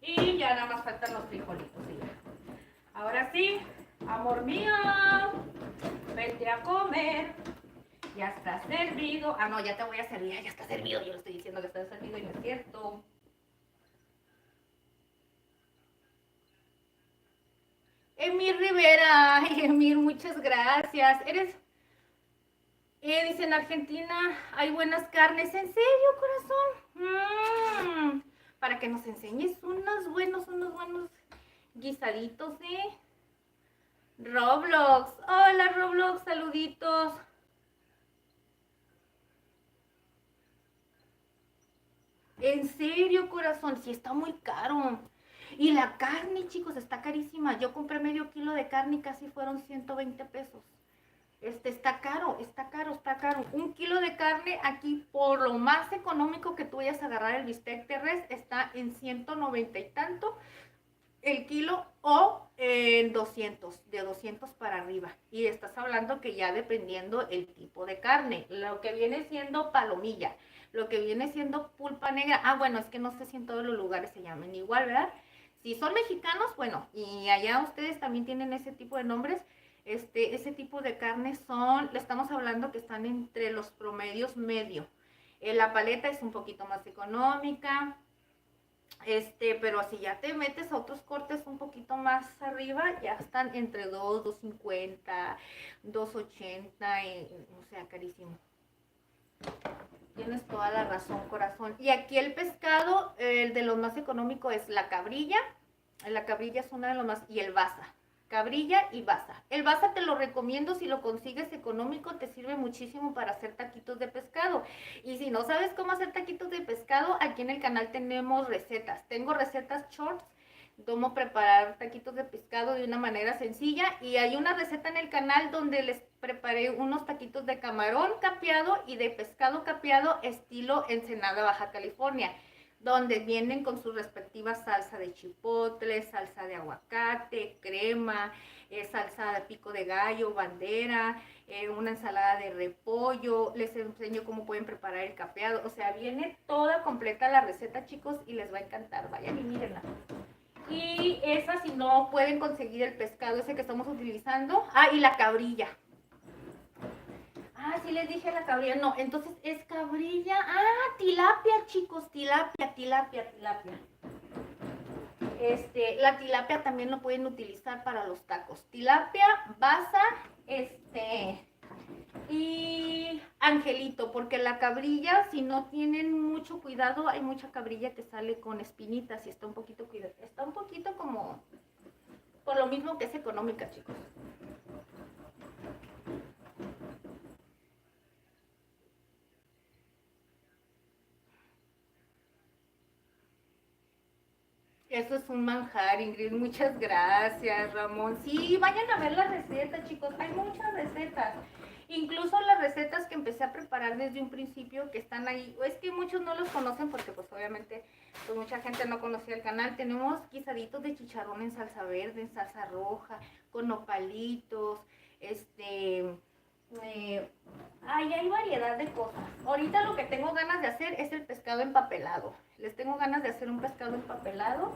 Y ya nada más faltan los frijolitos. ¿Sí? Ahora sí, amor mío, vete a comer. Ya está servido. No, ya te voy a servir. Ya está servido. Yo le estoy diciendo que está servido y no es cierto. Emir Rivera. Ay, Emir, muchas gracias. Eres... dice, en Argentina hay buenas carnes. ¿En serio, corazón? Para que nos enseñes unos buenos guisaditos, ¿eh? Roblox. Hola, Roblox, saluditos. En serio, corazón, sí está muy caro. Y la carne, chicos, está carísima. Yo compré medio kilo de carne y casi fueron 120 pesos. Está caro, está caro, está caro. Un kilo de carne aquí, por lo más económico que tú vayas a agarrar el bistec de res, está en 190 y tanto el kilo o en 200, de 200 para arriba. Y estás hablando que ya dependiendo el tipo de carne, lo que viene siendo palomilla, lo que viene siendo pulpa negra. Ah, bueno, es que no sé si en todos los lugares se llaman igual, ¿verdad? Si son mexicanos, bueno, y allá ustedes también tienen ese tipo de nombres. Ese tipo de carnes son, le estamos hablando que están entre los promedios medio. La paleta es un poquito más económica, pero si ya te metes a otros cortes un poquito más arriba, ya están entre 2, 2.50, 2.80, o sea, carísimo. Tienes toda la razón, corazón. Y aquí el pescado, el de los más económicos es la cabrilla. La cabrilla es una de los más, y el basa. Cabrilla y basa. El basa te lo recomiendo si lo consigues económico, te sirve muchísimo para hacer taquitos de pescado. Y si no sabes cómo hacer taquitos de pescado, aquí en el canal tenemos recetas. Tengo recetas shorts, cómo preparar taquitos de pescado de una manera sencilla. Y hay una receta en el canal donde les preparé unos taquitos de camarón capeado y de pescado capeado estilo Ensenada, Baja California, donde vienen con su respectiva salsa de chipotle, salsa de aguacate, crema, salsa de pico de gallo, bandera, una ensalada de repollo. Les enseño cómo pueden preparar el capeado. O sea, viene toda completa la receta, chicos, y les va a encantar. Vayan y mírenla. Y esa, si no pueden conseguir el pescado ese que estamos utilizando. Ah, y la cabrilla. Ah, sí les dije la cabrilla. No, entonces es cabrilla. Ah, tilapia, chicos. Tilapia. La tilapia también lo pueden utilizar para los tacos. Tilapia, basa, y angelito, porque la cabrilla, si no tienen mucho cuidado, hay mucha cabrilla que sale con espinitas y está un poquito cuidado. Está un poquito como, por lo mismo que es económica, chicos. Eso es un manjar, Ingrid. Muchas gracias, Ramón. Sí, vayan a ver la receta, chicos. Hay muchas recetas. Incluso las recetas que empecé a preparar desde un principio, que están ahí. Es que muchos no los conocen porque pues obviamente pues, mucha gente no conocía el canal. Tenemos guisaditos de chicharrón en salsa verde, en salsa roja, con nopalitos, hay variedad de cosas. Ahorita lo que tengo ganas de hacer es el pescado empapelado. Les tengo ganas de hacer un pescado empapelado.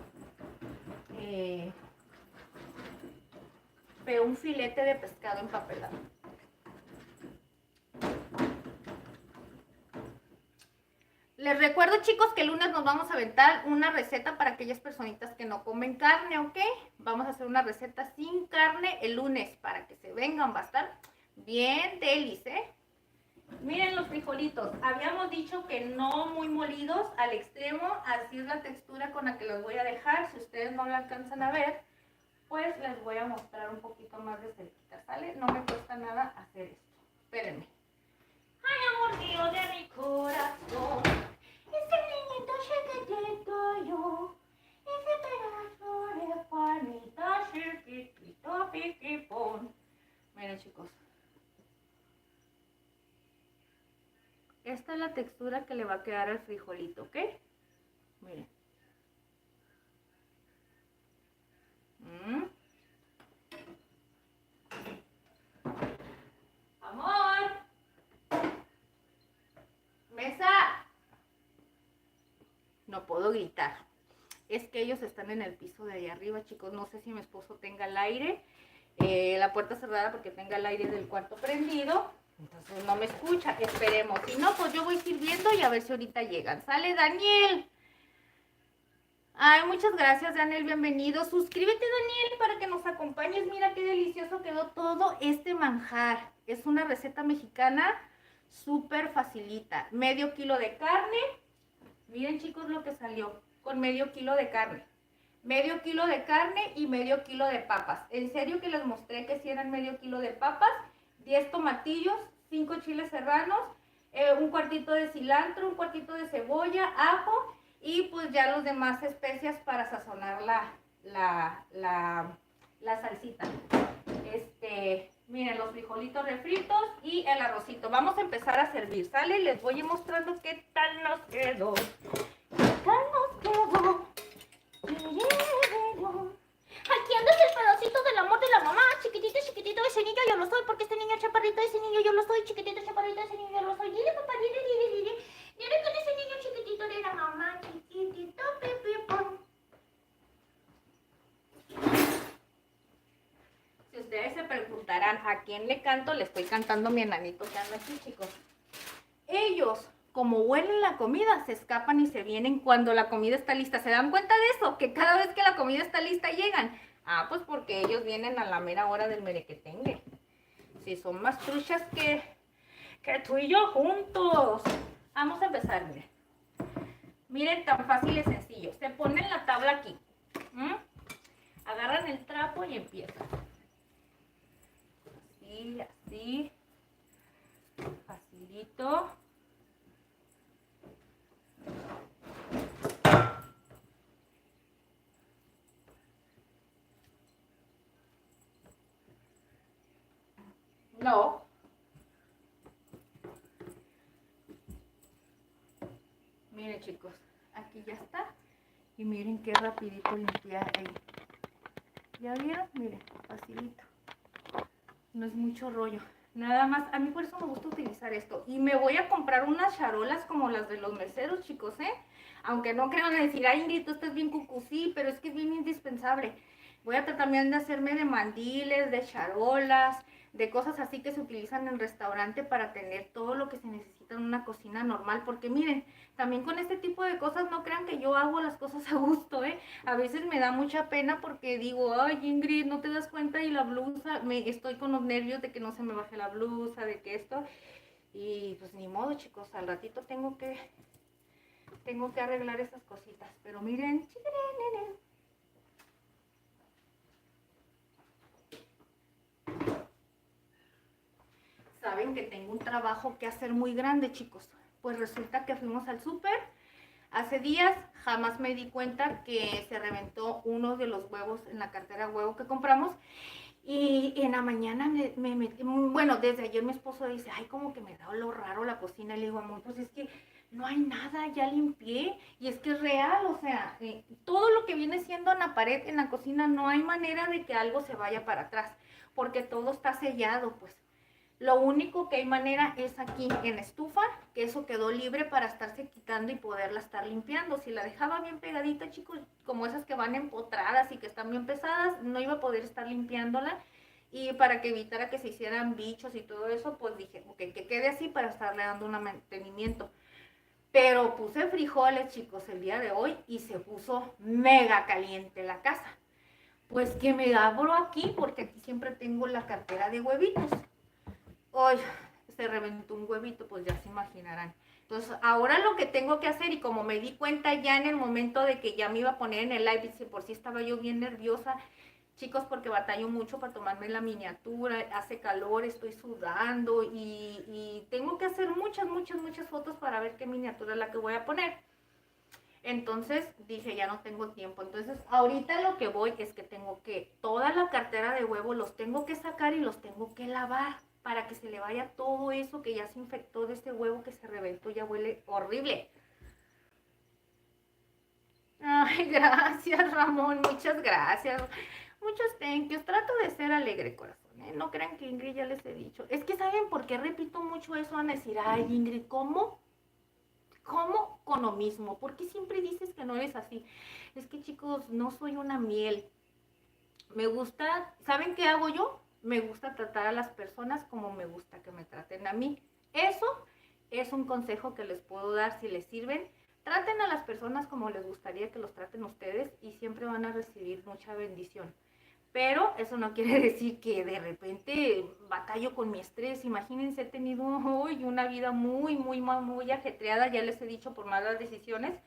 Pero un filete de pescado empapelado. Les recuerdo, chicos, que el lunes nos vamos a aventar una receta para aquellas personitas que no comen carne, ¿ok? Vamos a hacer una receta sin carne el lunes para que se vengan. Va a estar bien delis, ¿eh? Miren los frijolitos. Habíamos dicho que no muy molidos al extremo. Así es la textura con la que los voy a dejar. Si ustedes no la alcanzan a ver, pues les voy a mostrar un poquito más de cerquita, ¿sale? No me cuesta nada hacer esto. Espérenme. Ay, amor mío de mi corazón, ese niñito chiquitito yo, ese pedazo de panita chiquitito piquipón. Miren, chicos. Esta es la textura que le va a quedar al frijolito, ¿ok? Miren. Amor. Mesa. No puedo gritar. Es que ellos están en el piso de allá arriba, chicos. No sé si mi esposo tenga el aire. La puerta cerrada porque tenga el aire del cuarto prendido. Entonces no me escucha. Esperemos. Si no, pues yo voy sirviendo y a ver si ahorita llegan. ¡Sale, Daniel! Ay, muchas gracias, Daniel, bienvenido. Suscríbete, Daniel, para que nos acompañes. Mira qué delicioso quedó todo este manjar. Es una receta mexicana súper facilita. Medio kilo de carne. Miren, chicos, lo que salió con medio kilo de carne. Medio kilo de carne y medio kilo de papas. En serio que les mostré que si eran medio kilo de papas, 10 tomatillos, 5 chiles serranos, un cuartito de cilantro, un cuartito de cebolla, ajo y pues ya los demás especias para sazonar la salsita. Miren, los frijolitos refritos y el arrocito. Vamos a empezar a servir, ¿sale? Les voy a ir mostrando qué tal nos quedó. ¿Qué tal nos quedó? Aquí andas el pedacito del amor de la mamá, chiquitito, chiquitito, ese niño yo lo soy, porque este niño chaparrito, ese niño yo lo soy, chiquitito, chaparrito, ese niño yo lo soy. Dile, papá, dile, dile, dile. Dile con ese niño chiquitito de la mamá, chiquitito, pipi, pum. Si ustedes se preguntarán a quién le canto, le estoy cantando a mi enanito que anda aquí, chicos. Ellos, como huelen la comida, se escapan y se vienen cuando la comida está lista. ¿Se dan cuenta de eso? Que cada vez que la comida está lista llegan. Ah, pues porque ellos vienen a la mera hora del merequetengue. Si son más truchas que tú y yo juntos. Vamos a empezar, miren. Miren, tan fácil y sencillo. Se ponen la tabla aquí. Agarran el trapo y empiezan. Así, así. Facilito. No. Miren, chicos, aquí ya está. Y miren qué rapidito limpiar ahí. ¿Ya vieron? Miren, facilito. No es mucho rollo. Nada más, a mí por eso me gusta utilizar esto. Y me voy a comprar unas charolas como las de los meseros, chicos, ¿eh? Aunque no crean decir, ay, Ingrid, tú estás bien cucusí, pero es que es bien indispensable. Voy a tratar también de hacerme de mandiles, de charolas, de cosas así que se utilizan en restaurante para tener todo lo que se necesita en una cocina normal. Porque miren, también con este tipo de cosas no crean que yo hago las cosas a gusto, ¿eh? A veces me da mucha pena porque digo, ay, Ingrid, no te das cuenta y la blusa, estoy con los nervios de que no se me baje la blusa, de que esto. Y pues ni modo, chicos, al ratito tengo que arreglar esas cositas. Pero miren, saben que tengo un trabajo que hacer muy grande, chicos. Pues resulta que fuimos al súper hace días, jamás me di cuenta que se reventó uno de los huevos en la cartera de huevo que compramos. Y en la mañana me metí, bueno, desde ayer mi esposo dice, ay, como que me da olor raro la cocina. Y le digo, amor, pues es que no hay nada, ya limpié. Y es que es real, o sea, todo lo que viene siendo en la pared, en la cocina, no hay manera de que algo se vaya para atrás, porque todo está sellado, pues. Lo único que hay manera es aquí en la estufa, que eso quedó libre para estarse quitando y poderla estar limpiando. Si la dejaba bien pegadita, chicos, como esas que van empotradas y que están bien pesadas, no iba a poder estar limpiándola. Y para que evitara que se hicieran bichos y todo eso, pues dije, ok, que quede así para estarle dando un mantenimiento. Pero puse frijoles, chicos, el día de hoy y se puso mega caliente la casa. Pues que me abro aquí, porque aquí siempre tengo la cartera de huevitos. Hoy se reventó un huevito, pues ya se imaginarán. Entonces, ahora lo que tengo que hacer, y como me di cuenta ya en el momento de que ya me iba a poner en el live, y por si estaba yo bien nerviosa, chicos, porque batallo mucho para tomarme la miniatura, hace calor, estoy sudando y tengo que hacer muchas fotos para ver qué miniatura es la que voy a poner. Entonces dije, ya no tengo tiempo. Entonces ahorita lo que voy es que tengo que, toda la cartera de huevo los tengo que sacar y los tengo que lavar para que se le vaya todo eso que ya se infectó de este huevo que se reventó, ya huele horrible. Ay, gracias, Ramón, muchas gracias. Muchos thank yous. Trato de ser alegre, corazón, ¿eh? No crean que Ingrid ya les he dicho. Es que ¿saben por qué repito mucho eso? Van a decir, ay, Ingrid, ¿cómo? ¿Cómo con lo mismo? ¿Por qué siempre dices que no eres así? Es que, chicos, no soy una miel. Me gusta, ¿saben qué hago yo? Me gusta tratar a las personas como me gusta que me traten a mí. Eso es un consejo que les puedo dar si les sirven. Traten a las personas como les gustaría que los traten ustedes y siempre van a recibir mucha bendición. Pero eso no quiere decir que de repente batallo con mi estrés. Imagínense, he tenido hoy una vida muy ajetreada, ya les he dicho, por malas decisiones,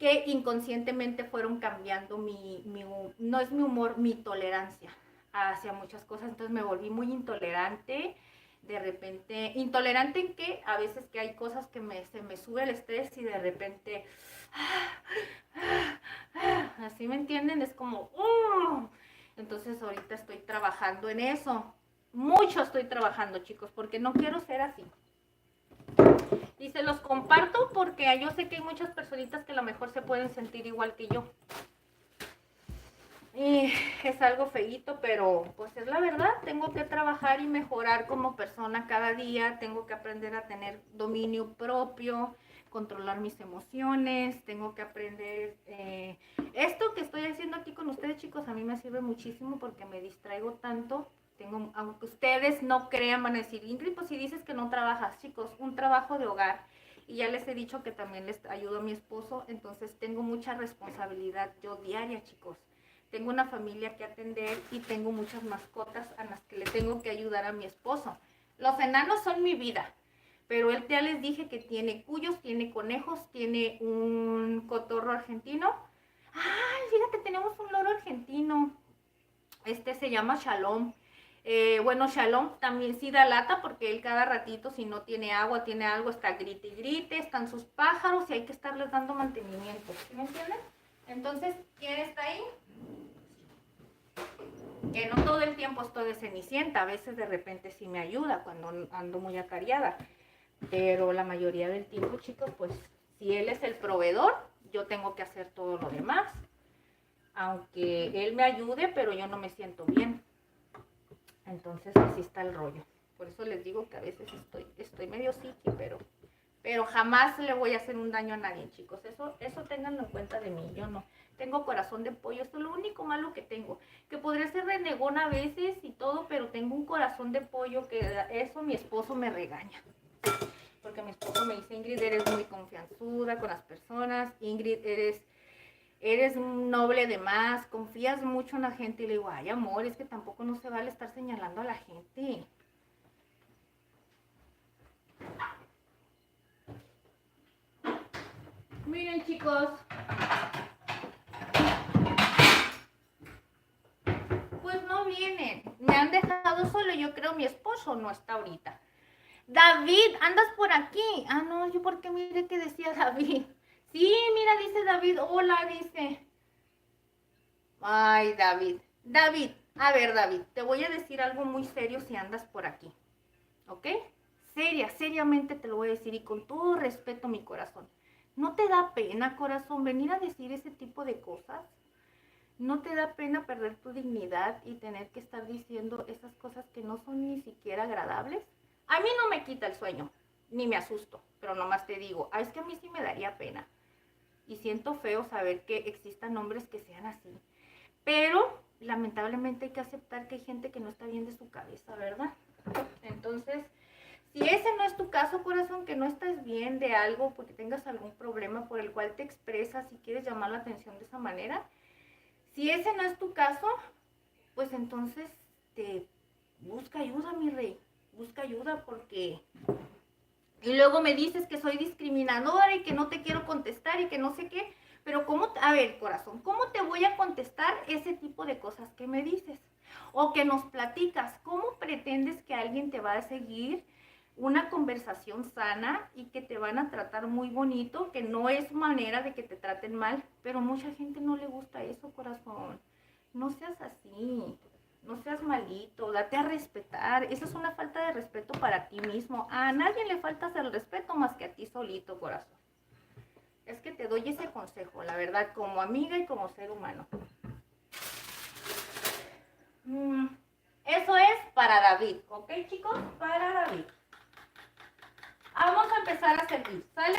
que inconscientemente fueron cambiando no es mi humor, mi tolerancia hacia muchas cosas. Entonces me volví muy intolerante. De repente, intolerante en que a veces que hay cosas que se me sube el estrés y de repente, así me entienden, es como, entonces ahorita estoy trabajando en eso. Mucho estoy trabajando, chicos, porque no quiero ser así. Y se los comparto porque yo sé que hay muchas personitas que a lo mejor se pueden sentir igual que yo. Y es algo feíto, pero pues es la verdad. Tengo que trabajar y mejorar como persona cada día. Tengo que aprender a tener dominio propio, controlar mis emociones. Tengo que aprender... esto que estoy haciendo aquí con ustedes, chicos, a mí me sirve muchísimo porque me distraigo tanto. Aunque ustedes no crean, van a decir, Ingrid, pues si dices que no trabajas, chicos, un trabajo de hogar. Y ya les he dicho que también les ayudo a mi esposo. Entonces tengo mucha responsabilidad yo diaria, chicos. Tengo una familia que atender y tengo muchas mascotas a las que le tengo que ayudar a mi esposo. Los enanos son mi vida, pero él ya les dije que tiene cuyos, tiene conejos, tiene un cotorro argentino. Ay, fíjate, tenemos un loro argentino. Este se llama Shalom. Bueno, Shalom también sí da lata porque él cada ratito, si no tiene agua, tiene algo, está grite y grite, están sus pájaros y hay que estarles dando mantenimiento. ¿Sí me entienden? Entonces, ¿quién está ahí? Que no todo el tiempo estoy de Cenicienta, a veces de repente sí me ayuda cuando ando muy atareada, pero la mayoría del tiempo, chicos, pues si él es el proveedor, yo tengo que hacer todo lo demás, aunque él me ayude, pero yo no me siento bien. Entonces así está el rollo. Por eso les digo que a veces estoy medio psiqui, pero jamás le voy a hacer un daño a nadie, chicos. Eso ténganlo en cuenta de mí. Yo no tengo corazón de pollo. Esto es lo único malo que tengo. Que podría ser renegona a veces y todo, pero tengo un corazón de pollo que eso mi esposo me regaña. Porque mi esposo me dice, Ingrid, eres muy confianzuda con las personas. Ingrid, eres noble de más, confías mucho en la gente. Y le digo, ay, amor, es que tampoco no se vale estar señalando a la gente. Miren, chicos, pues no vienen. Me han dejado solo. Yo creo mi esposo no está ahorita. David, andas por aquí. Ah, no, yo porque mire que decía David. Sí, mira, dice David. Hola, dice. Ay, David. David, a ver, David, te voy a decir algo muy serio si andas por aquí. ¿Ok? Seriamente te lo voy a decir y con todo respeto, mi corazón. ¿No te da pena, corazón, venir a decir ese tipo de cosas? ¿No te da pena perder tu dignidad y tener que estar diciendo esas cosas que no son ni siquiera agradables? A mí no me quita el sueño, ni me asusto, pero nomás te digo, es que a mí sí me daría pena. Y siento feo saber que existan hombres que sean así. Pero lamentablemente hay que aceptar que hay gente que no está bien de su cabeza, ¿verdad? Entonces, si ese no es tu caso, corazón, que no estás bien de algo porque tengas algún problema por el cual te expresas y quieres llamar la atención de esa manera, si ese no es tu caso, pues entonces busca ayuda, mi rey. Busca ayuda porque... Y luego me dices que soy discriminadora y que no te quiero contestar y que no sé qué. Pero ¿cómo? A ver, corazón, ¿cómo te voy a contestar ese tipo de cosas que me dices? O que nos platicas. ¿Cómo pretendes que alguien te va a seguir una conversación sana y que te van a tratar muy bonito, que no es manera de que te traten mal? Pero mucha gente no le gusta eso, corazón. No seas así. No seas malito, date a respetar. Eso es una falta de respeto para ti mismo. A nadie le faltas el respeto más que a ti solito, corazón. Es que te doy ese consejo, la verdad, como amiga y como ser humano. Eso es para David, ¿ok, chicos? Para David. Vamos a empezar a servir, ¿sale?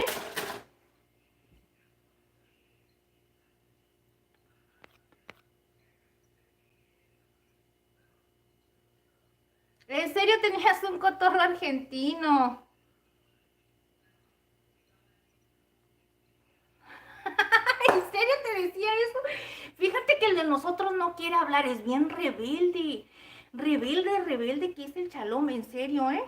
¿En serio tenías un cotorro argentino? decía eso. Fíjate que el de nosotros no quiere hablar, es bien rebelde. Rebelde, rebelde que es el Chalom, en serio, ¿eh?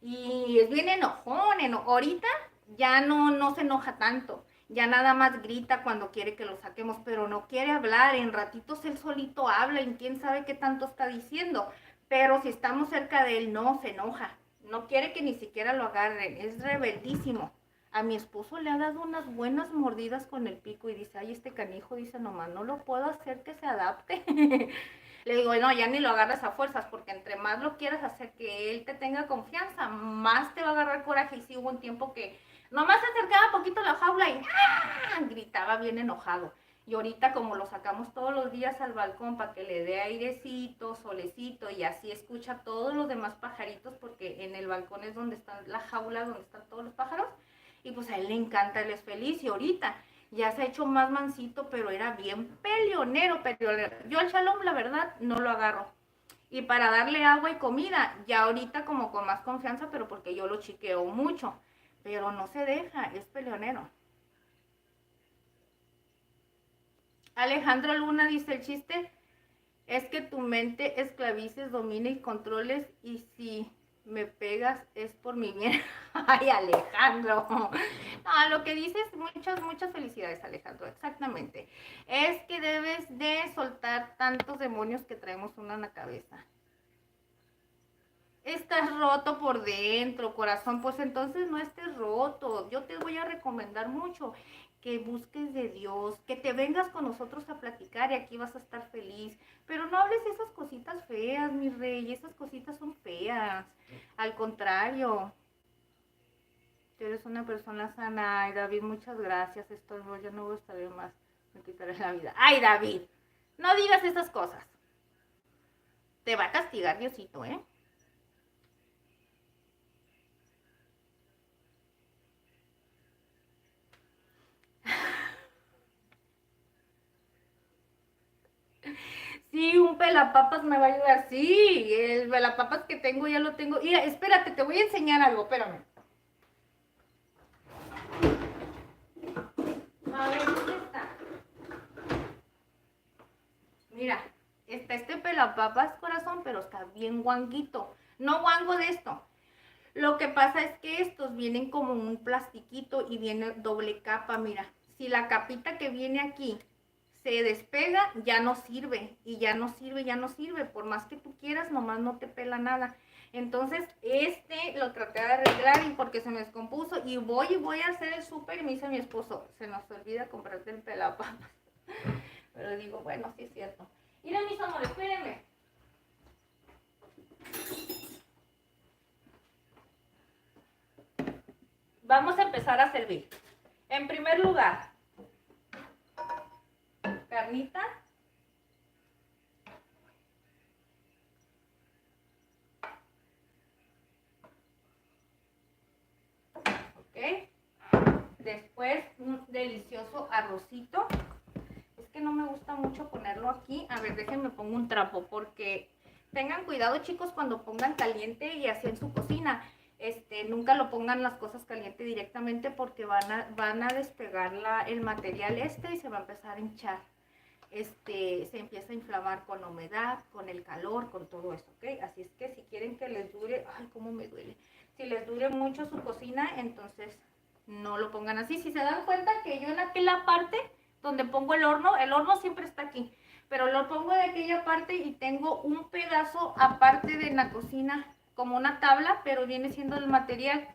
Y es bien enojón, ahorita ya no se enoja tanto. Ya nada más grita cuando quiere que lo saquemos, pero no quiere hablar. En ratitos él solito habla y quién sabe qué tanto está diciendo. Pero si estamos cerca de él, no se enoja. No quiere que ni siquiera lo agarren. Es rebeldísimo. A mi esposo le ha dado unas buenas mordidas con el pico y dice, ay, este canijo, dice, nomás no lo puedo hacer que se adapte. Le digo, no, ya ni lo agarras a fuerzas, porque entre más lo quieras hacer que él te tenga confianza, más te va a agarrar coraje. Y sí hubo un tiempo que nomás se acercaba poquito a la jaula y ¡ah! Gritaba bien enojado. Y ahorita como lo sacamos todos los días al balcón para que le dé airecito, solecito y así escucha a todos los demás pajaritos, porque en el balcón es donde está la jaula, donde están todos los pájaros, y pues a él le encanta, él es feliz. Y ahorita ya se ha hecho más mansito, pero era bien peleonero. Yo al Shalom, la verdad, no lo agarro. Y para darle agua y comida, ya ahorita como con más confianza, pero porque yo lo chiqueo mucho. Pero no se deja, es peleonero. Alejandro Luna dice, el chiste es que tu mente esclavices, domine y controles, y si me pegas es por mi bien. Ay, Alejandro. No, lo que dices, muchas felicidades, Alejandro, exactamente. Es que debes de soltar tantos demonios que traemos uno en la cabeza. Estás roto por dentro, corazón, pues entonces no estés roto. Yo te voy a recomendar mucho que busques de Dios, que te vengas con nosotros a platicar y aquí vas a estar feliz. Pero no hables esas cositas feas, mi rey, esas cositas son feas. Al contrario, tú eres una persona sana. Ay, David, muchas gracias. Estoy, yo no voy a estar más, me quitaré la vida. Ay, David, no digas esas cosas. Te va a castigar Diosito, ¿eh? Sí, un pelapapas me va a ayudar. Sí, el pelapapas que tengo ya lo tengo. Mira, espérate, te voy a enseñar algo, espérame. A ver, ¿dónde está? Mira, está este pelapapas, corazón, pero está bien guanguito. No guango de esto. Lo que pasa es que estos vienen como un plastiquito y viene doble capa, mira. Si la capita que viene aquí se despega, ya no sirve. Y ya no sirve, ya no sirve. Por más que tú quieras, nomás no te pela nada. Entonces, este lo traté de arreglar y porque se me descompuso. Y voy a hacer el súper y me dice mi esposo, se nos olvida comprarte el pelapapas. Pero digo, bueno, sí es cierto. Miren, mis amores, espérenme. Vamos a empezar a servir. En primer lugar, carnita. Ok. Después, un delicioso arrocito. Es que no me gusta mucho ponerlo aquí. A ver, déjenme pongo un trapo porque tengan cuidado, chicos, cuando pongan caliente y así en su cocina. Nunca lo pongan las cosas caliente directamente porque van a despegar el material y se va a empezar a hinchar. Se empieza a inflamar con la humedad, con el calor, con todo eso, ¿ok? Así es que si quieren que les dure, ay, cómo me duele. Si les dure mucho su cocina, entonces no lo pongan así. Si se dan cuenta que yo en aquella parte donde pongo el horno siempre está aquí, pero lo pongo de aquella parte y tengo un pedazo aparte de la cocina, como una tabla, pero viene siendo el material.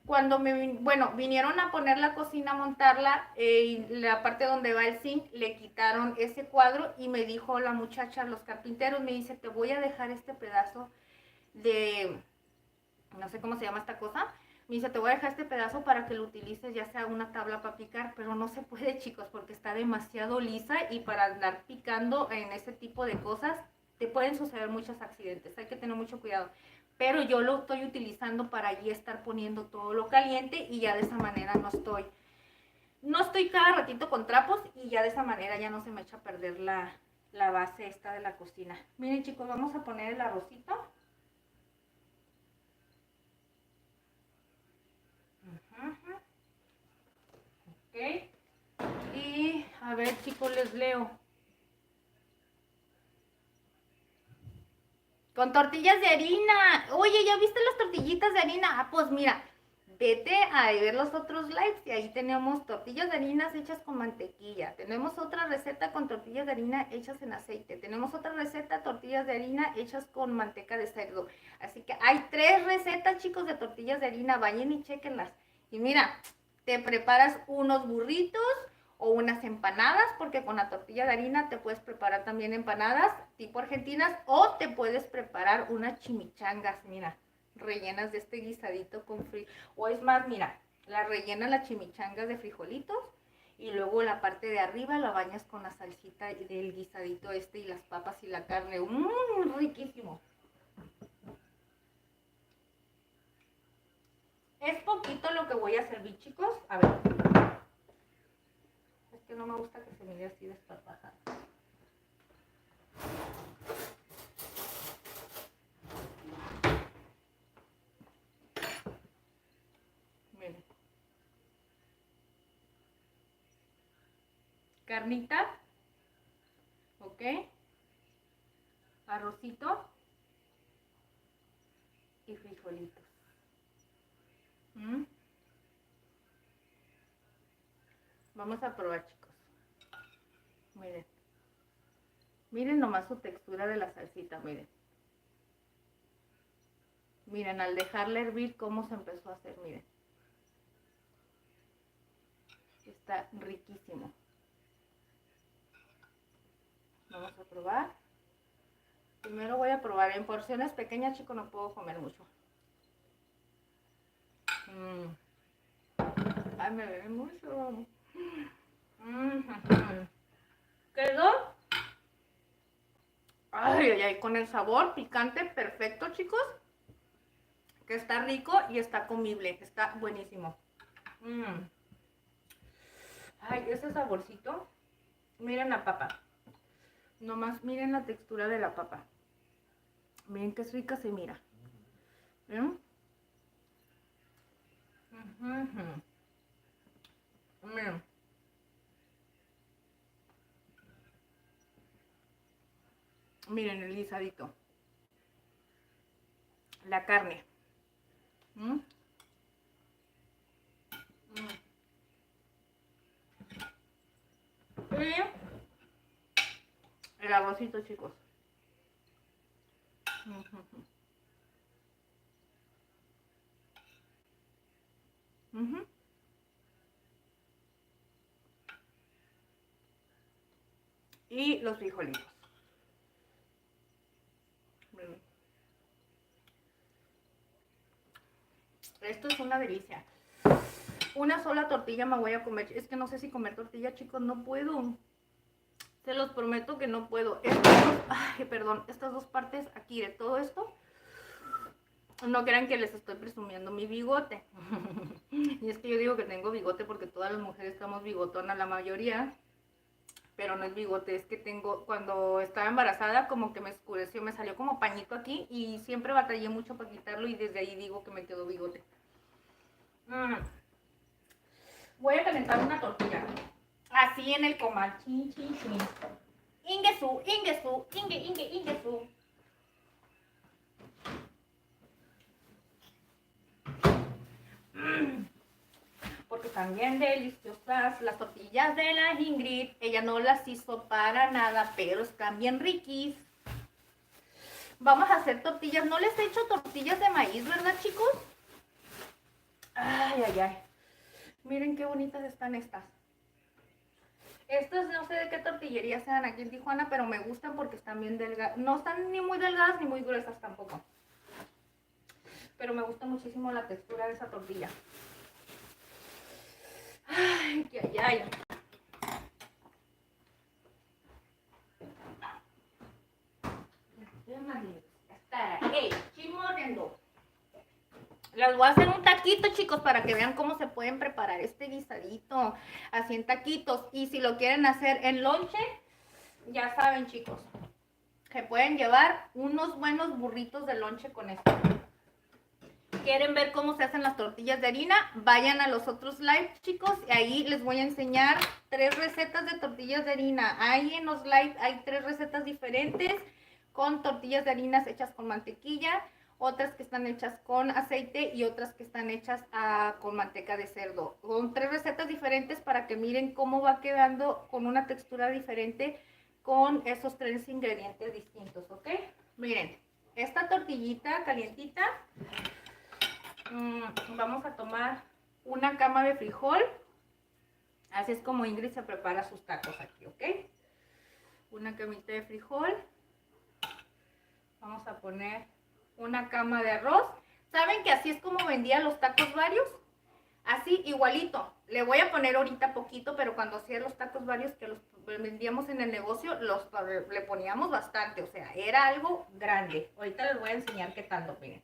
Cuando vinieron a poner la cocina, a montarla, y la parte donde va el zinc, le quitaron ese cuadro y me dijo la muchacha, los carpinteros, me dice, te voy a dejar este pedazo de, no sé cómo se llama esta cosa, me dice, te voy a dejar este pedazo para que lo utilices ya sea una tabla para picar, pero no se puede, chicos, porque está demasiado lisa y para andar picando en ese tipo de cosas te pueden suceder muchos accidentes, hay que tener mucho cuidado. Pero yo lo estoy utilizando para allí estar poniendo todo lo caliente y ya de esa manera no estoy cada ratito con trapos y ya de esa manera ya no se me echa a perder la base esta de la cocina. Miren, chicos, vamos a poner el arrocito. Ok. Y a ver, chicos. mejor les leo. Con tortillas de harina. Oye, ¿ya viste las tortillitas de harina? Ah, pues mira, vete a ver los otros lives y ahí tenemos tortillas de harina hechas con mantequilla. Tenemos otra receta con tortillas de harina hechas en aceite. Tenemos otra receta, tortillas de harina hechas con manteca de cerdo. Así que hay 3 recetas, chicos, de tortillas de harina. Vayan y chequenlas. Y mira, te preparas unos burritos o unas empanadas, porque con la tortilla de harina te puedes preparar también empanadas tipo argentinas o te puedes preparar unas chimichangas, mira, rellenas de este guisadito con frijol. O es más, mira, la rellenas las chimichangas de frijolitos y luego la parte de arriba la bañas con la salsita del guisadito este y las papas y la carne. Riquísimo. Es poquito lo que voy a servir, chicos. A ver. Es que no me gusta que se mire así desparpajado. Miren. Carnita. ¿Ok? Arrocito. Y frijolitos. Vamos a probar, chicos. Miren. Miren nomás su textura de la salsita, miren. Miren, al dejarla hervir, cómo se empezó a hacer, miren. Está riquísimo. Vamos a probar. Primero voy a probar. En porciones pequeñas, chicos, no puedo comer mucho. Ay, me bebe mucho. Quedó. Ay, ay, ay, con el sabor picante perfecto, chicos. Que está rico y está comible. Está buenísimo. Ay, ese saborcito. Miren la papa. Nomás miren la textura de la papa. Miren qué rica se mira. ¿Ven? Miren. Miren el guisadito. La carne. Y el arrocito, chicos. Y los frijolitos. Esto es una delicia. Una sola tortilla me voy a comer. Es que no sé si comer tortilla, chicos, no puedo. Se los prometo que no puedo. Estas dos partes aquí de todo esto. No crean que les estoy presumiendo mi bigote. Y es que yo digo que tengo bigote porque todas las mujeres estamos bigotonas, la mayoría. Pero no es bigote, es que tengo, cuando estaba embarazada como que me oscureció, me salió como pañito aquí y siempre batallé mucho para quitarlo y desde ahí digo que me quedó bigote. Voy a calentar una tortilla. Así en el comal. Chin, chin, chin. Ingesu, ingesu, ingesu. Porque están bien deliciosas las tortillas de la Ingrid. Ella no las hizo para nada, pero están bien riquis. Vamos a hacer tortillas. No les he hecho tortillas de maíz, ¿verdad, chicos? Ay, ay, ay. Miren qué bonitas están estas. Estas no sé de qué tortillería sean aquí en Tijuana, pero me gustan porque están bien delgadas. No están ni muy delgadas ni muy gruesas tampoco. Pero me gusta muchísimo la textura de esa tortilla. Ay, ay, ay. Las voy a hacer un taquito, chicos, para que vean cómo se pueden preparar este guisadito. Así en taquitos. Y si lo quieren hacer en lonche, ya saben, chicos, que pueden llevar unos buenos burritos de lonche con esto. quieren ver cómo se hacen las tortillas de harina, vayan a los otros live, chicos, y ahí les voy a enseñar 3 recetas de tortillas de harina. Ahí en los live hay 3 recetas diferentes con tortillas de harinas hechas con mantequilla, otras que están hechas con aceite y otras que están hechas con manteca de cerdo. Son 3 recetas diferentes para que miren cómo va quedando con una textura diferente con esos 3 ingredientes distintos, ¿ok? Miren, esta tortillita calientita, vamos a tomar una cama de frijol. Así es como Ingrid se prepara sus tacos aquí, ¿ok? Una camita de frijol. Vamos a poner una cama de arroz. ¿Saben que así es como vendía los tacos varios? Así, igualito. Le voy a poner ahorita poquito, pero cuando hacía los tacos varios que los vendíamos en el negocio, le poníamos bastante. O sea, era algo grande. Ahorita les voy a enseñar qué tanto, miren.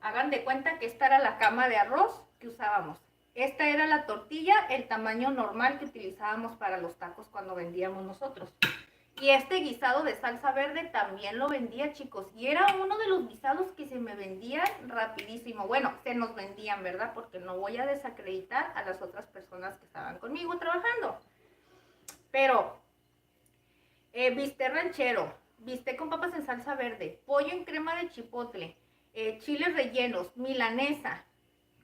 Hagan de cuenta que esta era la cama de arroz que usábamos. Esta era la tortilla, el tamaño normal que utilizábamos para los tacos cuando vendíamos nosotros. Y este guisado de salsa verde también lo vendía, chicos. Y era uno de los guisados que se me vendían rapidísimo. Bueno, se nos vendían, ¿verdad? Porque no voy a desacreditar a las otras personas que estaban conmigo trabajando. Pero, bistec ranchero, bistec con papas en salsa verde, pollo en crema de chipotle, chiles rellenos, milanesa.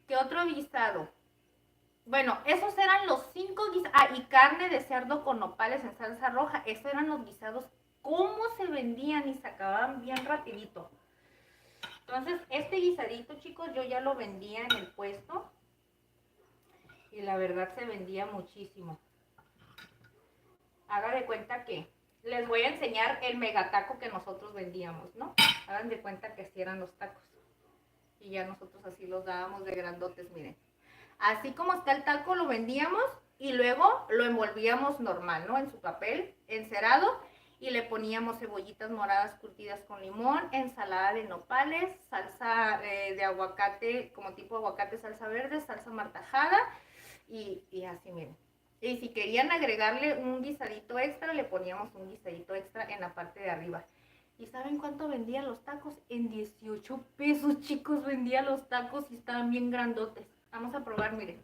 ¿Qué otro guisado? Bueno, esos eran los 5 guisados. Ah, y carne de cerdo con nopales en salsa roja. Esos eran los guisados. ¿Cómo se vendían y se acababan bien rapidito? Entonces, este guisadito, chicos, yo ya lo vendía en el puesto. Y la verdad se vendía muchísimo. Hagan de cuenta que les voy a enseñar el megataco que nosotros vendíamos, ¿no? Hagan de cuenta que así eran los tacos. Y ya nosotros así los dábamos de grandotes, miren. Así como está el taco lo vendíamos y luego lo envolvíamos normal, ¿no? En su papel encerado y le poníamos cebollitas moradas curtidas con limón, ensalada de nopales, salsa de aguacate, como tipo aguacate, salsa verde, salsa martajada y así, miren. Y si querían agregarle un guisadito extra, le poníamos un guisadito extra en la parte de arriba. ¿Y saben cuánto vendían los tacos? En 18 pesos, chicos, vendía los tacos y estaban bien grandotes. Vamos a probar, miren.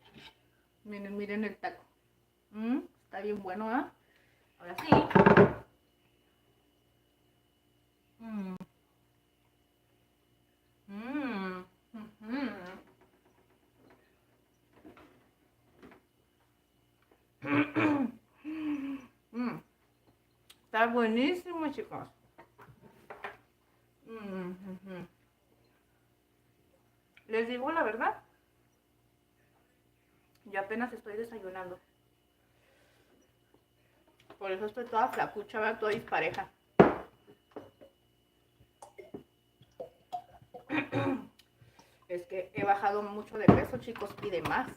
Miren, miren el taco. Está bien bueno, ¿ah? Ahora sí. Está buenísimo, chicos. Les digo la verdad. Yo apenas estoy desayunando. Por eso estoy toda flacucha, ¿verdad? Toda dispareja. Es que he bajado mucho de peso, chicos, y de más.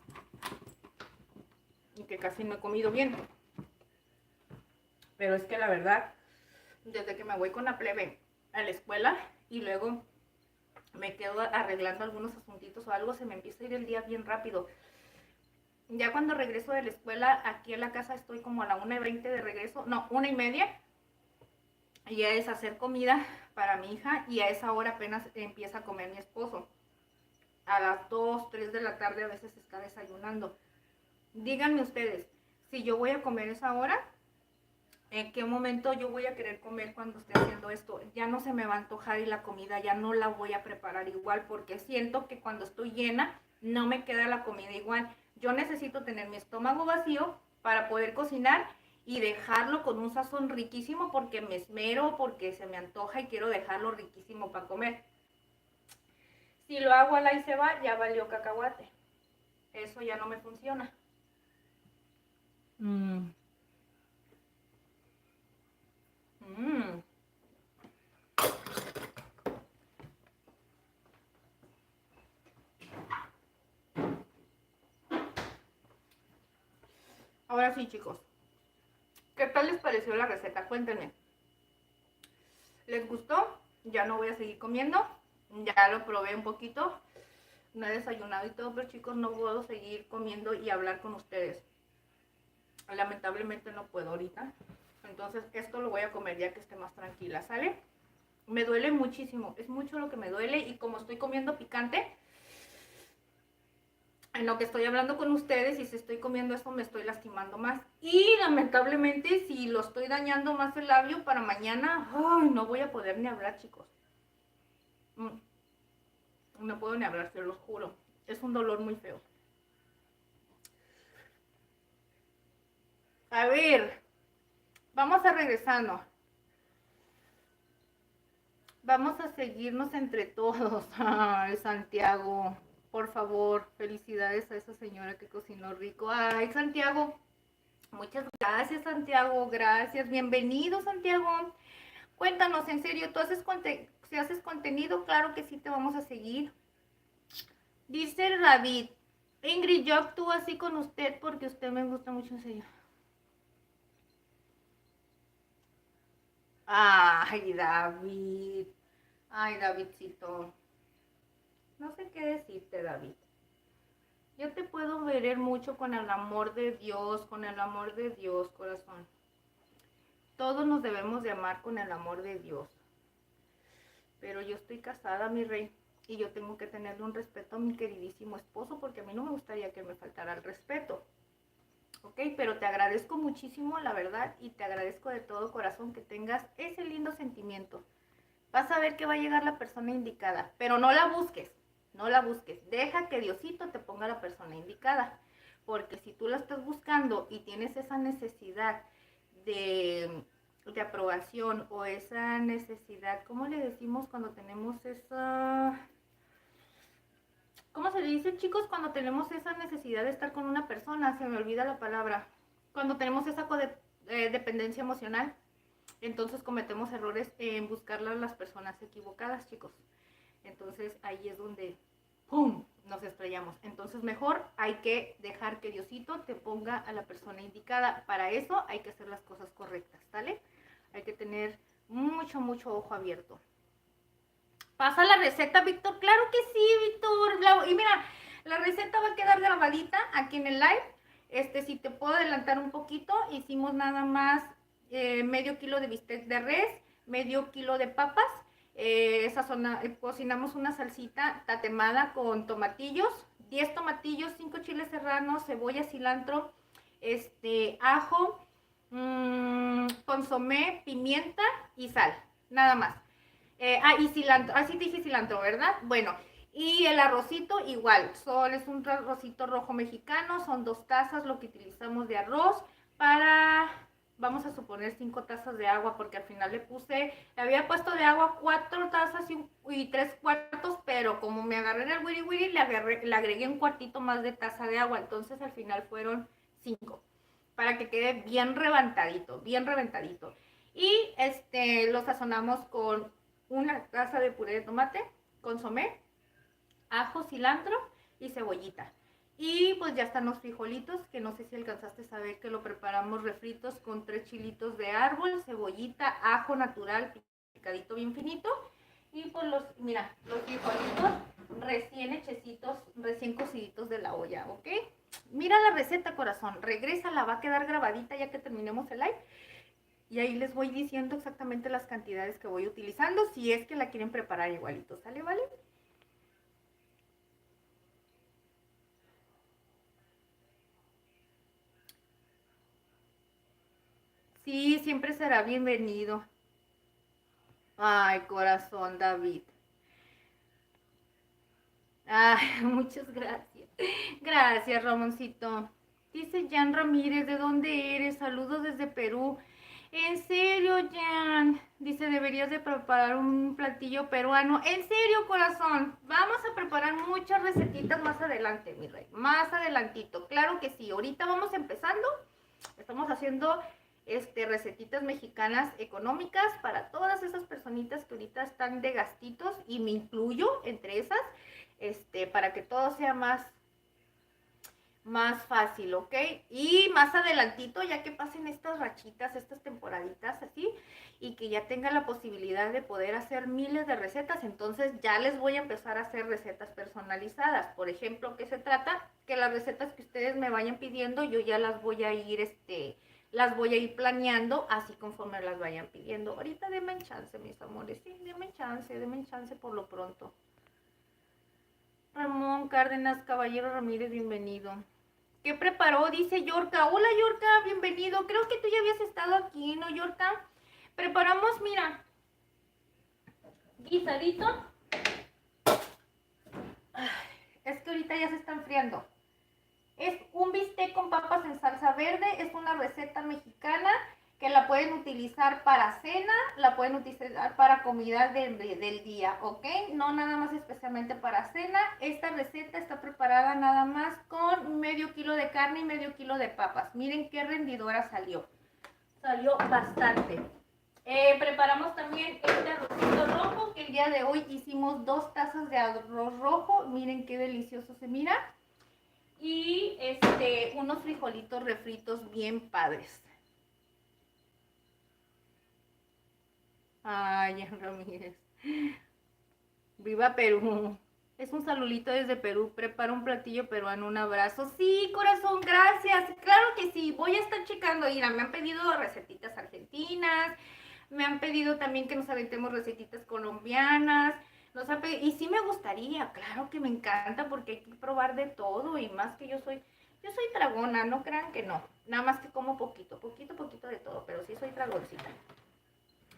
Y que casi no he comido bien. Pero es que la verdad, desde que me voy con la plebe a la escuela y luego me quedo arreglando algunos asuntitos o algo, se me empieza a ir el día bien rápido. Ya cuando regreso de la escuela, aquí en la casa estoy como a la 1:20 de regreso, no, 1:30. Y ya es hacer comida para mi hija y a esa hora apenas empieza a comer mi esposo. A las 2, 3 de la tarde a veces está desayunando. Díganme ustedes, si yo voy a comer esa hora, ¿en qué momento yo voy a querer comer cuando esté haciendo esto? Ya no se me va a antojar y la comida ya no la voy a preparar igual porque siento que cuando estoy llena no me queda la comida igual. Yo necesito tener mi estómago vacío para poder cocinar y dejarlo con un sazón riquísimo porque me esmero, porque se me antoja y quiero dejarlo riquísimo para comer. Si lo hago al ahí se va, ya valió cacahuate. Eso ya no me funciona. Ahora sí, chicos. ¿Qué tal les pareció la receta? Cuéntenme. ¿Les gustó? Ya no voy a seguir comiendo. Ya lo probé un poquito. No he desayunado y todo, pero chicos, no puedo seguir comiendo y hablar con ustedes. Lamentablemente no puedo ahorita. Entonces esto lo voy a comer ya que esté más tranquila, ¿sale? Me duele muchísimo, es mucho lo que me duele y como estoy comiendo picante, en lo que estoy hablando con ustedes y si estoy comiendo esto me estoy lastimando más. Y lamentablemente si lo estoy dañando más el labio para mañana, ay, no voy a poder ni hablar, chicos. No puedo ni hablar, se los juro. Es un dolor muy feo. A ver, vamos a regresando. Vamos a seguirnos entre todos. Ay, Santiago, por favor, felicidades a esa señora que cocinó rico. Ay, Santiago, muchas gracias, Santiago, gracias. Bienvenido, Santiago. Cuéntanos, en serio, ¿tú haces si haces contenido? Claro que sí, te vamos a seguir. Dice David, Ingrid, yo actúo así con usted porque usted me gusta mucho, en serio. Ay, David. Ay, Davidcito. No sé qué decirte, David. Yo te puedo ver mucho con el amor de Dios, con el amor de Dios, corazón. Todos nos debemos de amar con el amor de Dios. Pero yo estoy casada, mi rey, y yo tengo que tenerle un respeto a mi queridísimo esposo porque a mí no me gustaría que me faltara el respeto. ¿Ok? Pero te agradezco muchísimo, la verdad, y te agradezco de todo corazón que tengas ese lindo sentimiento. Vas a ver que va a llegar la persona indicada, pero no la busques, no la busques. Deja que Diosito te ponga la persona indicada, porque si tú la estás buscando y tienes esa necesidad de aprobación o esa necesidad, ¿cómo le decimos cuando tenemos esa... ¿Cómo se le dice, chicos, cuando tenemos esa necesidad de estar con una persona? Se me olvida la palabra. Cuando tenemos esa dependencia emocional, entonces cometemos errores en buscarlas a las personas equivocadas, chicos. Entonces ahí es donde ¡pum! Nos estrellamos. Entonces mejor hay que dejar que Diosito te ponga a la persona indicada. Para eso hay que hacer las cosas correctas, ¿vale? Hay que tener mucho, mucho ojo abierto. ¿Pasa la receta, Víctor? Claro que sí, Víctor. Y mira, la receta va a quedar grabadita aquí en el live. Si te puedo adelantar un poquito, hicimos nada más medio kilo de bistec de res, medio kilo de papas. Cocinamos una salsita tatemada con tomatillos, 10 tomatillos, 5 chiles serranos, cebolla, cilantro, ajo, consomé, pimienta y sal, nada más. Y cilantro, así te dije cilantro, ¿verdad? Bueno, y el arrocito igual, es un arrocito rojo mexicano, son 2 tazas lo que utilizamos de arroz para, vamos a suponer 5 tazas de agua, porque al final le había puesto de agua 4 tazas y 3 cuartos, pero como me agarré en el wiri wiri, le agregué un cuartito más de taza de agua, entonces al final fueron 5, para que quede bien reventadito, bien reventadito. Y lo sazonamos con una taza de puré de tomate, consomé, ajo, cilantro y cebollita. Y pues ya están los frijolitos, que no sé si alcanzaste a saber que lo preparamos refritos con 3 chilitos de árbol, cebollita, ajo natural, picadito bien finito. Y pues los frijolitos recién hechecitos, recién cociditos de la olla, ¿ok? Mira la receta, corazón, regrésala, va a quedar grabadita ya que terminemos el live. Y ahí les voy diciendo exactamente las cantidades que voy utilizando, si es que la quieren preparar igualito, ¿sale, vale? Sí, siempre será bienvenido. Ay, corazón, David. Ay, muchas gracias. Gracias, Ramoncito. Dice Jan Ramírez, ¿de dónde eres? Saludos desde Perú. En serio, Jan. Dice, deberías de preparar un platillo peruano. En serio, corazón. Vamos a preparar muchas recetitas más adelante, mi rey. Más adelantito. Claro que sí. Ahorita vamos empezando. Estamos haciendo recetitas mexicanas económicas para todas esas personitas que ahorita están de gastitos y me incluyo entre esas, para que todo sea más fácil, ¿ok? Y más adelantito, ya que pasen estas rachitas, estas temporaditas así, y que ya tengan la posibilidad de poder hacer miles de recetas, entonces ya les voy a empezar a hacer recetas personalizadas. Por ejemplo, ¿qué se trata? Que las recetas que ustedes me vayan pidiendo, yo ya las voy a ir las voy a ir planeando así conforme las vayan pidiendo. Ahorita denme chance, mis amores, sí, denme chance por lo pronto. Ramón Cárdenas, Caballero Ramírez, bienvenido. ¿Qué preparó? Dice Yorka. Hola Yorka, bienvenido. Creo que tú ya habías estado aquí, ¿no, Yorka? Preparamos, mira, guisadito. Es que ahorita ya se está enfriando. Es un bistec con papas en salsa verde. Es una receta mexicana que la pueden utilizar para cena, la pueden utilizar para comida del día, ¿ok? No nada más especialmente para cena. Esta receta está preparada nada más con medio kilo de carne y medio kilo de papas. Miren qué rendidora salió. Salió bastante. Preparamos también este arrocito rojo, que el día de hoy hicimos 2 tazas de arroz rojo. Miren qué delicioso se mira. Y unos frijolitos refritos bien padres. Ay, Ramírez. Viva Perú. Es un saludito desde Perú. Prepara un platillo peruano, un abrazo. Sí, corazón, gracias. Claro que sí. Voy a estar checando. Mira, me han pedido recetitas argentinas. Me han pedido también que nos aventemos recetitas colombianas. Y sí me gustaría, claro que me encanta porque hay que probar de todo. Y más que yo soy tragona, no crean que no. Nada más que como poquito de todo. Pero sí soy dragoncita.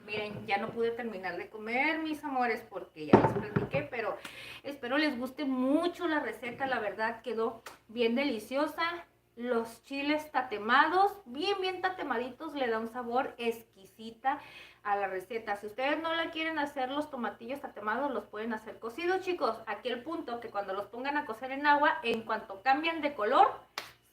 Miren, ya no pude terminar de comer, mis amores, porque ya les platiqué, pero espero les guste mucho la receta. La verdad quedó bien deliciosa. Los chiles tatemados, bien tatemaditos, le da un sabor exquisita a la receta. Si ustedes no la quieren hacer los tomatillos tatemados, los pueden hacer cocidos, chicos. Aquí el punto, que cuando los pongan a cocer en agua, en cuanto cambian de color,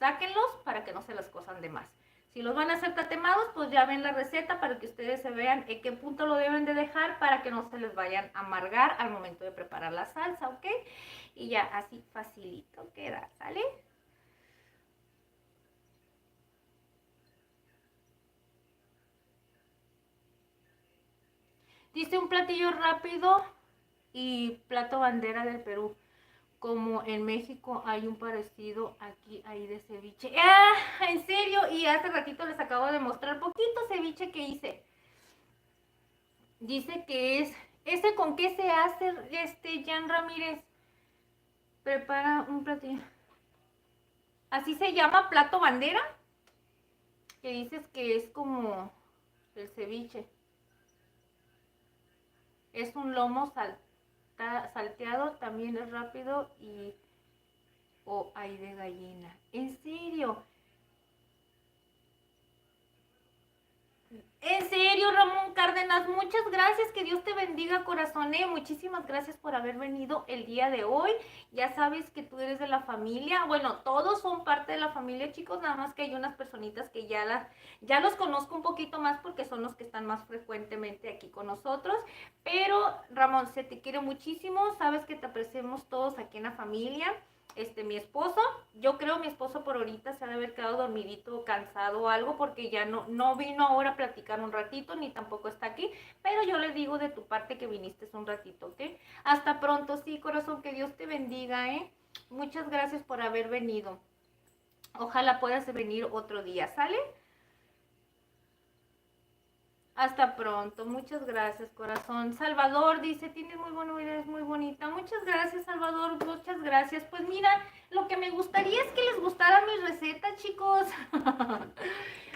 sáquenlos para que no se los cosan de más. Si los van a hacer tatemados, pues ya ven la receta para que ustedes se vean en qué punto lo deben de dejar para que no se les vayan a amargar al momento de preparar la salsa, ¿ok? Y ya así facilito queda, ¿sale? Dice un platillo rápido y plato bandera del Perú. Como en México hay un parecido aquí, ahí de ceviche. ¡Ah! ¿En serio? Y hace ratito les acabo de mostrar poquito ceviche que hice. Dice que es... ¿Ese con qué se hace, Jan Ramírez? Prepara un platillo. Así se llama plato bandera. Que dices que es como el ceviche. Es un lomo salteado, también es rápido y... o hay de gallina. ¿En serio? En serio, Ramón Cárdenas, muchas gracias, que Dios te bendiga, corazón, muchísimas gracias por haber venido el día de hoy. Ya sabes que tú eres de la familia, bueno, todos son parte de la familia, chicos, nada más que hay unas personitas que ya los conozco un poquito más porque son los que están más frecuentemente aquí con nosotros, pero Ramón, se te quiere muchísimo, sabes que te apreciamos todos aquí en la familia. Mi esposo, yo creo mi esposo por ahorita se ha de haber quedado dormidito, cansado o algo, porque ya no vino ahora a platicar un ratito, ni tampoco está aquí, pero yo le digo de tu parte que viniste un ratito, ¿ok? Hasta pronto, sí, corazón, que Dios te bendiga, ¿eh? Muchas gracias por haber venido. Ojalá puedas venir otro día, ¿sale? Hasta pronto, muchas gracias, corazón. Salvador dice, tienes muy buena idea, es muy bonita. Muchas gracias, Salvador, muchas gracias. Pues mira, lo que me gustaría es que les gustaran mis recetas, chicos.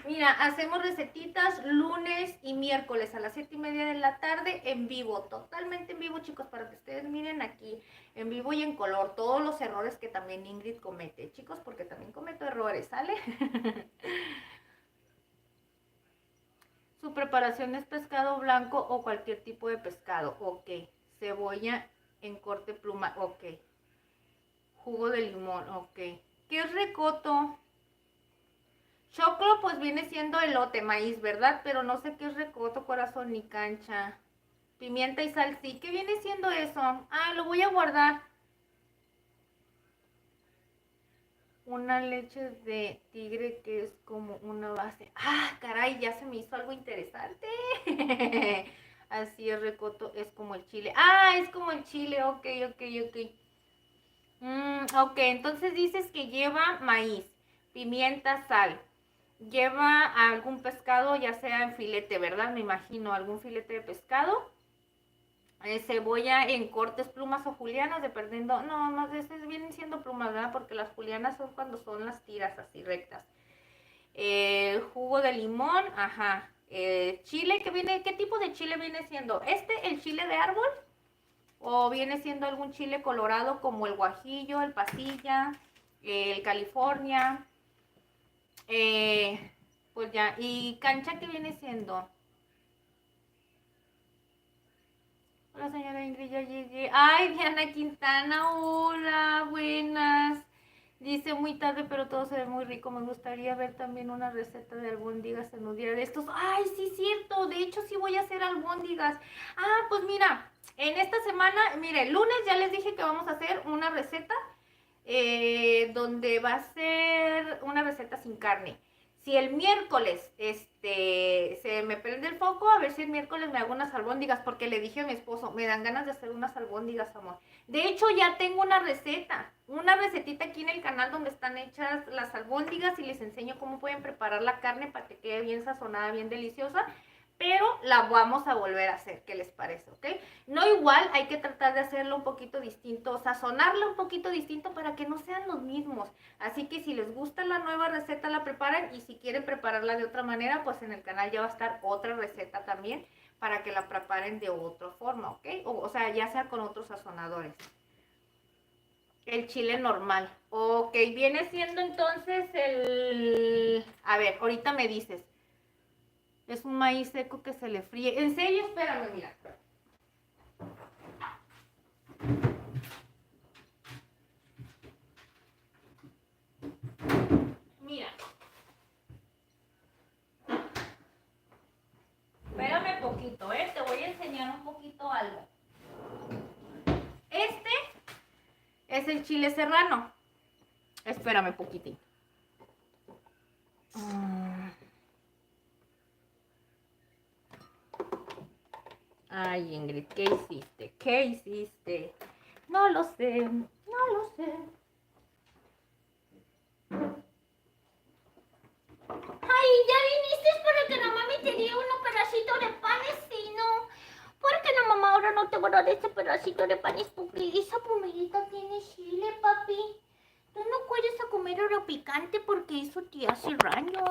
Mira, hacemos recetitas lunes y miércoles a las 7:30 de la tarde en vivo, totalmente en vivo, chicos, para que ustedes miren aquí, en vivo y en color, todos los errores que también Ingrid comete, chicos, porque también cometo errores, ¿sale? Su preparación es pescado blanco o cualquier tipo de pescado. Ok. Cebolla en corte pluma. Ok. Jugo de limón. Ok. ¿Qué es recoto? Choclo pues viene siendo elote, maíz, ¿verdad? Pero no sé qué es recoto, corazón, ni cancha. Pimienta y sal, sí. ¿Qué viene siendo eso? Ah, lo voy a guardar. Una leche de tigre que es como una base. Ah, caray, ya se me hizo algo interesante. Así es, recoto, es como el chile. Ah, es como el chile, ok. Ok, entonces dices que lleva maíz, pimienta, sal. Lleva algún pescado, ya sea en filete, ¿verdad? Me imagino, algún filete de pescado. Cebolla en cortes, plumas o julianas, dependiendo. No, más de esas vienen siendo plumas, ¿verdad? Porque las julianas son cuando son las tiras así rectas. Jugo de limón, ajá. Chile, que viene, ¿qué tipo de chile viene siendo? ¿El chile de árbol? ¿O viene siendo algún chile colorado como el guajillo, el pasilla, el California? Pues ya, ¿y cancha qué viene siendo? Hola señora Ingrid, ya llegué. Ay, Diana Quintana, hola, buenas. Dice muy tarde, pero todo se ve muy rico. Me gustaría ver también una receta de albóndigas en un día de estos. Ay, sí, cierto. De hecho, sí voy a hacer albóndigas. Ah, pues mira, en esta semana, mire, el lunes ya les dije que vamos a hacer una receta donde va a ser una receta sin carne. Si el miércoles se me prende el foco, a ver si el miércoles me hago unas albóndigas, porque le dije a mi esposo, me dan ganas de hacer unas albóndigas, amor. De hecho, ya tengo una recetita aquí en el canal donde están hechas las albóndigas y les enseño cómo pueden preparar la carne para que quede bien sazonada, bien deliciosa. Pero la vamos a volver a hacer, ¿qué les parece? ¿Ok? No igual, hay que tratar de hacerlo un poquito distinto, sazonarlo un poquito distinto para que no sean los mismos. Así que si les gusta la nueva receta la preparan y si quieren prepararla de otra manera, pues en el canal ya va a estar otra receta también para que la preparen de otra forma, ¿ok? O sea, ya sea con otros sazonadores. El chile normal. Ok, viene siendo entonces el... A ver, ahorita me dices. Es un maíz seco que se le fríe. En serio, espérame, mira. Mira. Espérame poquito, te voy a enseñar un poquito algo. Este es el chile serrano. Espérame poquitín. Ay, Ingrid, ¿qué hiciste? ¿Qué hiciste? No lo sé, no lo sé. Ay, ya viniste para que la mami te diera un pedacito de panes, sí, no. ¿Por qué no, mamá? Ahora no te voy a dar ese pedacito de panes porque esa pomidita tiene chile, papi. Tú no puedes comer ahora picante porque eso te hace daño.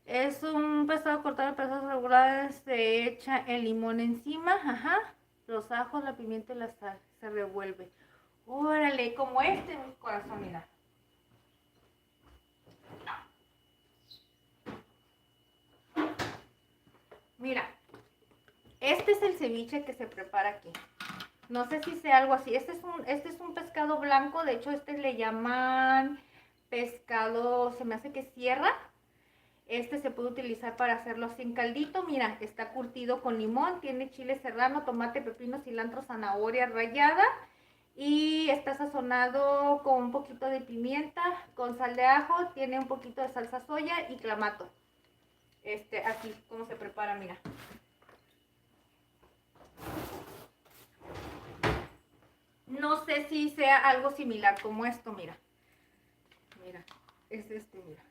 Es un pescado cortado en pedazos regulares, se echa el limón encima, ajá, los ajos, la pimienta y la sal, se revuelve. Órale, como mi corazón, mira. Mira, este es el ceviche que se prepara aquí. No sé si sea algo así. Este es un pescado blanco, de hecho le llaman pescado, se me hace que sierra. Este se puede utilizar para hacerlo así en caldito. Mira, está curtido con limón, tiene chile serrano, tomate, pepino, cilantro, zanahoria rallada. Y está sazonado con un poquito de pimienta, con sal de ajo, tiene un poquito de salsa soya y clamato. Así como se prepara, mira. No sé si sea algo similar como esto, mira. Mira, es mira.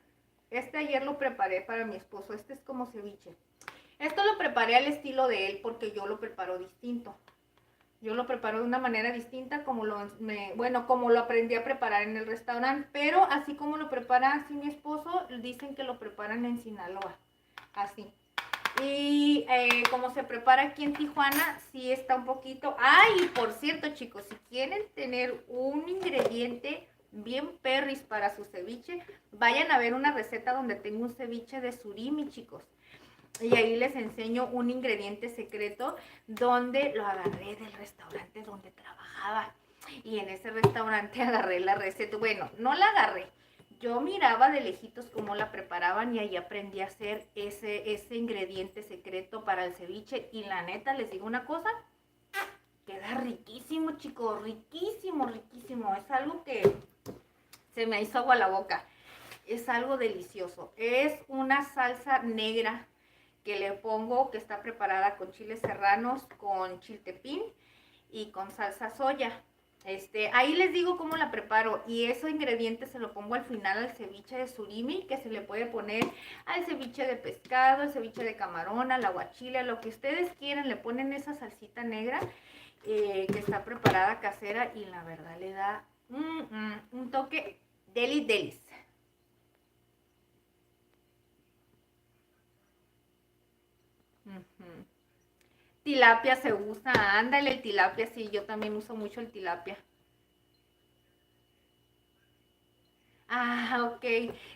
Ayer lo preparé para mi esposo, es como ceviche. Esto lo preparé al estilo de él porque yo lo preparo distinto. Yo lo preparo de una manera distinta como como lo aprendí a preparar en el restaurante, pero así como lo prepara así mi esposo, dicen que lo preparan en Sinaloa, así. Y como se prepara aquí en Tijuana, sí está un poquito... Ay, por cierto, chicos, si quieren tener un ingrediente bien perris para su ceviche, vayan a ver una receta donde tengo un ceviche de surimi, chicos. Y ahí les enseño un ingrediente secreto donde lo agarré del restaurante donde trabajaba. Y en ese restaurante agarré la receta. Bueno, no la agarré. Yo miraba de lejitos cómo la preparaban y ahí aprendí a hacer ese ingrediente secreto para el ceviche. Y la neta, les digo una cosa, queda riquísimo, chicos, riquísimo, riquísimo. Es algo que se me hizo agua a la boca. Es algo delicioso. Es una salsa negra que le pongo, que está preparada con chiles serranos, con chiltepín y con salsa soya. Ahí les digo cómo la preparo y esos ingredientes se lo pongo al final al ceviche de surimi, que se le puede poner al ceviche de pescado, al ceviche de camarón, al aguachile, a lo que ustedes quieran, le ponen esa salsita negra que está preparada casera y la verdad le da un toque delis. Ujú. Tilapia se usa, ándale el tilapia, sí, yo también uso mucho el tilapia. Ah, ok.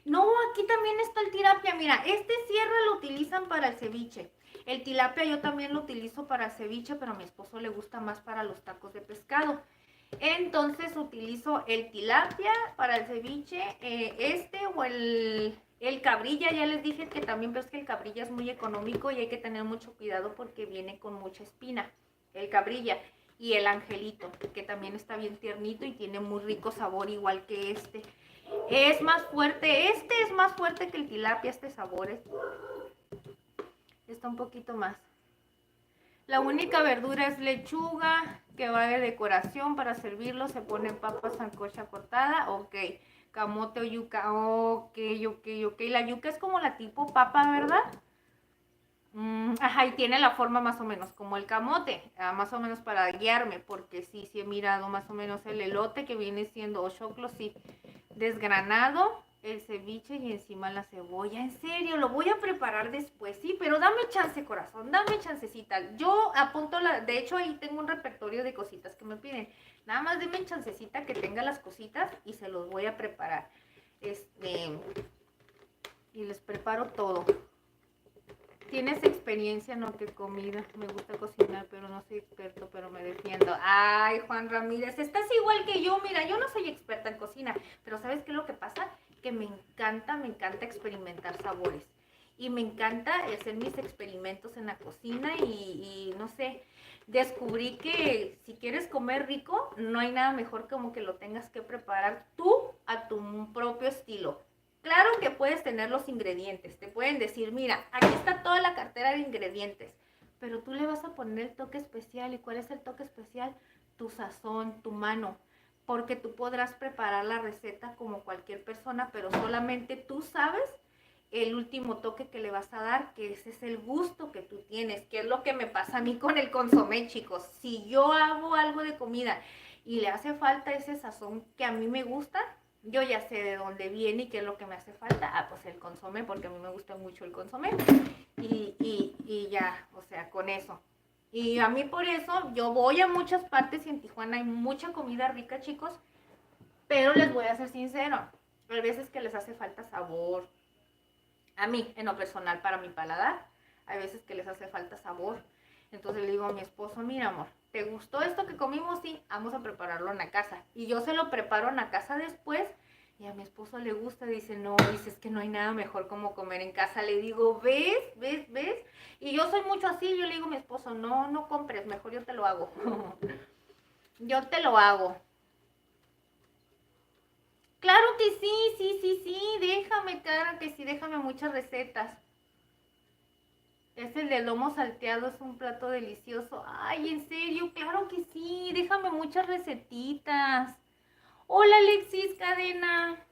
No, aquí también está el tilapia. Mira, este cierre lo utilizan para el ceviche. El tilapia yo también lo utilizo para el ceviche, pero a mi esposo le gusta más para los tacos de pescado. Entonces utilizo el tilapia para el ceviche, o el cabrilla, ya les dije que también ves que el cabrilla es muy económico y hay que tener mucho cuidado porque viene con mucha espina, el cabrilla. Y el angelito, que también está bien tiernito y tiene muy rico sabor igual que este. Es más fuerte, este es más fuerte que el tilapia, este sabor está un poquito más. La única verdura es lechuga, que va de decoración para servirlo. Se pone papa sancocha cortada, ok. Camote o yuca, ok. La yuca es como la tipo papa, ¿verdad? Ajá, y tiene la forma más o menos como el camote, más o menos para guiarme, porque sí he mirado más o menos el elote que viene siendo, o choclo, sí, desgranado, el ceviche y encima la cebolla. En serio, lo voy a preparar después, sí, pero dame chance, corazón, dame chancecita. Yo apunto de hecho ahí tengo un repertorio de cositas que me piden. Nada más denme chancecita que tenga las cositas y se los voy a preparar. Y les preparo todo. ¿Tienes experiencia en lo que comida? Me gusta cocinar, pero no soy experto, pero me defiendo. Ay, Juan Ramírez, estás igual que yo. Mira, yo no soy experta en cocina, pero ¿sabes qué es lo que pasa? Que me encanta experimentar sabores. Y me encanta hacer mis experimentos en la cocina y no sé, descubrí que si quieres comer rico, no hay nada mejor como que lo tengas que preparar tú a tu propio estilo. Claro que puedes tener los ingredientes, te pueden decir, mira, aquí está toda la cartera de ingredientes, pero tú le vas a poner el toque especial. ¿Y cuál es el toque especial? Tu sazón, tu mano, porque tú podrás preparar la receta como cualquier persona, pero solamente tú sabes el último toque que le vas a dar, que ese es el gusto que tú tienes, que es lo que me pasa a mí con el consomé, chicos. Si yo hago algo de comida y le hace falta ese sazón que a mí me gusta, yo ya sé de dónde viene y qué es lo que me hace falta. Ah, pues el consomé, porque a mí me gusta mucho el consomé. Y ya, o sea, con eso. Y a mí por eso, yo voy a muchas partes y en Tijuana hay mucha comida rica, chicos, pero les voy a ser sincero, hay veces que les hace falta sabor. A mí, en lo personal, para mi paladar, hay veces que les hace falta sabor. Entonces le digo a mi esposo, mira amor, ¿te gustó esto que comimos? Sí, vamos a prepararlo en la casa. Y yo se lo preparo en la casa después y a mi esposo le gusta, dice, no, dice, es que no hay nada mejor como comer en casa. Le digo, ¿ves? Y yo soy mucho así, yo le digo a mi esposo, no compres, mejor yo te lo hago. Yo te lo hago. Claro que sí, déjame, claro que sí, déjame muchas recetas. Es el de lomo salteado, es un plato delicioso. Ay, en serio, claro que sí, déjame muchas recetitas. Hola Alexis Cadena.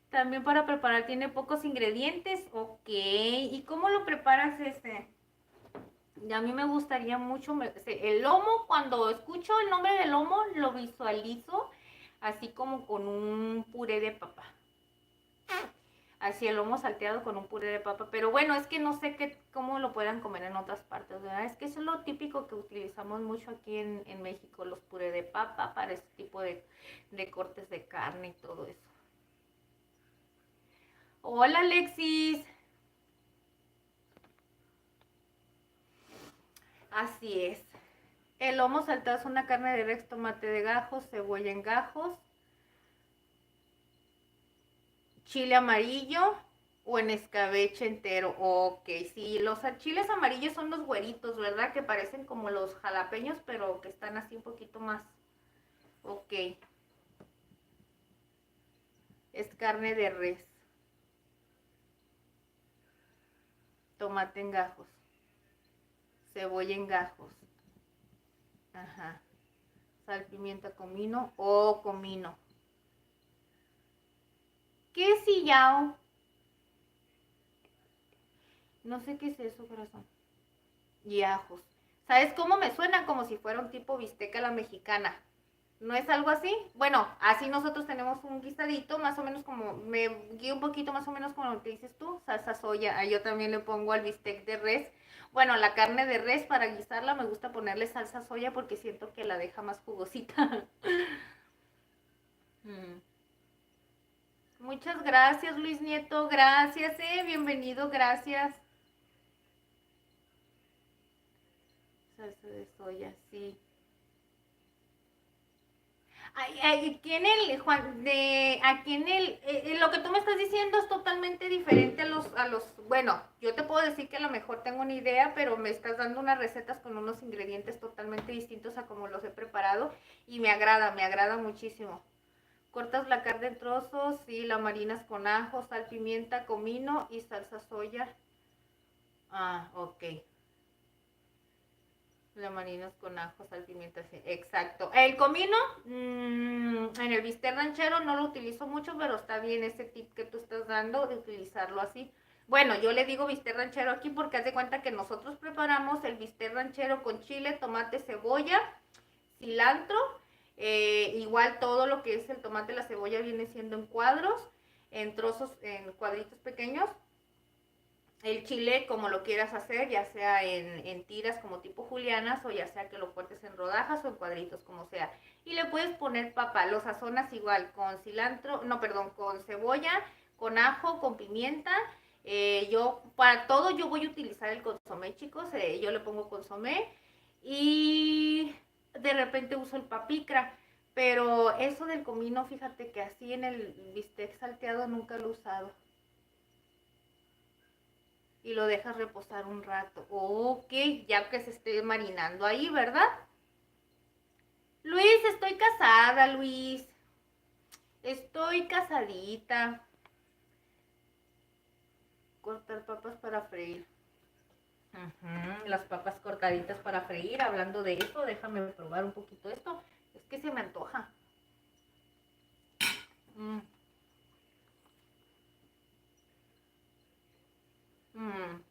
También para preparar tiene pocos ingredientes. Ok, ¿y cómo lo preparas este? Y a mí me gustaría mucho, el lomo, cuando escucho el nombre del lomo, lo visualizo así como con un puré de papa. Así el lomo salteado con un puré de papa. Pero bueno, es que no sé cómo lo puedan comer en otras partes, ¿verdad? Es que eso es lo típico que utilizamos mucho aquí en México, los puré de papa para este tipo de cortes de carne y todo eso. Hola Alexis. Así es. El lomo saltado es una carne de res, tomate de gajos, cebolla en gajos, chile amarillo o en escabeche entero. Ok, sí, los chiles amarillos son los güeritos, ¿verdad? Que parecen como los jalapeños, pero que están así un poquito más. Ok, es carne de res, tomate en gajos, cebolla en gajos. Ajá. Sal, pimienta, comino o comino. ¿Qué es sillao? No sé qué es eso, corazón. Y ajos. ¿Sabes cómo me suena? Como si fuera un tipo bisteca a la mexicana. ¿No es algo así? Bueno, así nosotros tenemos un guisadito, más o menos como, me guío un poquito más o menos como lo que dices tú, salsa soya. Yo también le pongo al bistec de res. Bueno, la carne de res para guisarla me gusta ponerle salsa soya porque siento que la deja más jugosita. Mm. Muchas gracias, Luis Nieto. Gracias, bienvenido, gracias. Salsa de soya, sí. Aquí en el, Juan, aquí en lo que tú me estás diciendo es totalmente diferente bueno, yo te puedo decir que a lo mejor tengo una idea, pero me estás dando unas recetas con unos ingredientes totalmente distintos a como los he preparado y me agrada muchísimo. Cortas la carne en trozos y la marinas con ajo, sal, pimienta, comino y salsa soya. Ah, ok. La marinas con ajo, sal, pimienta, sí, exacto. El comino, en el bistec ranchero no lo utilizo mucho, pero está bien ese tip que tú estás dando de utilizarlo así. Bueno, yo le digo bistec ranchero aquí porque haz de cuenta que nosotros preparamos el bistec ranchero con chile, tomate, cebolla, cilantro, igual todo lo que es el tomate y la cebolla viene siendo en cuadros, en trozos, en cuadritos pequeños, el chile como lo quieras hacer, ya sea en tiras como tipo julianas o ya sea que lo cortes en rodajas o en cuadritos, como sea. Y le puedes poner papa, lo sazonas igual con cilantro, no, perdón, con cebolla, con ajo, con pimienta. Yo, para todo yo voy a utilizar el consomé, chicos, yo le pongo consomé y de repente uso el papicra. Pero eso del comino, fíjate que así en el bistec salteado nunca lo he usado y lo dejas reposar un rato. Ok, ya que se esté marinando ahí, ¿verdad? Luis, estoy casada, Luis. Estoy casadita. Cortar papas para freír. Las papas cortaditas para freír. Hablando de eso, déjame probar un poquito esto. Es que se me antoja. Mm, mm.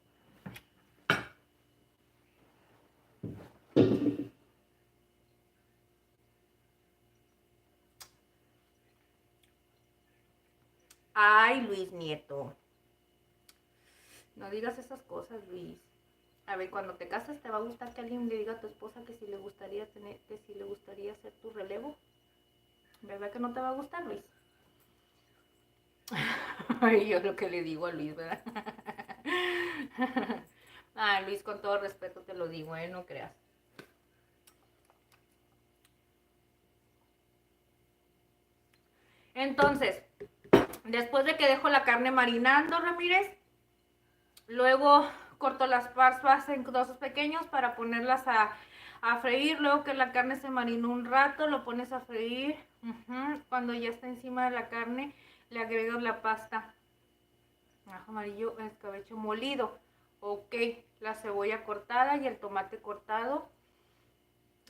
Ay, Luis Nieto. No digas esas cosas, Luis. A ver, cuando te casas te va a gustar que alguien le diga a tu esposa que si le gustaría tener, que si le gustaría hacer tu relevo. ¿Verdad que no te va a gustar, Luis? Ay, yo lo que le digo a Luis, ¿verdad? Ah, Luis, con todo respeto te lo digo, no creas. Entonces, después de que dejo la carne marinando, Ramírez, luego corto las papas en trozos pequeños para ponerlas a freír. Luego que la carne se marinó un rato, lo pones a freír. Cuando ya está encima de la carne, le agregas la pasta. Ajo amarillo, escabeche molido. Ok, la cebolla cortada y el tomate cortado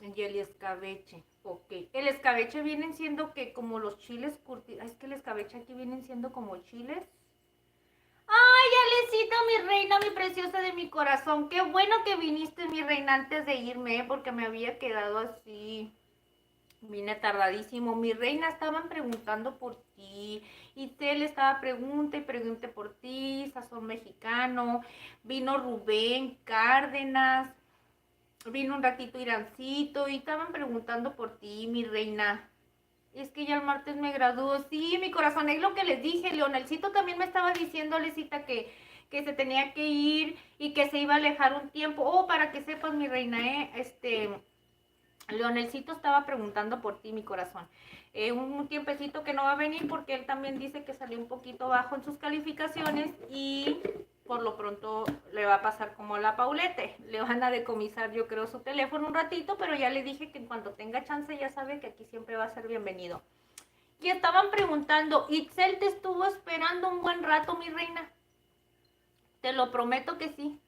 y el escabeche. Ok, el escabeche vienen siendo que como los chiles curtidos. Es que el escabeche aquí vienen siendo como chiles. Ay, Alecita, mi reina, mi preciosa de mi corazón. Qué bueno que viniste, mi reina, antes de irme, porque me había quedado así. Vine tardadísimo. Mi reina, estaban preguntando por ti. Itzel estaba pregunte y pregunte por ti. Sazón mexicano. Vino Rubén Cárdenas. Vino un ratito Irancito. Y estaban preguntando por ti, mi reina. Es que ya el martes me graduó. Sí, mi corazón, es lo que les dije. Leonelcito también me estaba diciendo, Alecita, que se tenía que ir y que se iba a alejar un tiempo. Oh, para que sepas, mi reina, Leonelcito estaba preguntando por ti, mi corazón. Un tiempecito que no va a venir porque él también dice que salió un poquito bajo en sus calificaciones y por lo pronto le va a pasar como la Paulette. Le van a decomisar, yo creo, su teléfono un ratito, pero ya le dije que en cuanto tenga chance ya sabe que aquí siempre va a ser bienvenido. Y estaban preguntando, ¿Itzel te estuvo esperando un buen rato, mi reina? Te lo prometo que sí.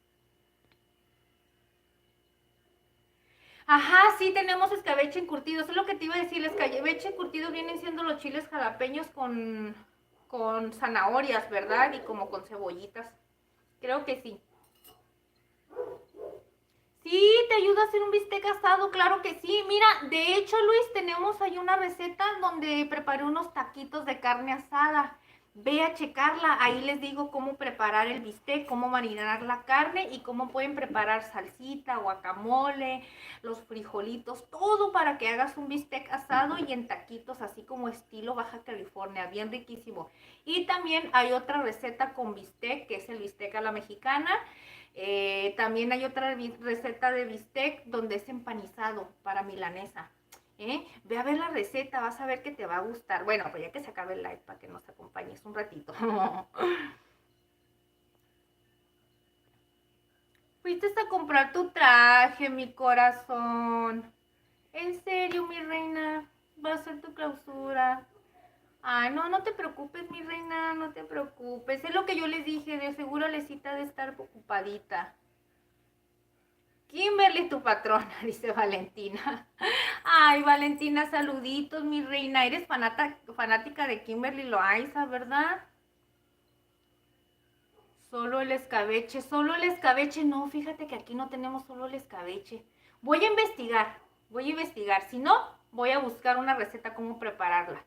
Ajá, sí tenemos escabeche encurtido. Eso es lo que te iba a decir. El escabeche encurtido vienen siendo los chiles jalapeños con zanahorias, ¿verdad? Y como con cebollitas. Creo que sí. Sí, te ayuda a hacer un bistec asado, claro que sí. Mira, de hecho, Luis, tenemos ahí una receta donde preparé unos taquitos de carne asada. Ve a checarla, ahí les digo cómo preparar el bistec, cómo marinar la carne y cómo pueden preparar salsita, guacamole, los frijolitos, todo para que hagas un bistec asado y en taquitos, así como estilo Baja California, bien riquísimo. Y también hay otra receta con bistec, que es el bistec a la mexicana. También hay otra receta de bistec donde es empanizado para milanesa. Ve a ver la receta, vas a ver que te va a gustar. Bueno, pues ya que se acabe el live para que nos acompañes un ratito. Fuiste a comprar tu traje, mi corazón. En serio, mi reina, va a ser tu clausura. Ay, no, no te preocupes, mi reina, no te preocupes. Es lo que yo les dije, de seguro Lesita de estar ocupadita. Kimberly, tu patrona, dice Valentina. Ay, Valentina, saluditos, mi reina. Eres fanática de Kimberly Loaiza, ¿verdad? Solo el escabeche. No, fíjate que aquí no tenemos solo el escabeche. Voy a investigar, voy a investigar. Si no, voy a buscar una receta cómo prepararla.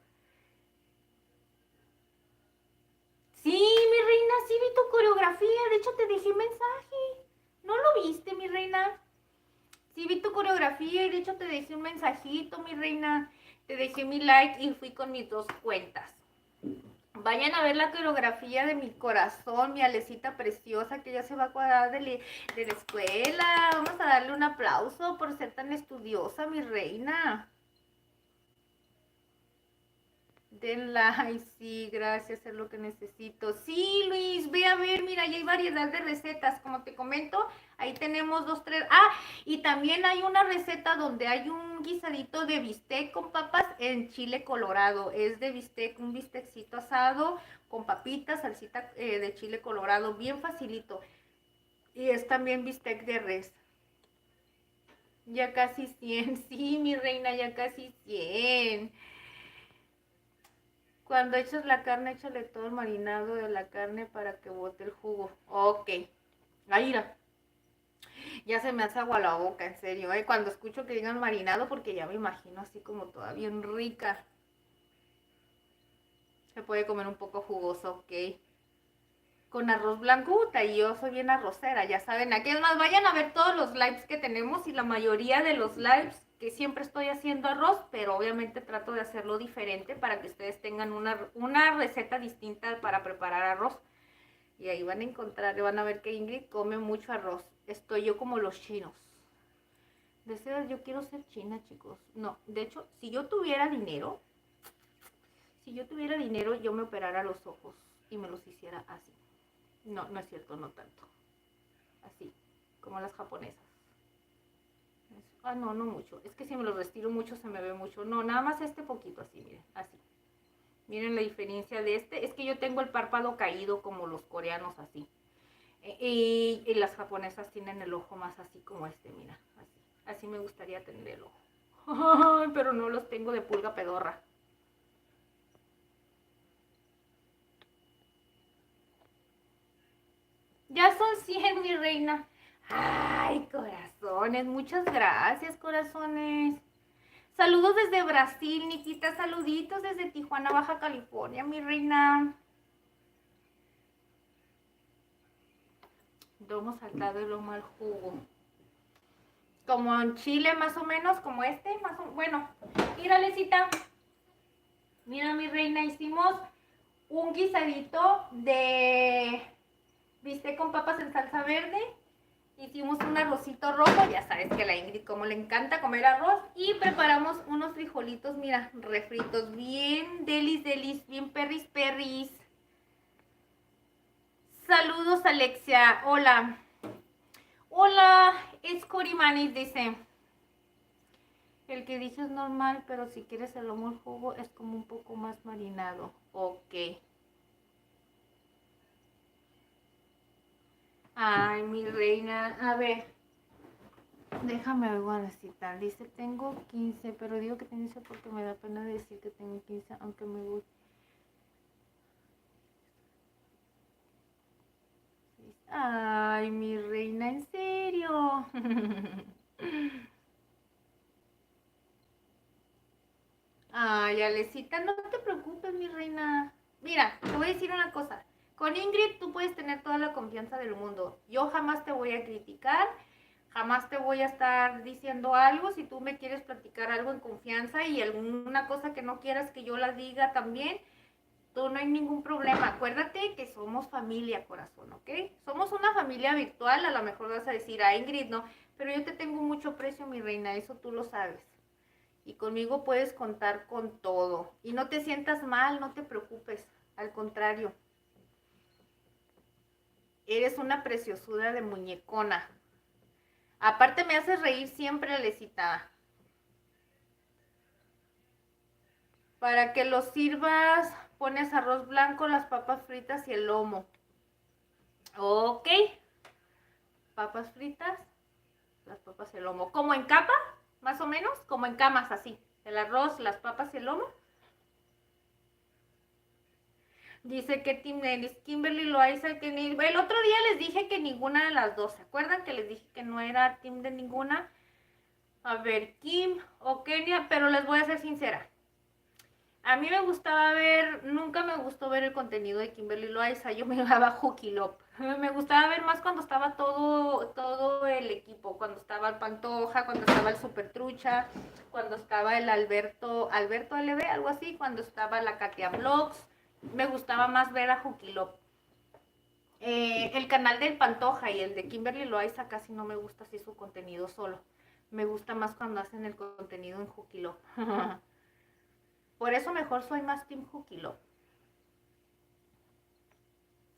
Sí, mi reina, sí vi tu coreografía. De hecho, te dejé mensaje. ¿No lo viste, mi reina? Sí, vi tu coreografía y de hecho te dejé un mensajito, mi reina. Te dejé mi like y fui con mis dos cuentas. Vayan a ver la coreografía de mi corazón, mi Alecita preciosa que ya se va a cuadrar de la escuela. Vamos a darle un aplauso por ser tan estudiosa, mi reina. Denla, ay sí, gracias, es lo que necesito. Sí, Luis, ve a ver, mira, ya hay variedad de recetas, como te comento, ahí tenemos dos, tres. Ah, y también hay una receta donde hay un guisadito de bistec con papas en chile colorado. Es de bistec, un bistecito asado con papitas, salsita de chile colorado, bien facilito. Y es también bistec de res. Ya casi 100, sí, mi reina, ya casi 100. Cuando echas la carne, échale todo el marinado de la carne para que bote el jugo. Ok. Ahí mira, ya se me hace agua la boca, en serio, ¿eh? Cuando escucho que digan marinado, porque ya me imagino así como toda bien rica. Se puede comer un poco jugoso, ok. Con arroz blanco, y yo soy bien arrocera, ya saben. Aquí es más, vayan a ver todos los lives que tenemos y la mayoría de los lives que siempre estoy haciendo arroz, pero obviamente trato de hacerlo diferente para que ustedes tengan una receta distinta para preparar arroz. Y ahí van a encontrar, van a ver que Ingrid come mucho arroz. Estoy yo como los chinos. Deseas, yo quiero ser china, chicos. No, de hecho, si yo tuviera dinero, yo me operara los ojos y me los hiciera así. No, no es cierto, no tanto. Así, como las japonesas. Ah, no, no mucho. Es que si me los retiro mucho se me ve mucho. No, nada más este poquito así, miren, así. Miren la diferencia de este. Es que yo tengo el párpado caído como los coreanos así. Y las japonesas tienen el ojo más así como este, mira. Así, así me gustaría tener el ojo. Ay, pero no los tengo de pulga pedorra. Ya son 100, mi reina. Ay, corazones, muchas gracias, corazones. Saludos desde Brasil, Nikita. Saluditos desde Tijuana, Baja California, mi reina. Lomo saltado y lomo al jugo. Como en Chile, más o menos, como este, más o bueno. Mira, Lecita. Mira, mi reina, hicimos un guisadito de bistec con papas en salsa verde. Hicimos un arrocito rojo, ya sabes que a la Ingrid como le encanta comer arroz. Y preparamos unos frijolitos, mira, refritos, bien delis, bien perris. Saludos, Alexia. Hola. Hola, es Corimanis, dice. El que dice es normal, pero si quieres el lomo al jugo es como un poco más marinado. Ok. Ay, mi reina. A ver. Déjame algo a la cita. Dice, tengo 15, pero digo que tengo 15 porque me da pena decir que tengo 15, aunque me guste. Ay, mi reina, ¿en serio? Ay, Alecita, no te preocupes, mi reina. Mira, te voy a decir una cosa. Con Ingrid tú puedes tener toda la confianza del mundo. Yo jamás te voy a criticar, jamás te voy a estar diciendo algo. Si tú me quieres platicar algo en confianza y alguna cosa que no quieras que yo la diga también, tú no hay ningún problema. Acuérdate que somos familia, corazón, ¿ok? Somos una familia virtual, a lo mejor vas a decir, a Ingrid no, pero yo te tengo mucho precio, mi reina, eso tú lo sabes. Y conmigo puedes contar con todo. Y no te sientas mal, no te preocupes. Al contrario, eres una preciosura de muñecona. Aparte me haces reír siempre, Alecita. Para que lo sirvas, pones arroz blanco, las papas fritas y el lomo. Ok. Papas fritas, las papas y el lomo. ¿Como en capa? Más o menos. Como en camas, así. El arroz, las papas y el lomo. Dice que Team Nellis, Kimberly Loaiza, que ni... El otro día les dije que ninguna de las dos. ¿Se acuerdan que les dije que no era team de ninguna? A ver, Kim o Kenia, pero les voy a ser sincera. A mí me gustaba ver, nunca me gustó ver el contenido de Kimberly Loaiza, yo me daba Hooky Love. Me gustaba ver más cuando estaba todo el equipo, cuando estaba el Pantoja, cuando estaba el Super Trucha, cuando estaba el Alberto LB, algo así, cuando estaba la Katia Vlogs. Me gustaba más ver a Hooky Love. El canal del Pantoja y el de Kimberly Loaiza casi no me gusta así su contenido solo. Me gusta más cuando hacen el contenido en Hooky Love. Por eso mejor soy más Team Hooky Love.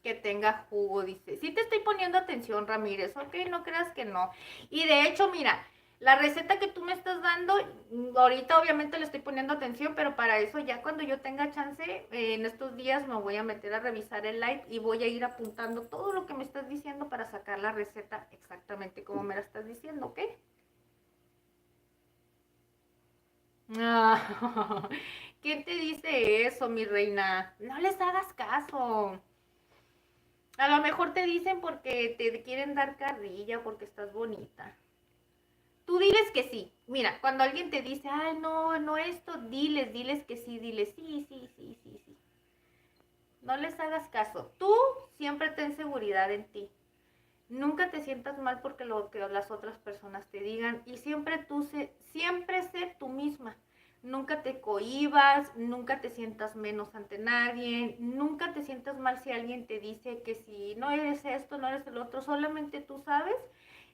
Que tenga jugo, dice. Sí te estoy poniendo atención, Ramírez, ok, no creas que no. Y de hecho, mira, la receta que tú me estás dando, ahorita obviamente le estoy poniendo atención, pero para eso ya cuando yo tenga chance, en estos días me voy a meter a revisar el live y voy a ir apuntando todo lo que me estás diciendo para sacar la receta exactamente como me la estás diciendo, ¿ok? Ah, ¿quién te dice eso, mi reina? No les hagas caso. A lo mejor te dicen porque te quieren dar carrilla, porque estás bonita. Tú diles que sí. Mira, cuando alguien te dice, ay, no, no esto, diles que sí, diles sí, sí, sí, sí, sí. No les hagas caso. Tú siempre ten seguridad en ti. Nunca te sientas mal porque lo que las otras personas te digan y siempre sé tú misma. Nunca te cohibas, nunca te sientas menos ante nadie, nunca te sientas mal si alguien te dice que si no eres esto, no eres el otro, solamente tú sabes.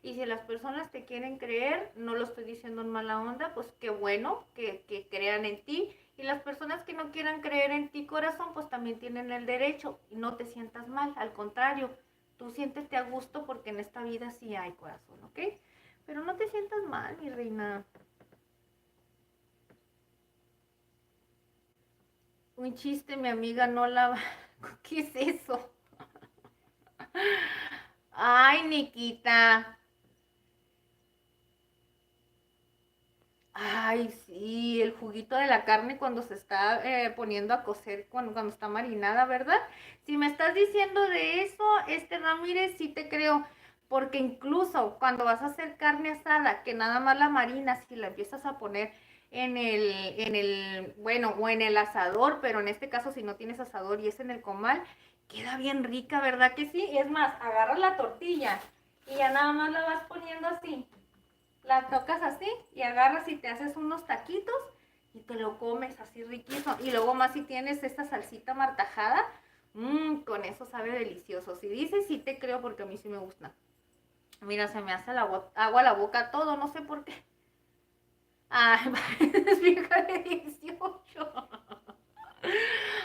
Y si las personas te quieren creer, no lo estoy diciendo en mala onda, pues qué bueno que crean en ti. Y las personas que no quieran creer en ti, corazón, pues también tienen el derecho. Y no te sientas mal, al contrario, tú siéntete a gusto porque en esta vida sí hay corazón, ¿ok? Pero no te sientas mal, mi reina. Un chiste, mi amiga no la... ¿Qué es eso? Ay, Nikita. Ay, sí, el juguito de la carne cuando se está poniendo a cocer, cuando está marinada, ¿verdad? Si me estás diciendo de eso, Ramírez, sí te creo, porque incluso cuando vas a hacer carne asada, que nada más la marinas y la empiezas a poner bueno, o en el asador, pero en este caso si no tienes asador y es en el comal, queda bien rica, ¿verdad que sí? Y es más, agarras la tortilla y ya nada más la vas poniendo así, la tocas así y agarras y te haces unos taquitos y te lo comes así riquísimo. Y luego más si tienes esta salsita martajada, con eso sabe delicioso. Si dices, sí te creo porque a mí sí me gusta. Mira, se me hace agua a la boca todo, no sé por qué. Ay, es vieja de 18.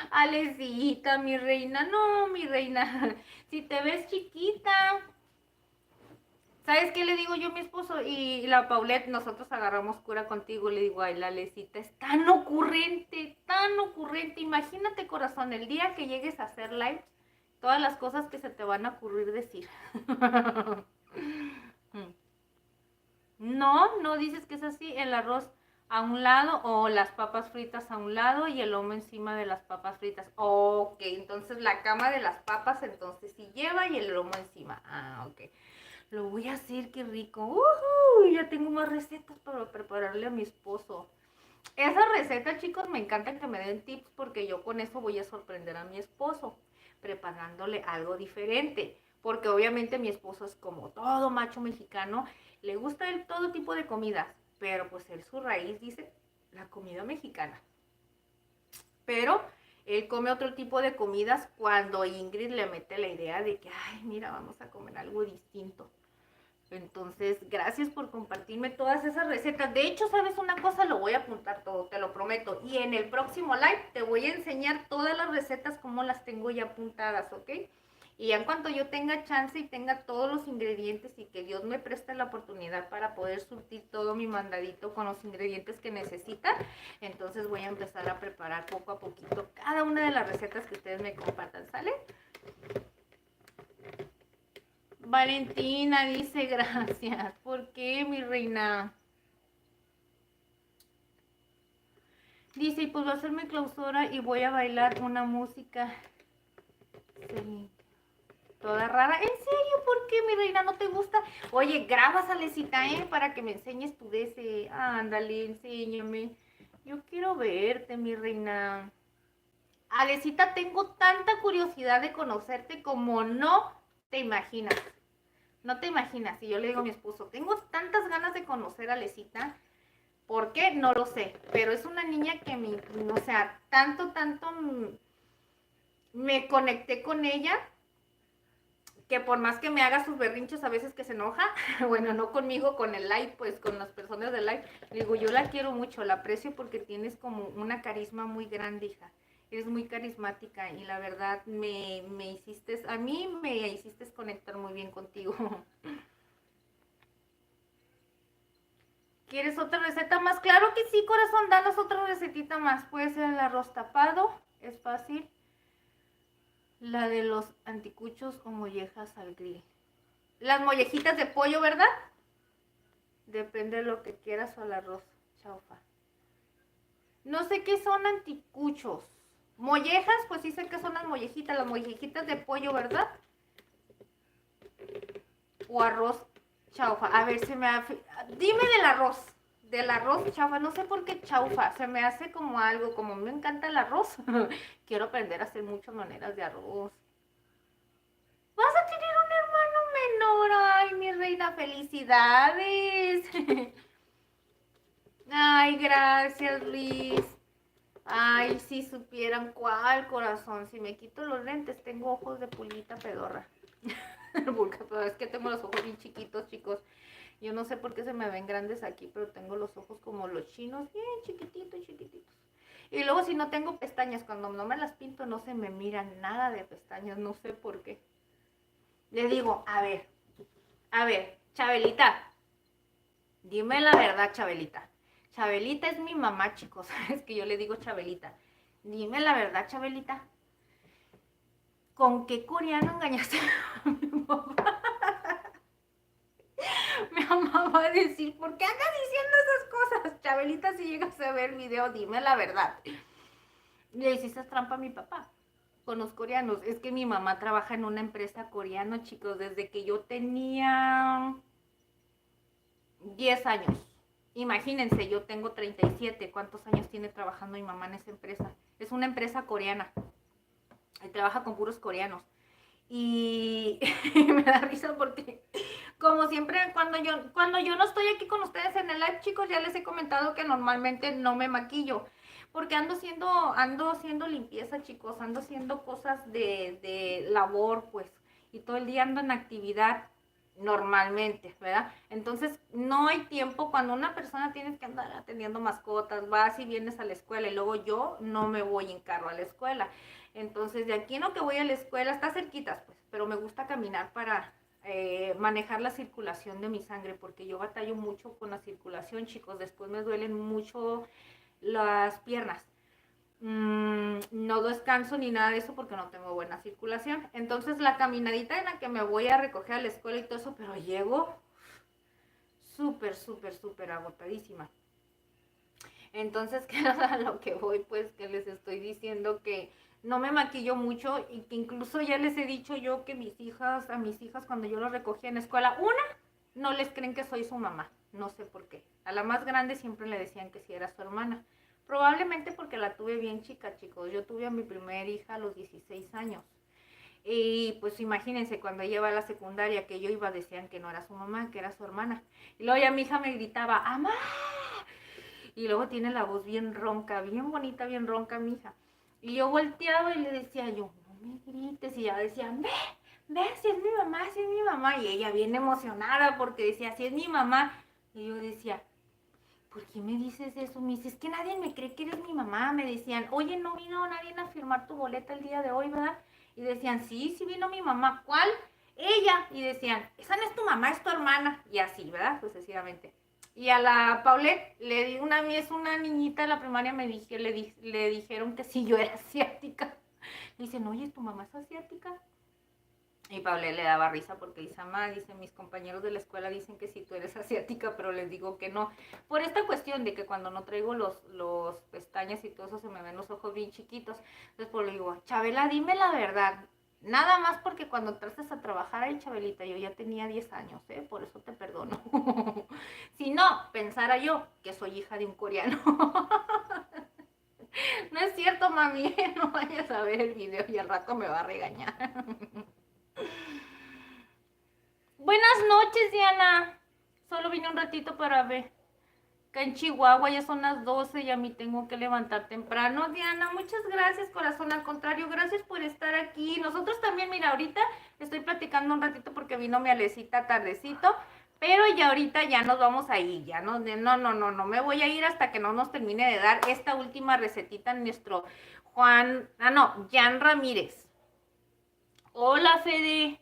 Alecita, mi reina, no, mi reina. Si te ves chiquita, ¿sabes qué le digo yo a mi esposo? Y la Paulette, nosotros agarramos cura contigo. Le digo, ay, la Lecita es tan ocurrente, tan ocurrente. Imagínate, corazón, el día que llegues a hacer live, todas las cosas que se te van a ocurrir decir. no dices que es así, el arroz a un lado o las papas fritas a un lado y el lomo encima de las papas fritas. Ok, entonces la cama de las papas entonces sí lleva y el lomo encima. Ah, ok. Lo voy a hacer, qué rico. Ya tengo más recetas para prepararle a mi esposo. Esa receta, chicos, me encanta que me den tips porque yo con eso voy a sorprender a mi esposo, preparándole algo diferente. Porque obviamente mi esposo es como todo macho mexicano, le gusta todo tipo de comidas, pero pues él su raíz dice la comida mexicana. Pero él come otro tipo de comidas cuando Ingrid le mete la idea de que, ay, mira, vamos a comer algo distinto. Entonces, gracias por compartirme todas esas recetas. De hecho, ¿sabes una cosa? Lo voy a apuntar todo, te lo prometo. Y en el próximo live te voy a enseñar todas las recetas como las tengo ya apuntadas, ¿ok? Y en cuanto yo tenga chance y tenga todos los ingredientes y que Dios me preste la oportunidad para poder surtir todo mi mandadito con los ingredientes que necesita, entonces voy a empezar a preparar poco a poquito cada una de las recetas que ustedes me compartan, ¿sale? Valentina dice gracias. ¿Por qué, mi reina? Dice, y pues va a ser mi clausura y voy a bailar una música. Sí. Toda rara. ¿En serio? ¿Por qué, mi reina? ¿No te gusta? Oye, grabas, Alecita, para que me enseñes tu DC. Ándale, enséñame. Yo quiero verte, mi reina. Alecita, tengo tanta curiosidad de conocerte como no te imaginas. No te imaginas. Y yo le digo a mi esposo, tengo tantas ganas de conocer a Alecita. ¿Por qué? No lo sé. Pero es una niña que o sea, tanto me conecté con ella que por más que me haga sus berrinches a veces que se enoja, bueno, no conmigo, con el live, pues con las personas del live, digo, yo la quiero mucho, la aprecio porque tienes como una carisma muy grande, hija. Eres muy carismática y la verdad a mí me hiciste conectar muy bien contigo. ¿Quieres otra receta más? Claro que sí, corazón, danos otra recetita más. Puede ser el arroz tapado, es fácil. La de los anticuchos o mollejas al grill. Las mollejitas de pollo, ¿verdad? Depende de lo que quieras o al arroz. Chaufa. No sé qué son anticuchos. Mollejas, pues sí sé que son las mollejitas de pollo, ¿verdad? O arroz chaufa. A ver, dime del arroz. Del arroz chaufa. No sé por qué chaufa. Se me hace como algo, como me encanta el arroz. Quiero aprender a hacer muchas maneras de arroz. Vas a tener un hermano menor. Ay, mi reina, felicidades. Ay, gracias, Luis. Ay, si supieran cuál, corazón. Si me quito los lentes, tengo ojos de pulita pedorra. Porque es que tengo los ojos bien chiquitos, chicos. Yo no sé por qué se me ven grandes aquí, pero tengo los ojos como los chinos, bien chiquititos, chiquititos. Y luego si no tengo pestañas, cuando no me las pinto, no se me miran nada de pestañas, no sé por qué. Le digo, a ver, Chabelita, dime la verdad, Chabelita. Chabelita es mi mamá, chicos. Es que yo le digo Chabelita. Dime la verdad, Chabelita. ¿Con qué coreano engañaste a mi mamá? Mi mamá va a decir, ¿por qué andas diciendo esas cosas? Chabelita, si llegas a ver el video, dime la verdad. Le hiciste trampa a mi papá con los coreanos. Es que mi mamá trabaja en una empresa coreana, chicos, desde que yo tenía 10 años. Imagínense, yo tengo 37. ¿Cuántos años tiene trabajando mi mamá en esa empresa? Es una empresa coreana. Y trabaja con puros coreanos. Y me da risa porque, como siempre, cuando yo no estoy aquí con ustedes en el live, chicos, ya les he comentado que normalmente no me maquillo. Porque ando haciendo limpieza, chicos. Ando haciendo cosas de labor, pues. Y todo el día ando en actividad normalmente, ¿verdad? Entonces no hay tiempo cuando una persona tiene que andar atendiendo mascotas, vas y vienes a la escuela y luego yo no me voy en carro a la escuela. Entonces de aquí en lo que voy a la escuela está cerquitas, pues, pero me gusta caminar para manejar la circulación de mi sangre porque yo batallo mucho con la circulación, chicos, después me duelen mucho las piernas. No descanso ni nada de eso porque no tengo buena circulación. Entonces la caminadita en la que me voy a recoger a la escuela y todo eso, pero llego súper, súper, súper agotadísima. Entonces, que a lo que voy, pues que les estoy diciendo que no me maquillo mucho y que incluso ya les he dicho yo que a mis hijas cuando yo las recogía en la escuela, no les creen que soy su mamá, no sé por qué. A la más grande siempre le decían que sí era su hermana. Probablemente porque la tuve bien chica, chicos. Yo tuve a mi primera hija a los 16 años. Y pues imagínense, cuando ella iba a la secundaria, que yo iba, decían que no era su mamá, que era su hermana. Y luego ya mi hija me gritaba, ¡Amá! Y luego tiene la voz bien ronca, bien bonita, bien ronca mi hija. Y yo volteaba y le decía yo, no me grites. Y ella decía, ve, si es mi mamá, si es mi mamá. Y ella bien emocionada porque decía, si es mi mamá. Y yo decía, ¿por qué me dices eso? Me dice, es que nadie me cree que eres mi mamá. Me decían, oye, no vino nadie a firmar tu boleta el día de hoy, ¿verdad? Y decían, sí, sí vino mi mamá. ¿Cuál? Ella. Y decían, esa no es tu mamá, es tu hermana. Y así, ¿verdad? Sucesivamente. Y a la Paulette, le di una vez una niñita de la primaria, le dijeron que si yo era asiática. Le dicen, oye, ¿tu mamá es asiática? Y Paulette le daba risa porque dice, mamá, dice, mis compañeros de la escuela dicen que sí, tú eres asiática, pero les digo que no. Por esta cuestión de que cuando no traigo los pestañas y todo eso se me ven los ojos bien chiquitos. Entonces pues le digo, Chabela, dime la verdad. Nada más porque cuando entraste a trabajar ahí, Chabelita, yo ya tenía 10 años, por eso te perdono. Si no, pensara yo que soy hija de un coreano. No es cierto, mami, no vayas a ver el video y al rato me va a regañar. Buenas noches, Diana. Solo vine un ratito para ver. Acá en Chihuahua ya son las 12 y a mí tengo que levantar temprano. Diana, muchas gracias, corazón. Al contrario, gracias por estar aquí. Nosotros también, mira, ahorita estoy platicando un ratito porque vino mi Alecita tardecito. Pero ya ahorita ya nos vamos a ir. Ya no me voy a ir hasta que no nos termine de dar esta última recetita en nuestro Jan Ramírez. Hola, Fede.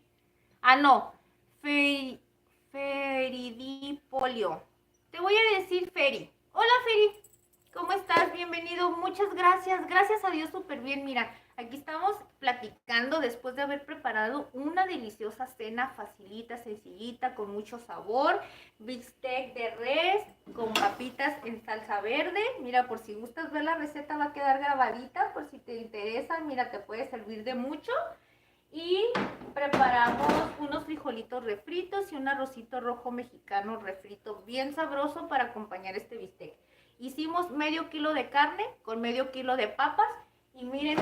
No. Feridipolio. Te voy a decir Feri. Hola, Feri. ¿Cómo estás? Bienvenido. Muchas gracias. Gracias a Dios, súper bien. Mira, aquí estamos platicando después de haber preparado una deliciosa cena facilita, sencillita, con mucho sabor. Bistec de res con papitas en salsa verde. Mira, por si gustas ver la receta va a quedar grabadita. Por si te interesa, mira, te puede servir de mucho. Y preparamos unos frijolitos refritos y un arrocito rojo mexicano refrito bien sabroso para acompañar este bistec. Hicimos medio kilo de carne con medio kilo de papas y miren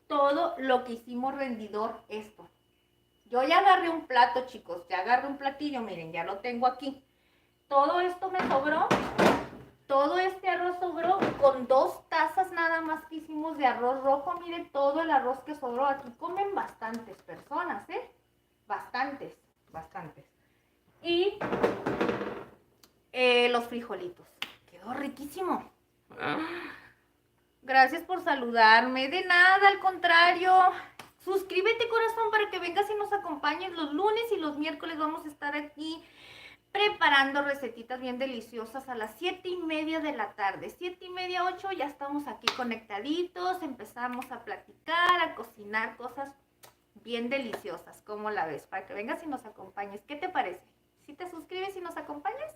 todo lo que hicimos rendidor esto. Yo ya agarré un plato, chicos, ya agarré un platillo, miren, ya lo tengo aquí. Todo esto me sobró. Todo este arroz sobró con 2 tazas nada más que hicimos de arroz rojo. Miren todo el arroz que sobró. Aquí comen bastantes personas, Bastantes. Y los frijolitos. Quedó riquísimo. Gracias por saludarme. De nada, al contrario. Suscríbete, corazón, para que vengas y nos acompañes los lunes y los miércoles. Vamos a estar aquí preparando recetitas bien deliciosas a las 7:30 de la tarde. 7:30, 8, ya estamos aquí conectaditos, empezamos a platicar, a cocinar cosas bien deliciosas. ¿Cómo la ves? Para que vengas y nos acompañes. ¿Qué te parece? ¿Sí te suscribes y nos acompañas?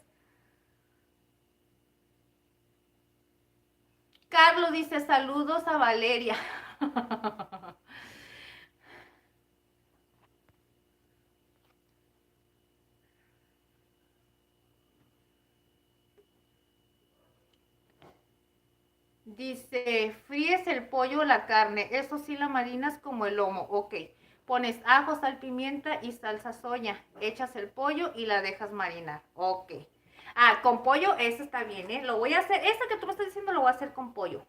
Carlos dice, saludos a Valeria. Dice, fríes el pollo o la carne, eso sí la marinas como el lomo, ok. Pones ajo, sal, pimienta y salsa soya, echas el pollo y la dejas marinar, ok. Con pollo, eso está bien, Lo voy a hacer, esta que tú me estás diciendo lo voy a hacer con pollo,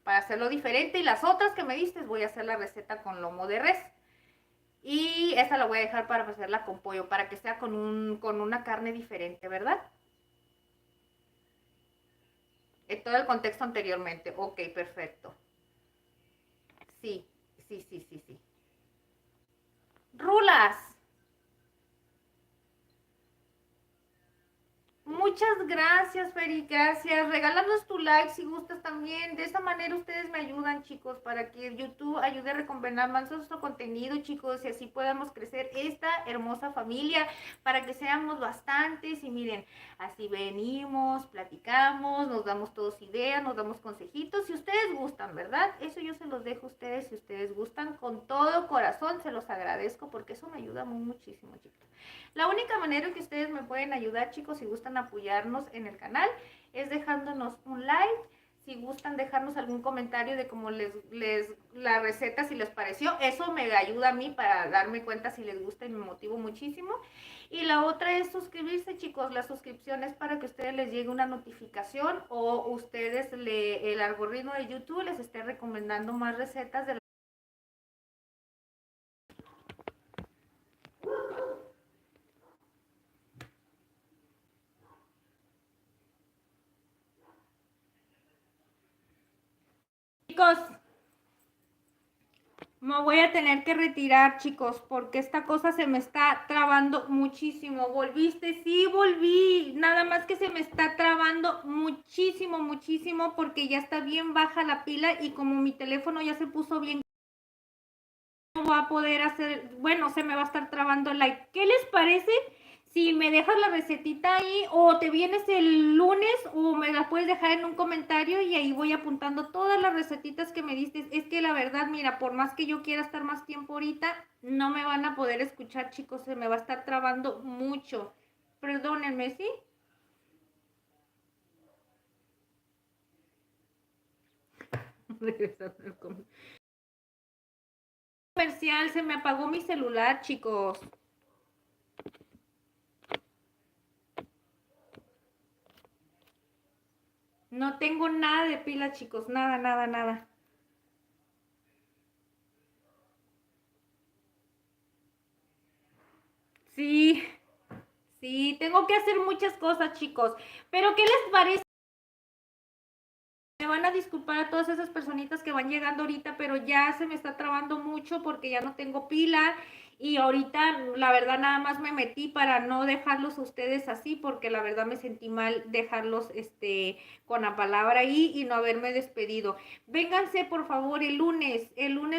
para hacerlo diferente. Y las otras que me diste, voy a hacer la receta con lomo de res. Y esta la voy a dejar para hacerla con pollo, para que sea con una carne diferente, ¿verdad? Todo el contexto anteriormente. Ok, perfecto. Sí. Rulas. muchas gracias, Feri, gracias. Regálanos tu like si gustas también. De esa manera ustedes me ayudan, chicos, para que YouTube ayude a recomendar más nuestro contenido, chicos, y así podamos crecer esta hermosa familia, para que seamos bastantes. Y miren, así venimos, platicamos, nos damos todos ideas, nos damos consejitos. Si ustedes gustan, ¿verdad? Eso yo se los dejo a ustedes. Si ustedes gustan, con todo corazón se los agradezco, porque eso me ayuda muchísimo, chicos. La única manera en que ustedes me pueden ayudar, chicos, si gustan apoyarnos en el canal, es dejándonos un like. Si gustan dejarnos algún comentario de cómo la receta, si les pareció, eso me ayuda a mí para darme cuenta si les gusta y me motivo muchísimo. Y la otra es suscribirse, chicos. La suscripción es para que a ustedes les llegue una notificación o ustedes, el algoritmo de YouTube les esté recomendando más recetas de chicos. Me voy a tener que retirar, chicos, porque esta cosa se me está trabando muchísimo. ¿Volviste? Sí, volví. Nada más que se me está trabando muchísimo, muchísimo, porque ya está bien baja la pila y como mi teléfono ya se puso bien, no voy a poder hacer, bueno, se me va a estar trabando el like. ¿Qué les parece si me dejas la recetita ahí o te vienes el lunes o me la puedes dejar en un comentario y ahí voy apuntando todas las recetitas que me diste? Es que la verdad, mira, por más que yo quiera estar más tiempo ahorita, no me van a poder escuchar, chicos, se me va a estar trabando mucho. Perdónenme, ¿sí? Regresando al comercial, se me apagó mi celular, chicos. No tengo nada de pila, chicos, nada, nada, nada. Sí, sí, tengo que hacer muchas cosas, chicos. Pero ¿qué les parece? Me van a disculpar a todas esas personitas que van llegando ahorita, pero ya se me está trabando mucho porque ya no tengo pila y ahorita la verdad nada más me metí para no dejarlos a ustedes así porque la verdad me sentí mal dejarlos con la palabra ahí y no haberme despedido. Vénganse por favor el lunes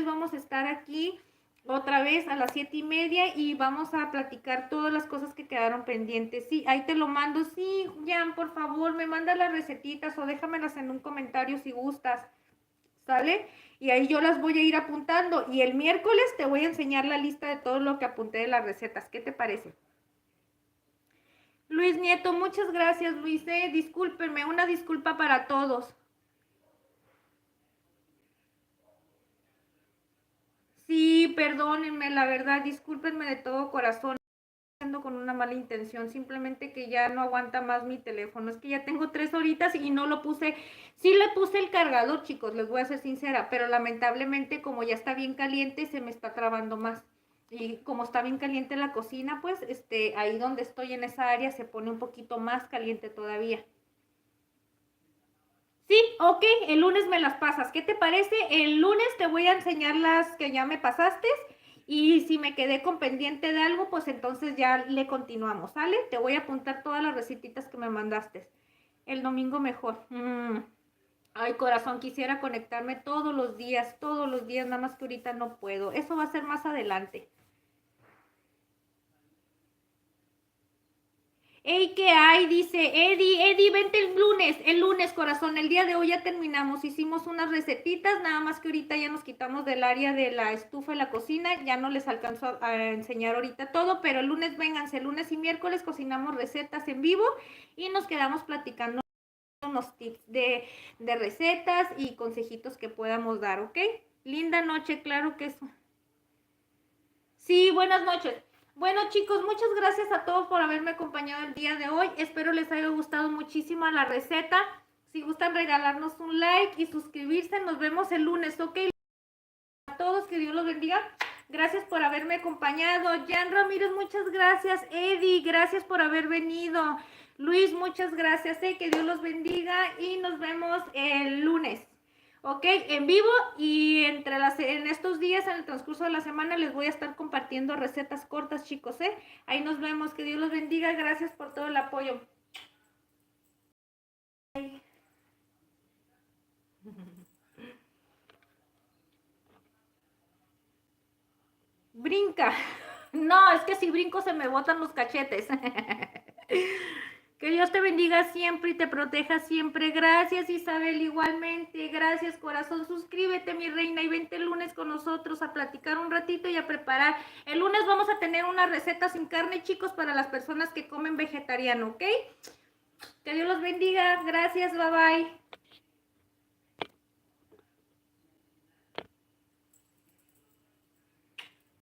vamos a estar aquí otra vez a las 7:30 y vamos a platicar todas las cosas que quedaron pendientes. Sí, ahí te lo mando. Sí, Jan, por favor, me manda las recetitas o déjamelas en un comentario si gustas. ¿Sale? Y ahí yo las voy a ir apuntando. Y el miércoles te voy a enseñar la lista de todo lo que apunté de las recetas. ¿Qué te parece? Luis Nieto, muchas gracias, Luis. Discúlpenme, una disculpa para todos. Sí, perdónenme, la verdad, discúlpenme de todo corazón. Con una mala intención, simplemente que ya no aguanta más mi teléfono. Es que ya tengo 3 horitas y no lo puse. Sí le puse el cargador, chicos, les voy a ser sincera, pero lamentablemente como ya está bien caliente, se me está trabando más. Y como está bien caliente la cocina, pues ahí donde estoy en esa área se pone un poquito más caliente todavía. Sí, ok, el lunes me las pasas. ¿Qué te parece? El lunes te voy a enseñar las que ya me pasaste y si me quedé con pendiente de algo, pues entonces ya le continuamos, ¿sale? Te voy a apuntar todas las recetitas que me mandaste. El domingo mejor. Ay, corazón, quisiera conectarme todos los días, nada más que ahorita no puedo. Eso va a ser más adelante. Ey, ¿qué hay? Dice Eddie, vente el lunes, corazón, el día de hoy ya terminamos, hicimos unas recetitas, nada más que ahorita ya nos quitamos del área de la estufa y la cocina, ya no les alcanzo a enseñar ahorita todo, pero el lunes vénganse, lunes y miércoles cocinamos recetas en vivo y nos quedamos platicando unos tips de recetas y consejitos que podamos dar, ¿ok? Linda noche, claro que eso. Sí, buenas noches. Bueno, chicos, muchas gracias a todos por haberme acompañado el día de hoy. Espero les haya gustado muchísimo la receta. Si gustan regalarnos un like y suscribirse, nos vemos el lunes, ¿ok? A todos, que Dios los bendiga. Gracias por haberme acompañado. Jan Ramírez, muchas gracias. Eddie, gracias por haber venido. Luis, muchas gracias. Que Dios los bendiga y nos vemos el lunes. Ok, en vivo y en estos días, en el transcurso de la semana, les voy a estar compartiendo recetas cortas, chicos, Ahí nos vemos, que Dios los bendiga, gracias por todo el apoyo. Brinca. No, es que si brinco se me botan los cachetes. Que Dios te bendiga siempre y te proteja siempre. Gracias, Isabel, igualmente. Gracias, corazón. Suscríbete, mi reina, y vente el lunes con nosotros a platicar un ratito y a preparar. El lunes vamos a tener una receta sin carne, chicos, para las personas que comen vegetariano, ¿ok? Que Dios los bendiga. Gracias, bye bye.